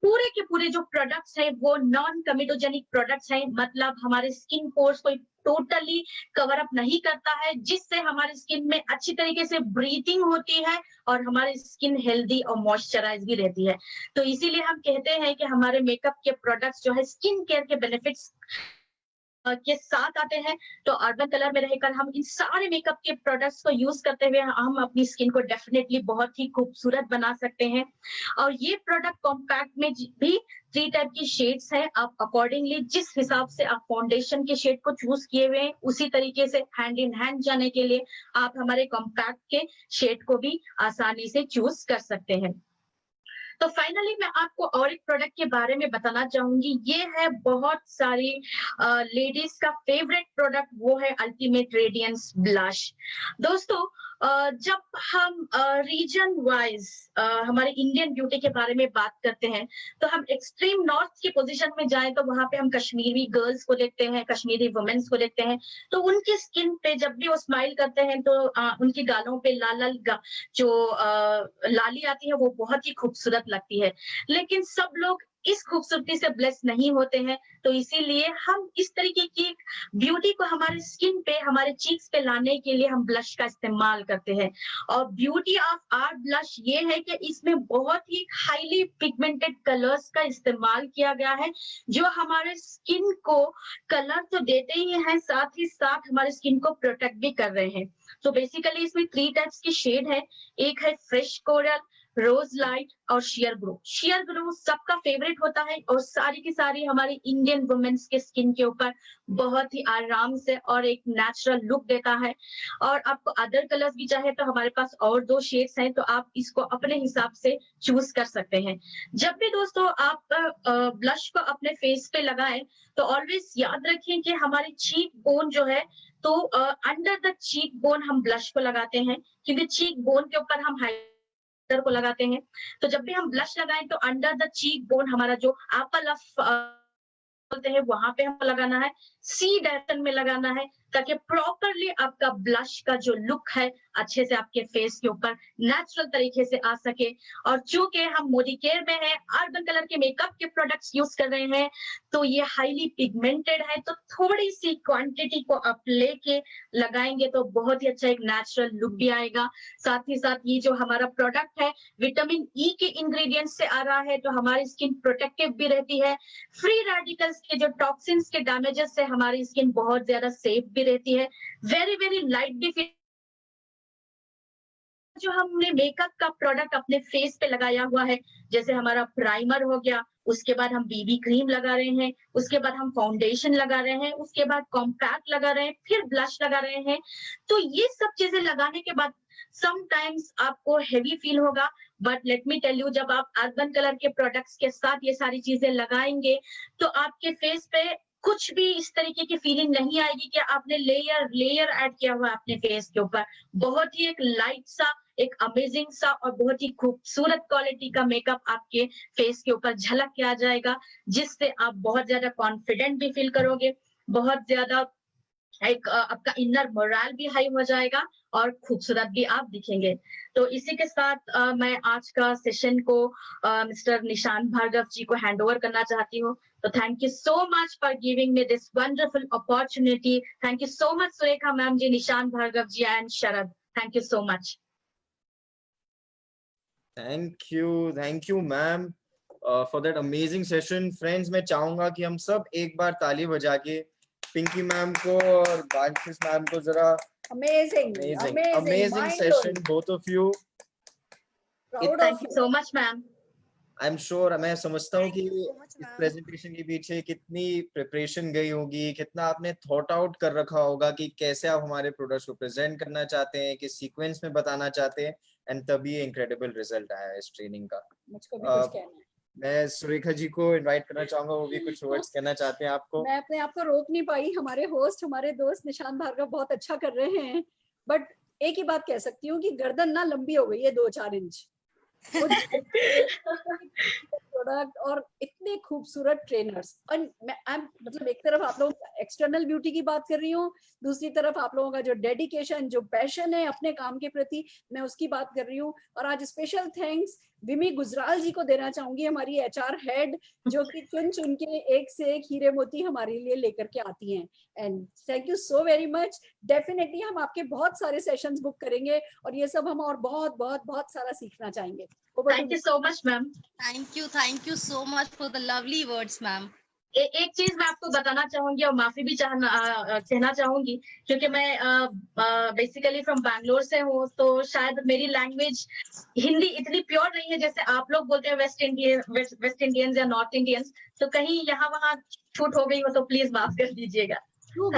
C: पूरे के पूरे जो प्रोडक्ट्स हैं वो नॉन कमिटोजेनिक प्रोडक्ट्स हैं, मतलब हमारे स्किन पोर्स को टोटली कवर अप नहीं करता है, जिससे हमारी स्किन में अच्छी तरीके से ब्रीथिंग होती है और हमारी स्किन हेल्दी और मॉइस्चराइज भी रहती है। तो इसीलिए हम कहते हैं कि हमारे मेकअप के प्रोडक्ट्स जो है स्किन केयर के बेनिफिट्स के साथ आते हैं। तो अर्बन कलर में रहकर हम इन सारे मेकअप के प्रोडक्ट्स को यूज करते हुए हम अपनी स्किन को डेफिनेटली बहुत ही खूबसूरत बना सकते हैं। और ये प्रोडक्ट कॉम्पैक्ट में भी 3 टाइप की शेड्स हैं। आप अकॉर्डिंगली जिस हिसाब से आप फाउंडेशन के शेड को चूज किए हुए हैं, उसी तरीके से हैंड इन हैंड जाने के लिए आप हमारे कॉम्पैक्ट के शेड को भी आसानी से चूज कर सकते हैं। तो फाइनली मैं आपको और एक प्रोडक्ट के बारे में बताना चाहूंगी। ये है बहुत सारी लेडीज का फेवरेट प्रोडक्ट, वो है अल्टीमेट रेडियंस ब्लश। दोस्तों जब हम रीजन वाइज हमारे इंडियन ब्यूटी के बारे में बात करते हैं, तो हम एक्सट्रीम नॉर्थ की पोजीशन में जाएं तो वहां पे हम कश्मीरी गर्ल्स को देखते हैं, कश्मीरी वुमेन्स को देखते हैं। तो उनकी स्किन पे जब भी वो स्माइल करते हैं तो उनकी गालों पे लाल लाल जो लाली आती है वो बहुत ही खूबसूरत लगती है। लेकिन सब लोग इस खूबसूरती से ब्लेस नहीं होते हैं, तो इसीलिए हम इस तरीके की ब्यूटी को हमारे स्किन पे, हमारे चीक्स पे लाने के लिए हम ब्लश का इस्तेमाल करते हैं। और ब्यूटी ऑफ आवर ब्लश ये है कि इसमें बहुत ही हाईली पिगमेंटेड कलर्स का इस्तेमाल किया गया है, जो हमारे स्किन को कलर तो देते ही हैं, साथ ही साथ हमारे स्किन को प्रोटेक्ट भी कर रहे हैं। तो बेसिकली इसमें 3 टाइप्स की शेड है। एक है फ्रेश कोरल, रोज लाइट और शेयर ग्लो। शेयर ग्लो सबका फेवरेट होता है और सारी की सारी हमारी इंडियन वुमेन्स के स्किन के ऊपर बहुत ही आराम से और एक नेचुरल लुक देता है। और आपको अदर कलर्स भी चाहे तो हमारे पास और 2 शेड्स हैं, तो आप इसको अपने हिसाब से चूज कर सकते हैं। जब भी दोस्तों आप ब्लश को अपने फेस पे लगाएं तो ऑलवेज याद रखें कि हमारी चीक बोन जो है, तो अंडर द चीक बोन हम ब्लश को लगाते हैं, क्योंकि चीक बोन के ऊपर हम को लगाते हैं। तो जब भी हम ब्लश लगाएं तो अंडर द चीक बोन हमारा जो एप्पल ऑफ बोलते हैं वहां पे हमको लगाना है, सी डायरेक्शन में लगाना है, ताकि प्रॉपरली आपका ब्लश का जो लुक है अच्छे से आपके फेस के ऊपर नेचुरल तरीके से आ सके। और चूंकि हम मोदी केयर में है, अर्बन कलर के मेकअप के प्रोडक्ट्स यूज कर रहे हैं, तो ये हाईली पिगमेंटेड है, तो थोड़ी सी क्वांटिटी को आप लेके लगाएंगे तो बहुत ही अच्छा एक नेचुरल लुक भी आएगा। साथ ही साथ ये जो हमारा प्रोडक्ट है विटामिन ई के इंग्रेडिएंट से आ रहा है, तो हमारी स्किन प्रोटेक्टिव भी रहती है। फ्री रेडिकल्स के जो टॉक्सिन्स के डैमेजेस से हमारी स्किन बहुत ज्यादा सेफ भी रहती है। वेरी वेरी लाइट भी। जो हमने मेकअप का प्रोडक्ट अपने फेस पे लगाया हुआ है, जैसे हमारा प्राइमर हो गया, उसके बाद हम बीबी क्रीम लगा रहे हैं, उसके बाद हम फाउंडेशन लगा रहे हैं, उसके बाद कॉम्पैक्ट लगा रहे हैं, फिर ब्लश लगा रहे हैं। तो ये सब चीजें लगाने के बाद समटाइम्स आपको हेवी फील होगा, but let me tell you, जब आप अर्बन कलर के प्रोडक्ट्स के साथ ये सारी चीजें लगाएंगे तो आपके फेस पे कुछ भी इस तरीके की फीलिंग नहीं आएगी कि आपने लेयर ऐड किया हुआ है अपने फेस के ऊपर। बहुत ही एक लाइट सा, एक अमेजिंग सा और बहुत ही खूबसूरत क्वालिटी का मेकअप आपके फेस के ऊपर झलक के आ जाएगा, जिससे आप बहुत ज्यादा कॉन्फिडेंट भी फील करोगे, बहुत ज्यादा एक आपका इनर मोरल भी हाई हो जाएगा और खूबसूरत भी आप दिखेंगे। तो इसी के साथ मैं आज का सेशन को मिस्टर निशांत भार्गव जी को हैंड ओवर करना चाहती हूँ। तो thank you so much for giving me this wonderful opportunity. Thank you so much Surekha ma'am ji, Nishant Bhargav ji and Sharad. Thank you so much.
A: Thank you ma'am for that amazing session. Friends, मैं चाहूंगा कि हम सब एक बार ताली बजा के पिंकी मैम को और बांकिस मैम को जरा
D: amazing
A: session both of you.
C: Thank you so much ma'am.
A: I am sure, मैं समझता हूँ कि इस प्रेजेंटेशन के पीछे कितनी प्रिपरेशन गई होगी, कितना आपने थॉट आउट कर रखा होगा कि कैसे आप हमारे प्रोडक्ट्स को प्रेजेंट करना चाहते हैं, किस सीक्वेंस में बताना चाहते हैं, एंड तभी इनक्रेडिबल रिजल्ट आया इस ट्रेनिंग का।
D: मुझको भी कुछ कहना है।
A: मैं सुरेखा जी को इनवाइट करना चाहूंगा, वो भी कुछ वर्ड्स कहना चाहते हैं आपको।
D: मैं अपने आप को रोक नहीं पाई, हमारे होस्ट, हमारे दोस्त निशांत भार्गव बहुत अच्छा कर रहे हैं, बट एक ही बात कह सकती हूँ कि गर्दन ना लंबी हो गई है 2-4 इंच। प्रोडक्ट और इतने खूबसूरत ट्रेनर्स। और मैं मतलब एक तरफ आप लोगों का एक्सटर्नल ब्यूटी की बात कर रही हूँ, दूसरी तरफ आप लोगों का जो डेडिकेशन, जो पैशन है अपने काम के प्रति, मैं उसकी बात कर रही हूँ। और आज स्पेशल थैंक्स विमी गुजराल जी को देना चाहूंगी, हमारी एचआर हेड, जो कि चुन चुन के एक से एक हीरे मोती हमारे लिए लेकर के आती हैं। And thank you so very much. Definitely हम आपके बहुत सारे सेशंस बुक करेंगे और ये सब हम और बहुत बहुत बहुत सारा सीखना चाहेंगे।
C: Thank you so much ma'am.
B: Thank you so much for the lovely words ma'am.
C: एक चीज मैं आपको बताना चाहूंगी और माफी भी कहना चाहूंगी, क्योंकि मैं बेसिकली फ्रॉम बैंगलोर से हूँ, तो शायद मेरी लैंग्वेज हिंदी इतनी प्योर नहीं है जैसे आप लोग बोलते हैं वेस्ट इंडियंस या नॉर्थ इंडियंस, तो कहीं यहाँ वहाँ छूट हो गई हो तो प्लीज माफ कर दीजिएगा।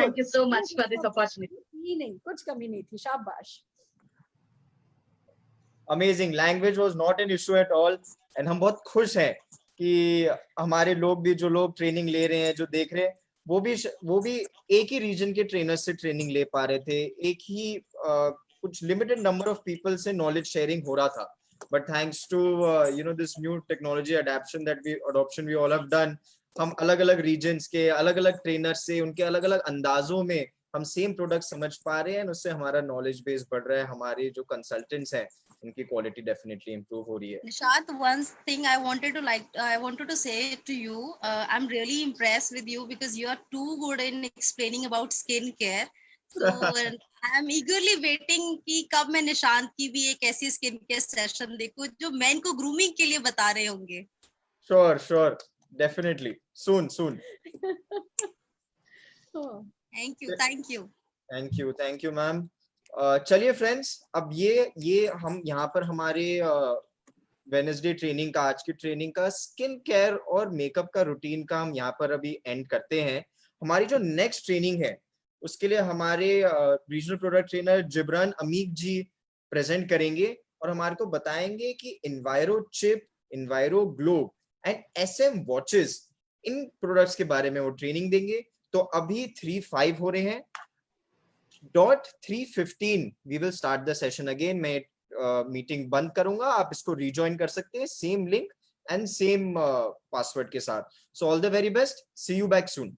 C: Thank you so much for this opportunity.
D: नहीं, कुछ कमी नहीं थी, शाबाश।
A: Amazing, language was not an issue at all. And हम बहुत खुश हैं कि हमारे लोग भी, जो लोग ट्रेनिंग ले रहे हैं, जो देख रहे हैं, वो भी एक ही रीजन के ट्रेनर से ट्रेनिंग ले पा रहे थे। एक ही कुछ लिमिटेड नंबर ऑफ पीपल से नॉलेज शेयरिंग हो रहा था, but thanks to this new technology adoption we all have done, हम अलग अलग रीजन्स के अलग अलग ट्रेनर से उनके अलग अलग अंदाजों में हम सेम प्रोडक्ट समझ पा रहे हैं, और उससे हमारा नॉलेज बेस बढ़ रहा है। हमारे जो कंसल्टेंट्स हैं उनकी क्वालिटी डेफिनेटली इंप्रूव हो रही है।
B: Nishant, one thing I wanted to say to you, I'm really impressed with you because you are too good in explaining about skincare. So I'm eagerly waiting कि कब मैं निशांत की भी एक ऐसी स्किन केयर सेशन देखूं जो मैं इनको ग्रूमिंग के लिए बता रहे होंगे।
A: Sure, definitely, soon. Thank you ma'am. चलिए फ्रेंड्स, अब ये हम यहाँ पर हमारे वेडनेसडे ट्रेनिंग का, आज की ट्रेनिंग का स्किन केयर और मेकअप का रूटीन का हम यहाँ पर अभी एंड करते हैं। हमारी जो नेक्स्ट ट्रेनिंग है उसके लिए हमारे रीजनल प्रोडक्ट ट्रेनर जिब्रान अमीक जी प्रेजेंट करेंगे और हमारे को बताएंगे कि इन्वायरो chip, इन्वायरो globe and SM watches, in products के बारे में वो ट्रेनिंग देंगे। तो अभी 3:05 हो रहे हैं, dot 3:15 we will start the session again. मैं मीटिंग बंद करूंगा, आप इसको रिजॉइन कर सकते हैं same link and same password के साथ। So all the very best, see you back soon.